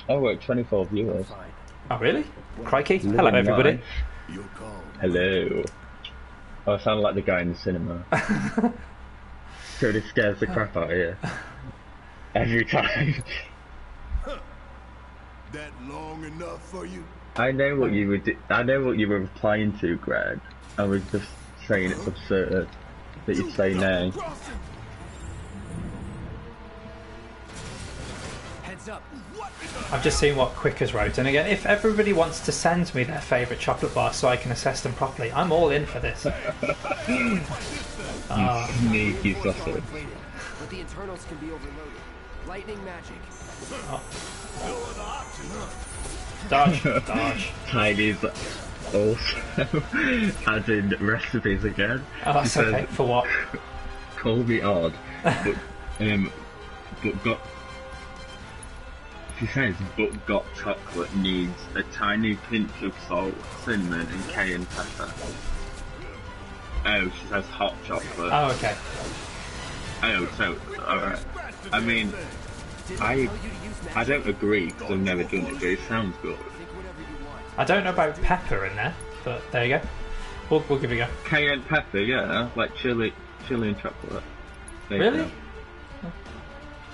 Oh, wait, 24 viewers. Fine. Oh really? Crikey! Living Hello everybody. life. Your call. Hello. Oh, I sound like the guy in the cinema. Totally scares the crap out of you. Every time. That long enough for you? I know what you were I know what you were replying to, Greg. I was just saying it's absurd that you'd say no. Heads up. I've just seen what Quick has wrote, and again, if everybody wants to send me their favourite chocolate bar so I can assess them properly, I'm all in for this. Sneaky sausage. But the internals can be overloaded. Lightning magic. Dodge. Tiny's also adding recipes again. Oh, that's She says, okay. For what? Call me odd, but got. She says, but got chocolate needs a tiny pinch of salt, cinnamon, and cayenne pepper. Oh, she says hot chocolate. Oh, okay. Oh, so alright. I mean, I don't agree because I've never done it, but it sounds good. I don't know about pepper in there, but there you go. We'll give it a go. Cayenne pepper, yeah, like chili and chocolate. There you Really? go.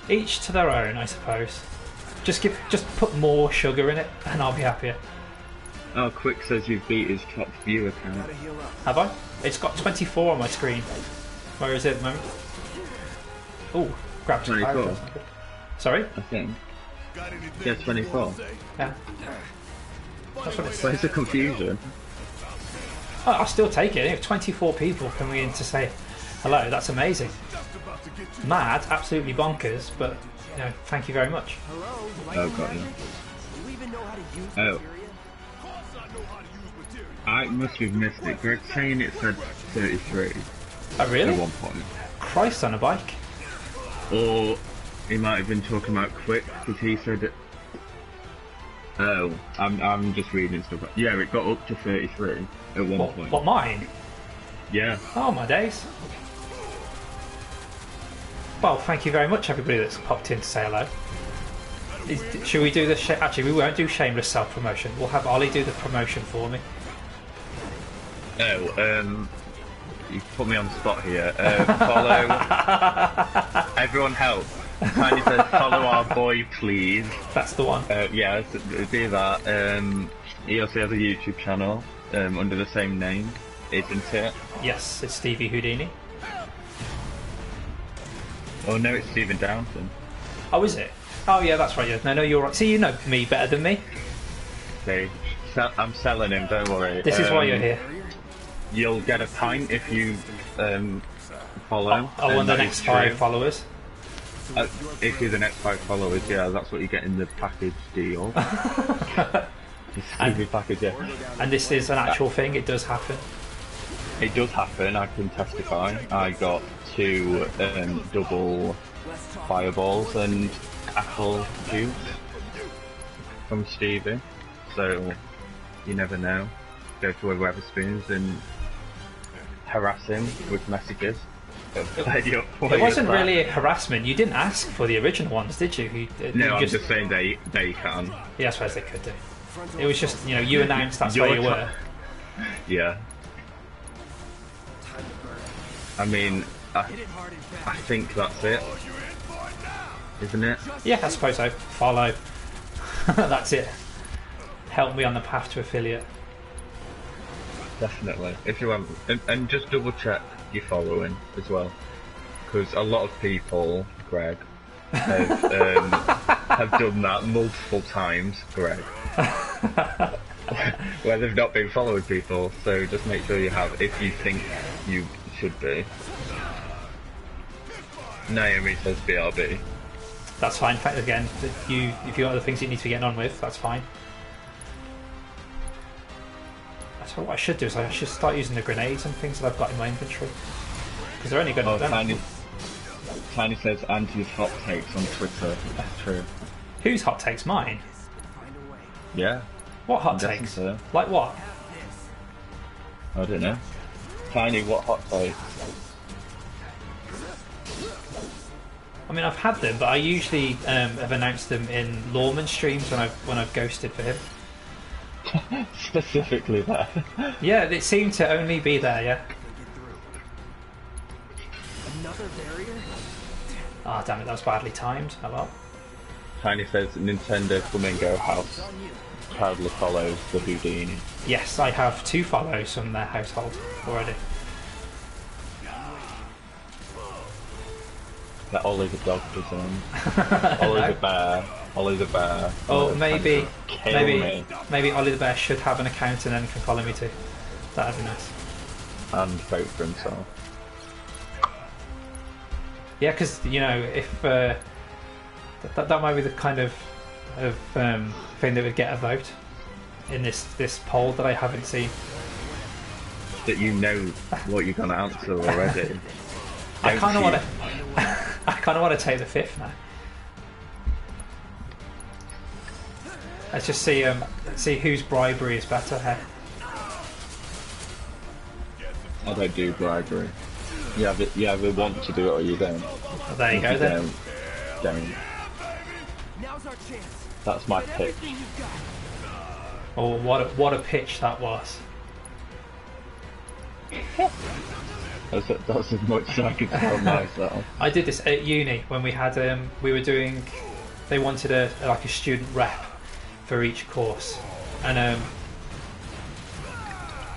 Each to their own, I suppose. Just put more sugar in it, and I'll be happier. Oh, Quick says you've beat his top viewer count. Gotta heal up. Have I? It's got 24 on my screen. Where is it at the moment? Oh, grabbed 24. Sorry? I think. Got anything Yeah, you 24. wanna say? Yeah. That's what it says. Where's the confusion? Oh, I'll still take it. If 24 people coming in to say hello, that's amazing. Just about to get you. Mad, absolutely bonkers, but you know, thank you very much. Hello? Oh, got you. Do you even know how to use Oh. materia? Of course I know how to use material. I must have missed it. Greg's saying it said 33 Oh, really? at one point. Christ on a bike. Or he might have been talking about Quick because he said it. Oh, I'm just reading stuff. Yeah, it got up to 33 at one point. What, mine? Yeah. Oh, my days. Well, thank you very much, everybody that's popped in to say hello. Should we do the... Actually, we won't do shameless self-promotion. We'll have Ollie do the promotion for me. Oh, you put me on the spot here. Follow. Everyone help. Tiny says follow our boy, please. That's the one. Yeah, do that. He also has a YouTube channel under the same name, isn't it? Yes, it's Stevie Houdini. Oh no, it's Stephen Downton. Oh, is it? Oh, yeah, that's right. Yeah. No, you're right. See, you know me better than me. See, I'm selling him, don't worry. This is why you're here. You'll get a pint if you follow. I want the that next is 5 true. followers. If you're the next 5 followers, yeah, that's what you get in the package deal. The stupid package, yeah. And this is an actual thing, it does happen. It does happen, I can testify. I got 2 double fireballs and apple juice from Stevie, so you never know. Go to a Weatherspoons and harass him with messages. It wasn't really a harassment. You didn't ask for the original ones, did you? No, I'm just saying they can. Yeah, I suppose they could do. It was just, you know, you announced that's where you were. Yeah. I mean, I think that's it, isn't it? Yeah, I suppose so. Follow. That's it. Help me on the path to affiliate. Definitely. If you want, and just double check you're following as well, because a lot of people, Greg, have done that multiple times, Greg, where they've not been following people. So just make sure you have, if you think you should be. Naomi says BRB. That's fine. In fact, again, if you got other things you need to be getting on with, that's fine. So what I should do is I should start using the grenades and things that I've got in my inventory, because they're only good. Tiny says Andy's hot takes on Twitter. That's true. Whose hot takes? Mine? Yeah. What hot takes? So. Like what? I don't know. Tiny, what hot takes? I mean, I've had them, but I usually have announced them in Lawman streams when I've ghosted for him. Specifically that. Yeah, it seemed to only be there, yeah. Another barrier? Ah, damn it, that was badly timed. Oh well. Tiny says Nintendo Flamingo House proudly follows the Houdini. Yes, I have 2 follows from their household already. That Ollie the dog is in. Ollie the bear. Ollie the bear. Oh, maybe me. Ollie the Bear should have an account and then can follow me too. That'd be nice. And vote for himself. Yeah, because you know, if that might be the kind of thing that would get a vote in this poll that I haven't seen. That you know what you're gonna answer already. I kind of want to. I kind of want to take the 5th now. Let's just see whose bribery is better. Hey? I don't do bribery. You either want to do it or you don't. Well, there you go then. Don't. That's my pitch. Oh, what a pitch that was. That's as much as I can tell myself. I did this at uni when we had we were doing. They wanted a student rep for each course, and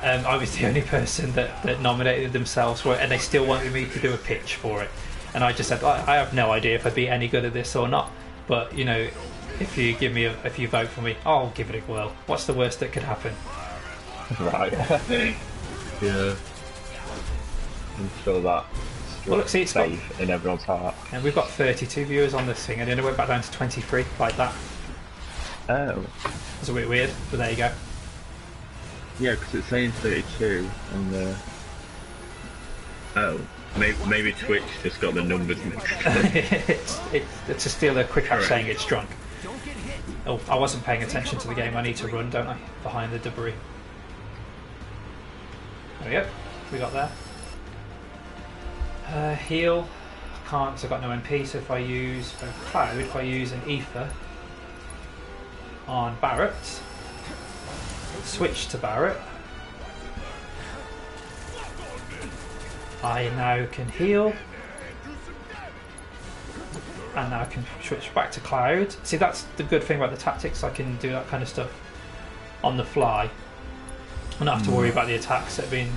I was the only person that nominated themselves for it, and they still wanted me to do a pitch for it. And I just said, I have no idea if I'd be any good at this or not, but you know, if you vote for me, I'll give it a whirl. What's the worst that could happen? Right. Yeah. I'm sure that. Well, look, see, it's got, in everyone's heart. and we've got 32 viewers on this thing, and then it went back down to 23 like that. Oh. It's a bit weird, but there you go. Yeah, because it's saying 32 on the. Oh, maybe Twitch just got the numbers mixed. It's still a quick hack saying it's drunk. Oh, I wasn't paying attention to the game. I need to run, don't I? Behind the debris. There we go. We got there. Heal. Can't, because I've got no MP, so if I use Cloud, if I use an Ether on Barrett, switch to Barrett, I now can heal, and now I can switch back to Cloud. See, that's the good thing about the tactics, I can do that kind of stuff on the fly and not have to worry about the attacks that have been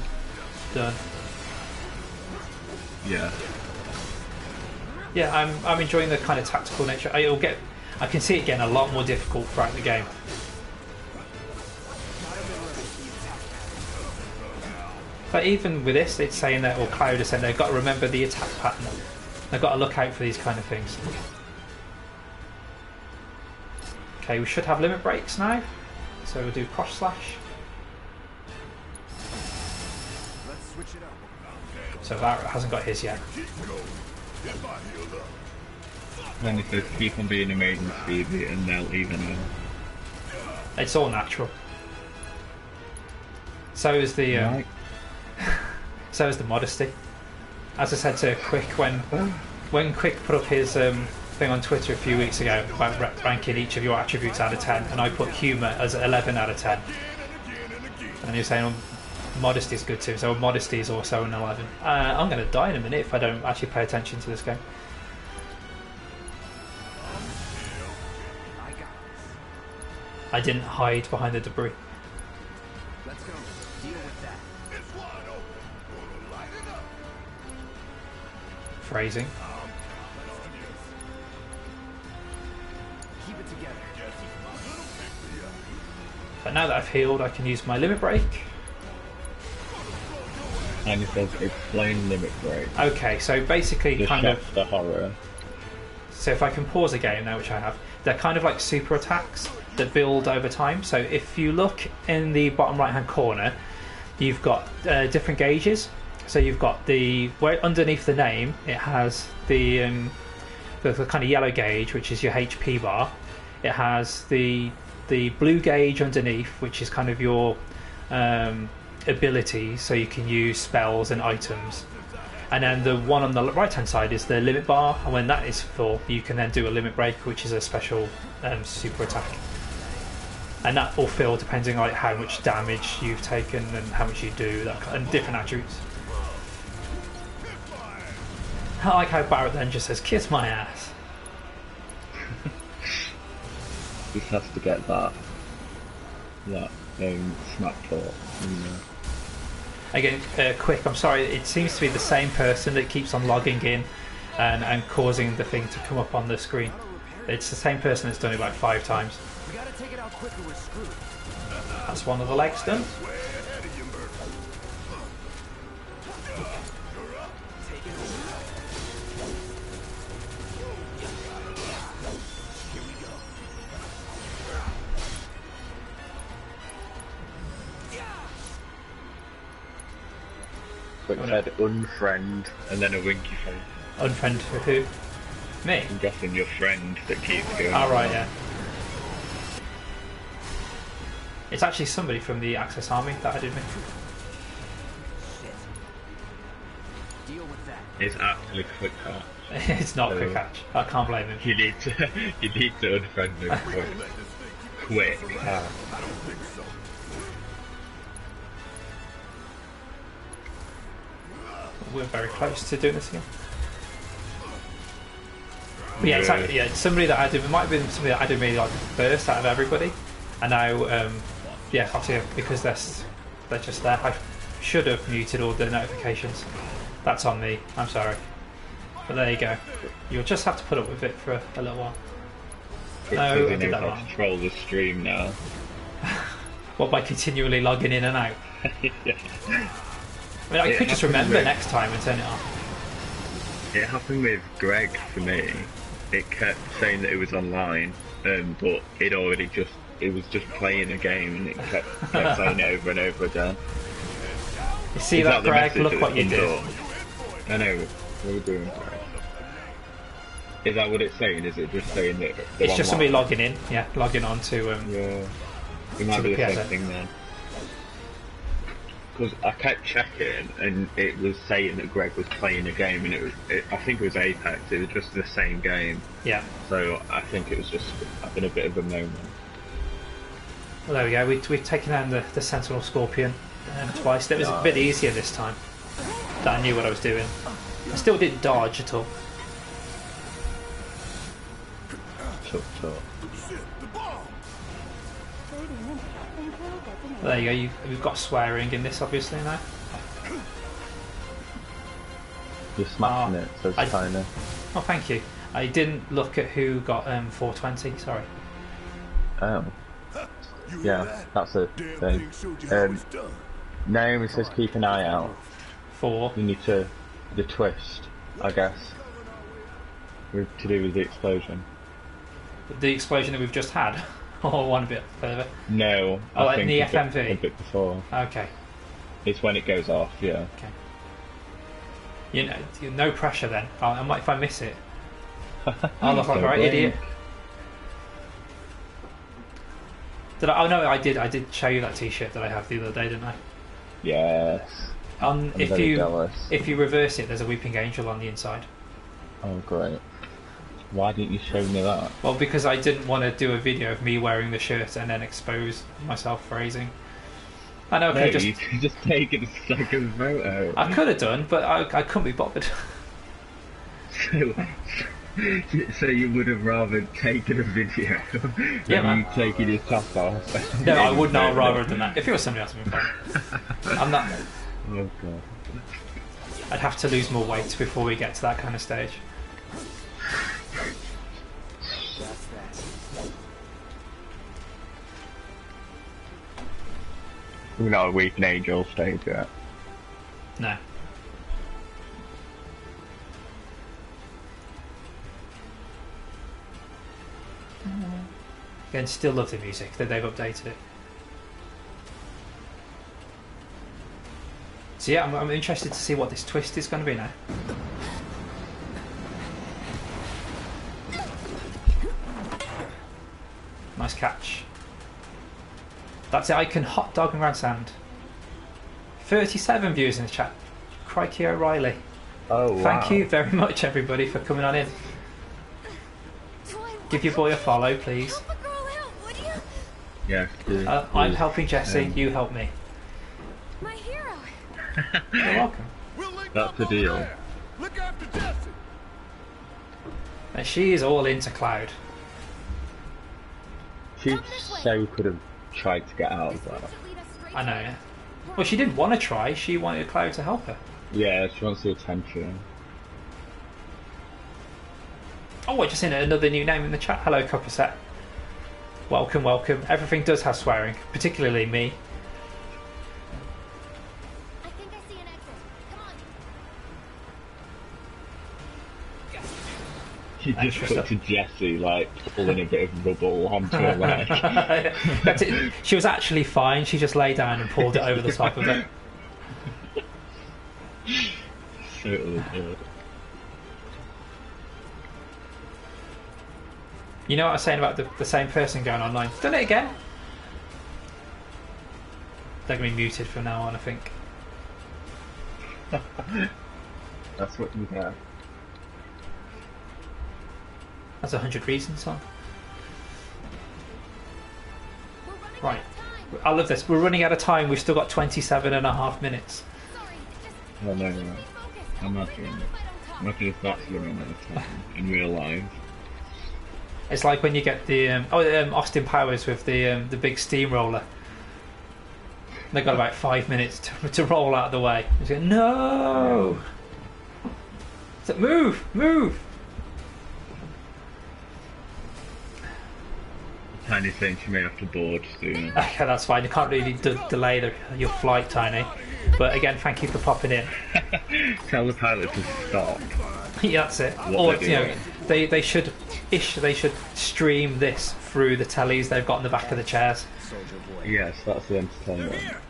done. Yeah. Yeah, I'm enjoying the kind of tactical nature. I can see it getting a lot more difficult throughout the game. But even with this, it's saying that, or Cloud is saying they've got to remember the attack pattern. I've got to look out for these kind of things. Okay, we should have limit breaks now. So we'll do cross slash. Let's switch it up. So that hasn't got his yet. Then it says keep on being amazing, Stevie, and they'll even out. It's all natural. So is the Right. so is the modesty. As I said to Quick when Quick put up his thing on Twitter a few weeks ago about ranking each of your attributes out of 10, and I put humour as 11 out of 10, and he was saying modesty is good too, so modesty is also an 11. I'm going to die in a minute if I don't actually pay attention to this game. I didn't hide behind the debris. Let's go. Deal with that. Phrasing. Keep it together. But now that I've healed, I can use my limit break. And it says explain limit break. Okay, so basically Just kind check of... the horror. So if I can pause a game now, which I have, they're kind of like super attacks that build over time. So if you look in the bottom right hand corner, you've got different gauges. So you've got the... where underneath the name, it has the kind of yellow gauge, which is your HP bar. It has the blue gauge underneath, which is kind of your abilities, so you can use spells and items. And then the one on the right hand side is the limit bar, and when that is full you can then do a limit break, which is a special super attack, and that will fill depending on like how much damage you've taken and how much you do, and different attributes. I like how Barrett then just says kiss my ass. Just has to get that smack talk. Again, Quick, I'm sorry, it seems to be the same person that keeps on logging in and causing the thing to come up on the screen. It's the same person that's done it like 5 times. We gotta take it out quick or we're screwed. That's one of the legs done. Quick said unfriend and then a winky face. Unfriend for who? Me? I'm guessing your friend that keeps going. Oh, right, yeah. It's actually somebody from the Access Army that added me. Deal with that. It's actually Quick Hatch. It's not Quick Hatch. I can't blame him. You need to unfriend him quick. We're very close to doing this again. But yeah, exactly. Yeah, somebody that added. It might have been somebody that added me like first out of everybody, and now, yeah, obviously because they're just there. I should have muted all the notifications. That's on me. I'm sorry. But there you go. You'll just have to put up with it for a little while. It's No, I I did that how wrong. to control the stream now. What, by continually logging in and out? Yeah. I mean, I It could just happened remember with- next time and turn it off. It happened with Greg for me. It kept saying that it was online, but it was just playing a game and it kept saying it over and over again. You see Is that, the Greg? message Look that what you comes did. up? I know, what we're doing, Greg. Is that what it's saying? Is it just saying that they're It's just online? somebody logging in. Yeah, logging on to... Yeah. It might to be the the same PSN. thing then. Because I kept checking and it was saying that Greg was playing a game and I think it was Apex, it was just the same game. Yeah. So I think it was just having a bit of a moment. Well, there we go. We've taken down the Sentinel Scorpion twice. It was a bit easier this time. That I knew what I was doing. I still didn't dodge at all. Chop. There you go. We've got swearing in this, obviously, now. You're smashing it, so I- tiny. Oh, thank you. I didn't look at who got 420. Sorry. Oh. You hear Yeah, that? that's a Damn thing. thing showed you how it's done. Naomi says keep an eye out. 4. You need to... the twist, I guess. To do with the explosion? The explosion that we've just had, or one bit further. No, Oh, I like think the a FMV. bit before. Okay. It's when it goes off. Yeah. Okay. You know, no pressure then. If I miss it, I'll look like a Don't right blink. idiot. Did I? Oh no, I did. I did show you that T-shirt that I have the other day, didn't I? Yes. I'm If very jealous. you reverse it, there's a weeping angel on the inside. Oh great. Why didn't you show me that? Well, because I didn't want to do a video of me wearing the shirt and then expose myself phrasing. I know, No, you could just take a second photo. I could have done, but I couldn't be bothered. So you would have rather taken a video than man. you taking your top off? No, I would not rather than that. If it was somebody else, I'd be fine. I'm not. Oh god. I'd have to lose more weight before we get to that kind of stage. We're not a weeping angel stage yet. No. Again, still love the music that they've updated it. So yeah, I'm interested to see what this twist is going to be now. Nice catch. That's it, I can hot dog and round sand. 37 views in the chat. Crikey O'Reilly. Oh wow. Thank you very much everybody for coming on in. Give your boy a follow, please. Help a girl out, would you? Yes. Please, I'm helping Jesse, you help me. My hero. You're welcome. We'll link That's up the over deal. there. Look after Jesse. And she is all into Cloud. She so could have tried to get out of that. I know, yeah. Well, she didn't want to try, she wanted Cloud to help her. Yeah, she wants the attention. Oh, I just seen another new name in the chat. Hello, Copperset. Welcome, welcome. Everything does have swearing, particularly me. I think I see an exit. Come on. She just Extra put stuff. to Jessie, like, pulling a bit of rubble onto her leg. That's it. She was actually fine, she just lay down and pulled it over the top of it. Totally good. You know what I was saying about the same person going online? Done it again? They're going to be muted from now on, I think. That's what you get. That's 100 Reasons song. We're running Right. out of time. I love this. We're running out of time. We've still got 27.5 minutes. Sorry, just Oh no, stay no. focused. Imagine. If I don't come. Imagine if that's the amount of time in real life. It's like when you get the Austin Powers with the big steamroller. They've got about 5 minutes to roll out of the way. He's going, no! So move! Move! Tiny thing she may have to board soon. Okay, that's fine. You can't really delay your flight, Tiny. But again, thank you for popping in. Tell the pilot to stop. Yeah, that's it. What Or they're you know, doing. they should stream this through the tellies they've got in the back of the chairs. Soldier boy. Yes, that's the entertainment. Here.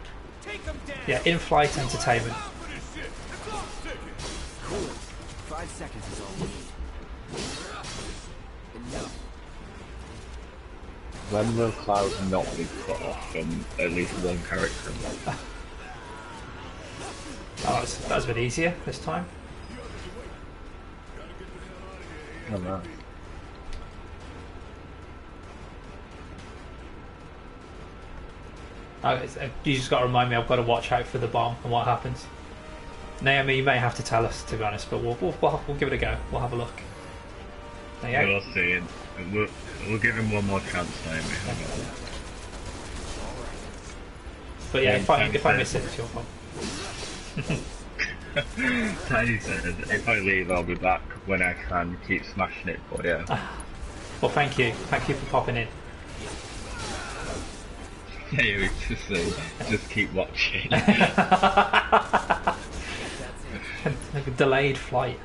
Take him down. Yeah, in-flight entertainment. For this shit. The clock's ticking. Cool. 5 seconds is all we need. Enough. When will Cloud not be cut off from at least one character? Oh, that was a bit easier this time. I don't know. You just got to remind me. I've got to watch out for the bomb and what happens. Naomi, you may have to tell us, to be honest, but we'll give it a go. We'll have a look. There you go. We'll see. We'll give him one more chance, Naomi. But yeah, if I miss it, it's your fault. Tiny said, if I leave, I'll be back when I can. Keep smashing it for you. Well, thank you for popping in. Yeah, just keep watching. Like a delayed flight.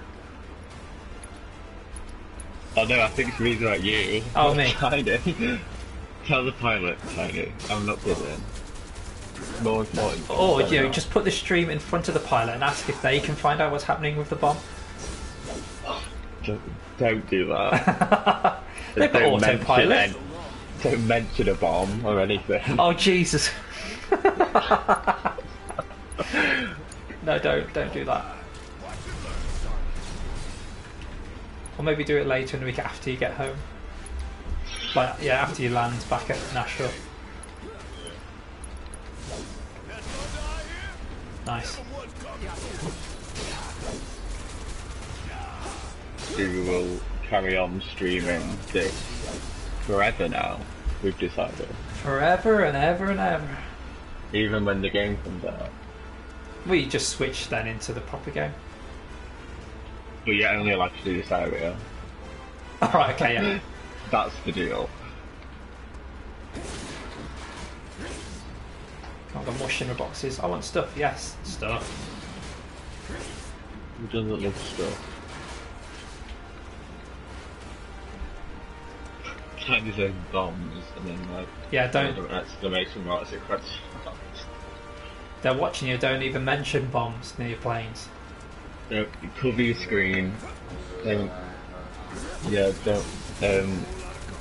Oh no, I think it's reading about you. Oh, me. Tiny. Tell the pilot, Tiny. I'm not kidding. More important. Or, you know, just put the stream in front of the pilot and ask if they can find out what's happening with the bomb. Don't do that. They've got autopilot. Don't mention a bomb or anything. Oh, Jesus. No, don't do that. Or maybe do it later in the week after you get home. Like, yeah, after you land back at Nashville. Nice. We will carry on streaming this forever now, we've decided. Forever and ever and ever. Even when the game comes out. We just switch then into the proper game. But you're only allowed to do this area. Alright, okay, yeah. That's the deal. I've got mush in the boxes. I want stuff, yes, stuff. Who doesn't love stuff? Tiny says bombs and then like... Yeah, don't... Exclamation marks and question marks. They're watching you, don't even mention bombs near your planes. Don't cover your screen. Don't... Yeah, don't...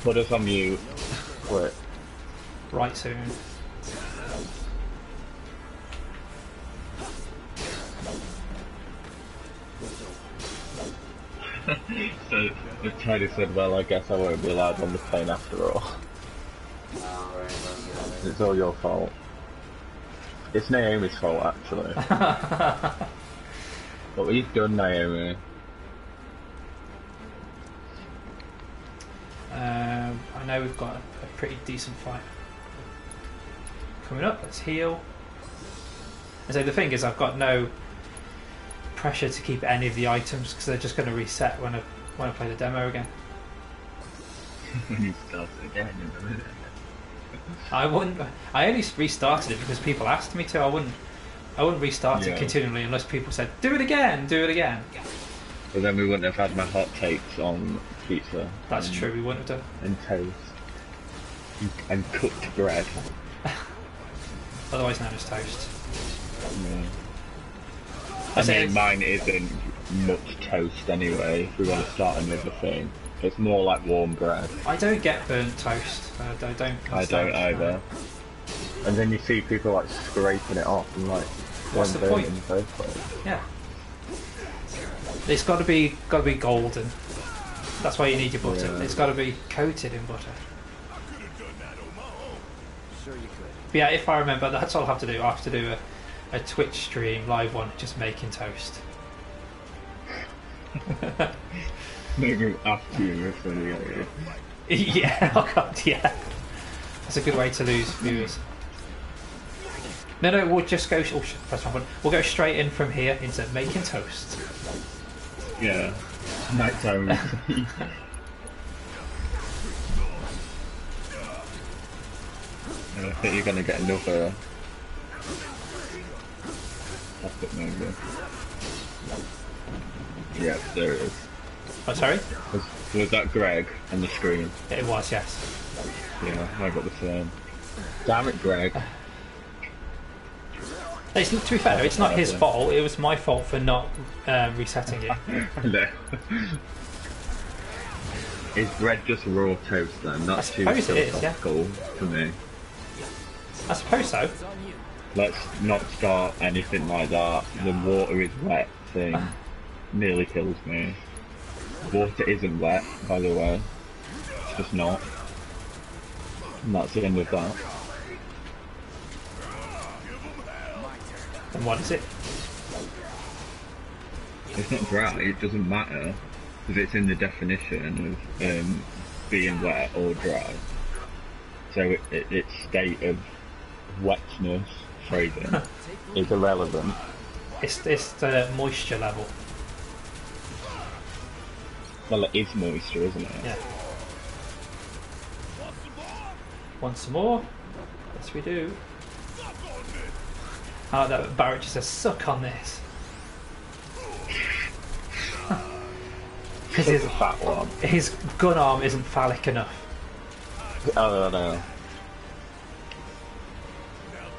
put us on mute. Quit. Right soon. So the Chinese said, well, I guess I won't be allowed on the plane after all. It's all your fault. It's Naomi's fault, actually. What we've done, Naomi. I know we've got a pretty decent fight coming up. Let's heal. And so the thing is, I've got no pressure to keep any of the items because they're just going to reset when I play the demo again. When you start again in a minute. I only restarted it because people asked me to. I wouldn't restart it continually unless people said, do it again. But then we wouldn't have had my hot takes on pizza. That's true, we wouldn't have done. And toast. And cooked bread. Otherwise known as toast. Yeah. I mean, mine isn't much toast anyway, if we want to start another thing. It's more like warm bread. I don't get burnt toast. I don't either. And then you see people like scraping it off and like, what's the point? In the first place. Yeah. It's got to be golden. That's why you need your butter. Yeah. It's got to be coated in butter. Sure you could. But yeah, if I remember, that's all I have to do. I have to do a Twitch stream, live one, just making toast. Maybe after you really get it. Yeah, oh god, yeah. That's a good way to lose viewers. No, we'll just go. Oh shit, press wrong button. We'll go straight in from here into making toast. Yeah, nighttime. And I think you're gonna get another. Epic maybe. Yeah, there it is. Oh, sorry? Was that Greg on the screen? It was, yes. Yeah, I got the same. Damn it, Greg. To be fair, it's not his fault. It was my fault for not resetting it. No. Is bread just raw toast then? That's too philosophical for me. I suppose so. Let's not start anything like that. The water is wet thing nearly kills me. Water isn't wet, by the way. It's just not. And that's the end of that. And what is it? It's not dry, it doesn't matter. Because it's in the definition of being wet or dry. So its state of wetness, phrasing, is irrelevant. It's the moisture level. Well, it is moisture, isn't it? Yeah. Want some more? Yes, we do. I like that Barrett just says, suck on this. because Just a fat one. his gun arm isn't phallic enough. Oh no. Now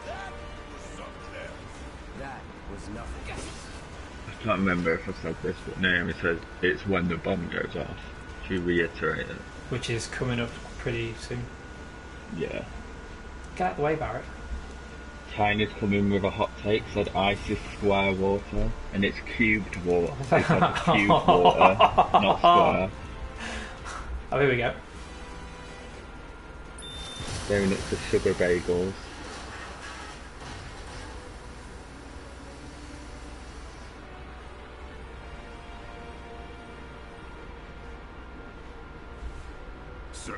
that was something else. That was nothing. I can't remember if I said this, but Naomi said it's when the bomb goes off. She reiterated. Which is coming up pretty soon. Yeah. Get out of the way, Barrett. Tiny's come in with a hot take, said ice is square water, and it's cubed water. It's like a cubed water, not square. Oh, here we go. Going up to sugar bagels. Sir.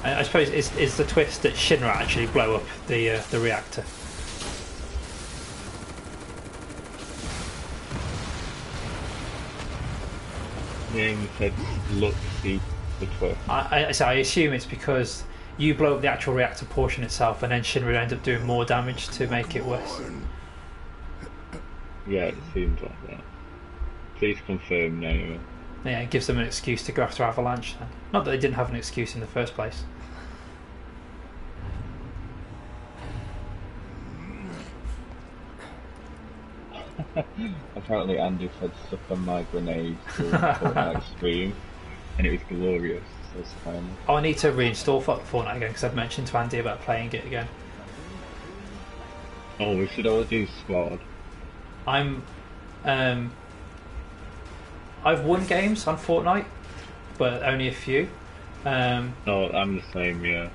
I suppose it's the twist that Shinra actually blow up the reactor. Naomi said, look, see the twist. So I assume it's because you blow up the actual reactor portion itself, and then Shinra ends up doing more damage to make it worse. Yeah, it seems like that. Please confirm, Naomi. Yeah, it gives them an excuse to go after Avalanche. Then. Not that they didn't have an excuse in the first place. Apparently Andy said stuff on my grenade during the Fortnite stream, and it was glorious. So it's fine. Oh, I need to reinstall Fortnite again because I've mentioned to Andy about playing it again. Oh, we should all do squad. I've won games on Fortnite, but only a few. Oh, I'm the same, yeah.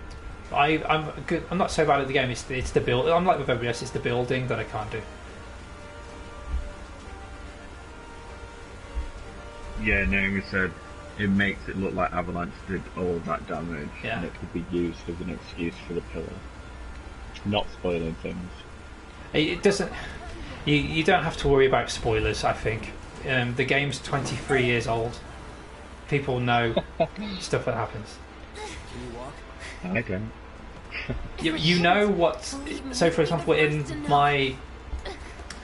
I'm good. I'm not so bad at the game. It's the build. I'm like with everybody else. It's the building that I can't do. Yeah, Naomi said it makes it look like Avalanche did all that damage, Yeah. and it could be used as an excuse for the pillar. Not spoiling things. It doesn't. You don't have to worry about spoilers. I think the game's 23 years old. People know stuff that happens. Can you walk? I don't. You know what? So, for example, in my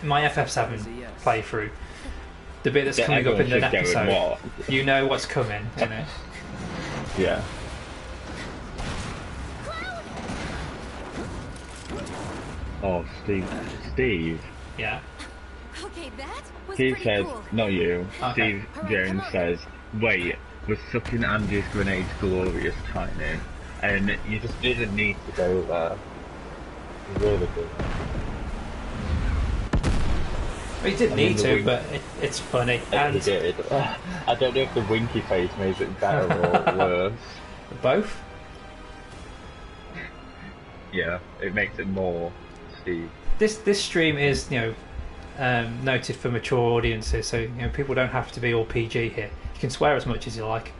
FF7 playthrough, the bit that's coming up in the episode, you know what's coming, isn't it? Yeah. Oh, Steve. Yeah. Okay, that was Steve pretty says, cool. not you. Okay. Steve Jones says, wait, was sucking Andy's grenades glorious, Tiny? And you just didn't need to go there. You really did. Well, you didn't need to, but it's funny. And He did. I don't know if the winky face made it better or worse. both. Yeah, it makes it more Steve. This stream is noted for mature audiences, so people don't have to be all PG here. You can swear as much as you like.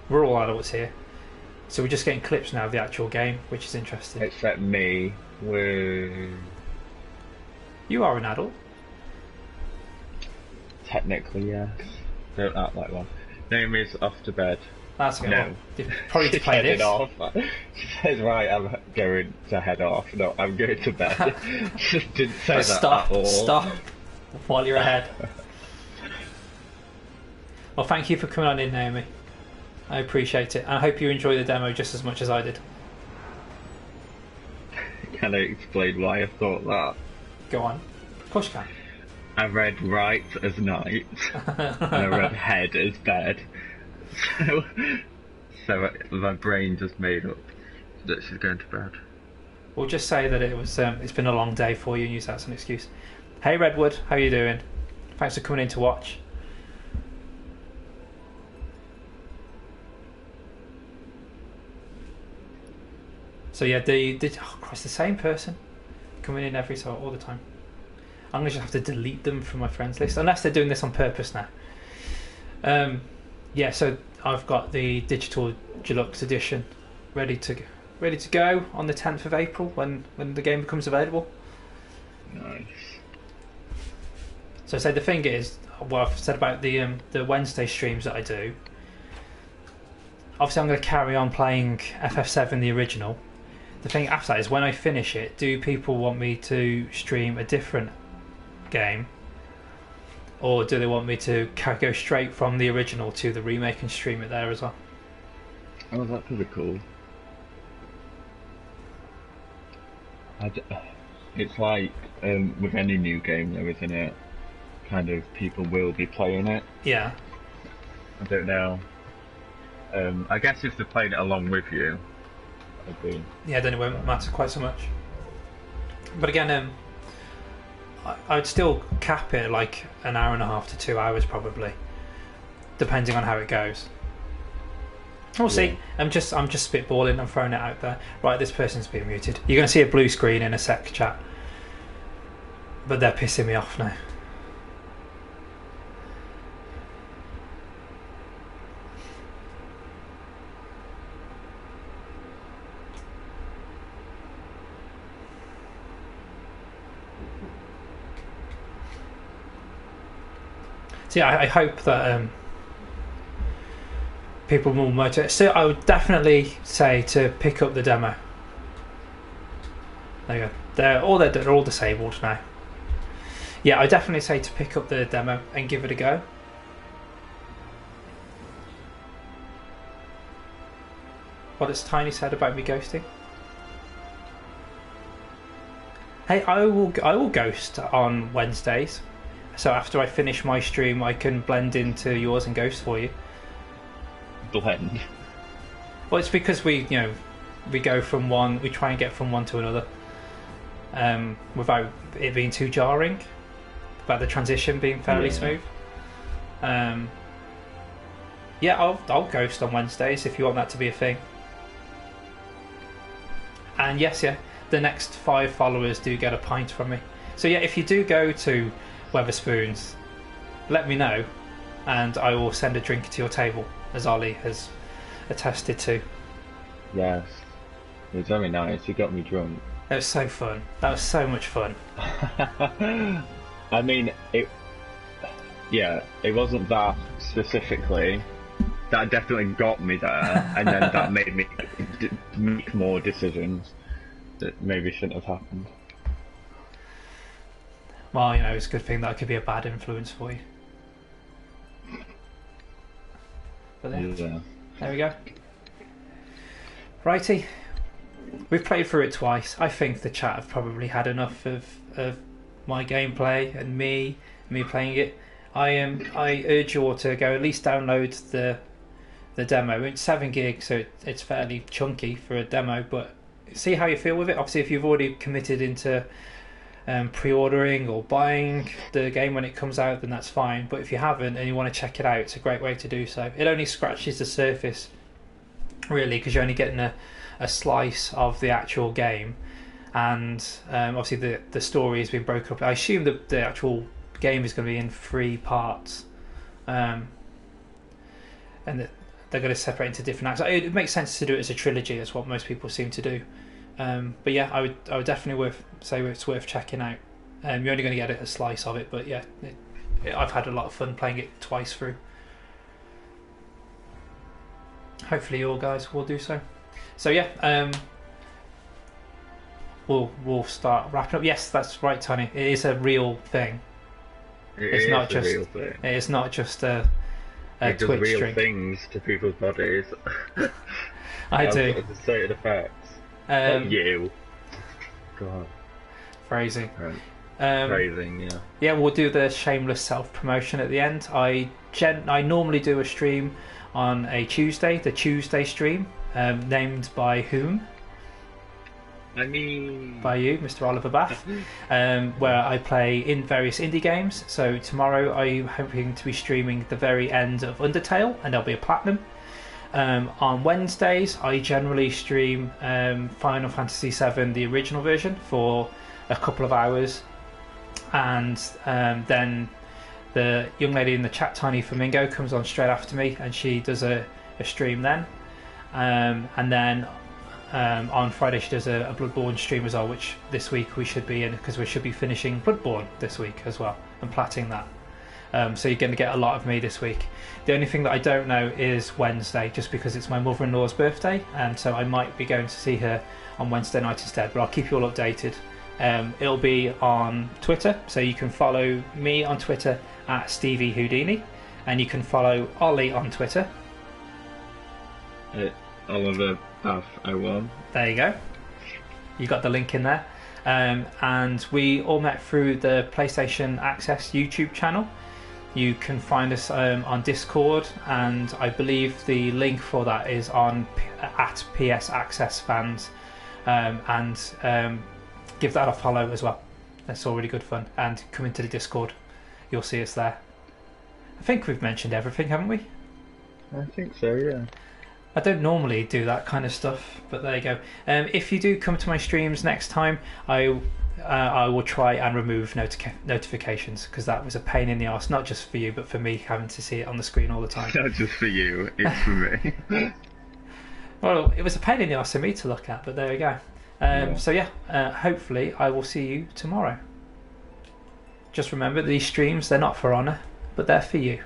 We're all adults here, so we're just getting clips now of the actual game, which is interesting. Except me, You are an adult. technically, yes. Don't act like one. Naomi's off to bed. That's good. No. Probably to She's play heading this. off. She says, right, I'm going to head off. No, I'm going to bed. She didn't say that Stop. at all. Stop. While you're ahead. Well, thank you for coming on in, Naomi. I appreciate it. I hope you enjoy the demo just as much as I did. Can I explain why I thought that? Go on. Of course you can. I read right as night, and I read head as bed. So my brain just made up that she's going to bed. We'll just say that it's been a long day for you and use that as an excuse. Hey Redwood, how you doing? Thanks for coming in to watch. So yeah, the same person coming in every all the time. I'm gonna just have to delete them from my friends list unless they're doing this on purpose now. Yeah, so I've got the digital deluxe edition ready to go on the 10th of April when the game becomes available. Nice. So the thing is, what I've said about the Wednesday streams that I do. Obviously, I'm going to carry on playing FF7, the original. The thing after that is when I finish it, do people want me to stream a different game? Or do they want me to go straight from the original to the remake and stream it there as well? Oh, that could be cool. It's like with any new game though, isn't it? Kind of people will be playing it. Yeah. I don't know. I guess if they're playing it along with you, it'd be... Yeah, then it won't matter quite so much. But again, I would still cap it like an hour and a half to 2 hours probably, depending on how it goes. We'll see. I'm just spitballing. I'm throwing it out there. Right, this person's being muted. You're going to see a blue screen in a sec, chat. But they're pissing me off now. So yeah, I hope that people will motivate. So I would definitely say to pick up the demo. There you go. They're all disabled now. Yeah, I definitely say to pick up the demo and give it a go. What has Tiny said about me ghosting? Hey, I will ghost on Wednesdays. So after I finish my stream, I can blend into yours and ghost for you. Blend. Well, it's because we go from one, we try and get from one to another, without it being too jarring, about the transition being fairly smooth. Yeah, I'll ghost on Wednesdays if you want that to be a thing. And yes, the next 5 followers do get a pint from me. So yeah, if you do go to Weatherspoons, let me know, and I will send a drink to your table, as Ollie has attested to. Yes, it was very nice. You got me drunk. It was so fun. That was so much fun. I mean, it wasn't that specifically. That definitely got me there, and then that made me make more decisions that maybe shouldn't have happened. Well, it's a good thing that could be a bad influence for you. But yeah. There we go. Righty. We've played through it twice. I think the chat have probably had enough of my gameplay and me playing it. I urge you all to go at least download the demo. It's 7 gigs, so it's fairly chunky for a demo, but see how you feel with it. Obviously, if you've already committed into pre-ordering or buying the game when it comes out, then that's fine. But if you haven't and you want to check it out, it's a great way to do so. It only scratches the surface, really, because you're only getting a slice of the actual game, and obviously the story has been broken up. I assume that the actual game is going to be in 3 parts, and that they're going to separate into different acts. It makes sense to do it as a trilogy. That's what most people seem to do. But yeah, I would definitely say it's worth checking out. You're only going to get a slice of it, but yeah, I've had a lot of fun playing it twice through. Hopefully you all guys will do so. So yeah, we'll start wrapping up. Yes, that's right, Tony. It is a real thing. It's not just a real thing. It's not just a it Twitch does real drink. Things to people's bodies. I do. The certain effects. Not you. God. Phrasing. Right. Phrasing, yeah. Yeah, we'll do the shameless self-promotion at the end. I normally do a stream on a Tuesday, the Tuesday stream, named by whom? I mean... By you, Mr. Oliver Bath, where I play in various indie games. So tomorrow I'm hoping to be streaming the very end of Undertale, and there'll be a platinum. On Wednesdays, I generally stream Final Fantasy VII, the original version, for a couple of hours, and then the young lady in the chat, Tiny Flamingo, comes on straight after me, and she does a stream then, and then on Friday she does a Bloodborne stream as well, which this week we should be in, because we should be finishing Bloodborne this week as well and platting that. So you're going to get a lot of me this week. The only thing that I don't know is Wednesday, just because it's my mother-in-law's birthday, and so I might be going to see her on Wednesday night instead, but I'll keep you all updated. It'll be on Twitter, so you can follow me on Twitter at Stevie Houdini, and you can follow Ollie on Twitter. Oliver F01. There you go. You got the link in there. And we all met through the PlayStation Access YouTube channel. You can find us on Discord, and I believe the link for that is on at PS Access Fans. And give that a follow as well. That's all really good fun. And come into the Discord. You'll see us there. I think we've mentioned everything, haven't we? I think so, yeah. I don't normally do that kind of stuff, but there you go. If you do come to my streams next time, I will try and remove notifications, because that was a pain in the arse, not just for you, but for me having to see it on the screen all the time. Not just for you, it's for me. Well, it was a pain in the arse for me to look at, but there we go. So yeah, hopefully I will see you tomorrow. Just remember, these streams, they're not for honour, but they're for you.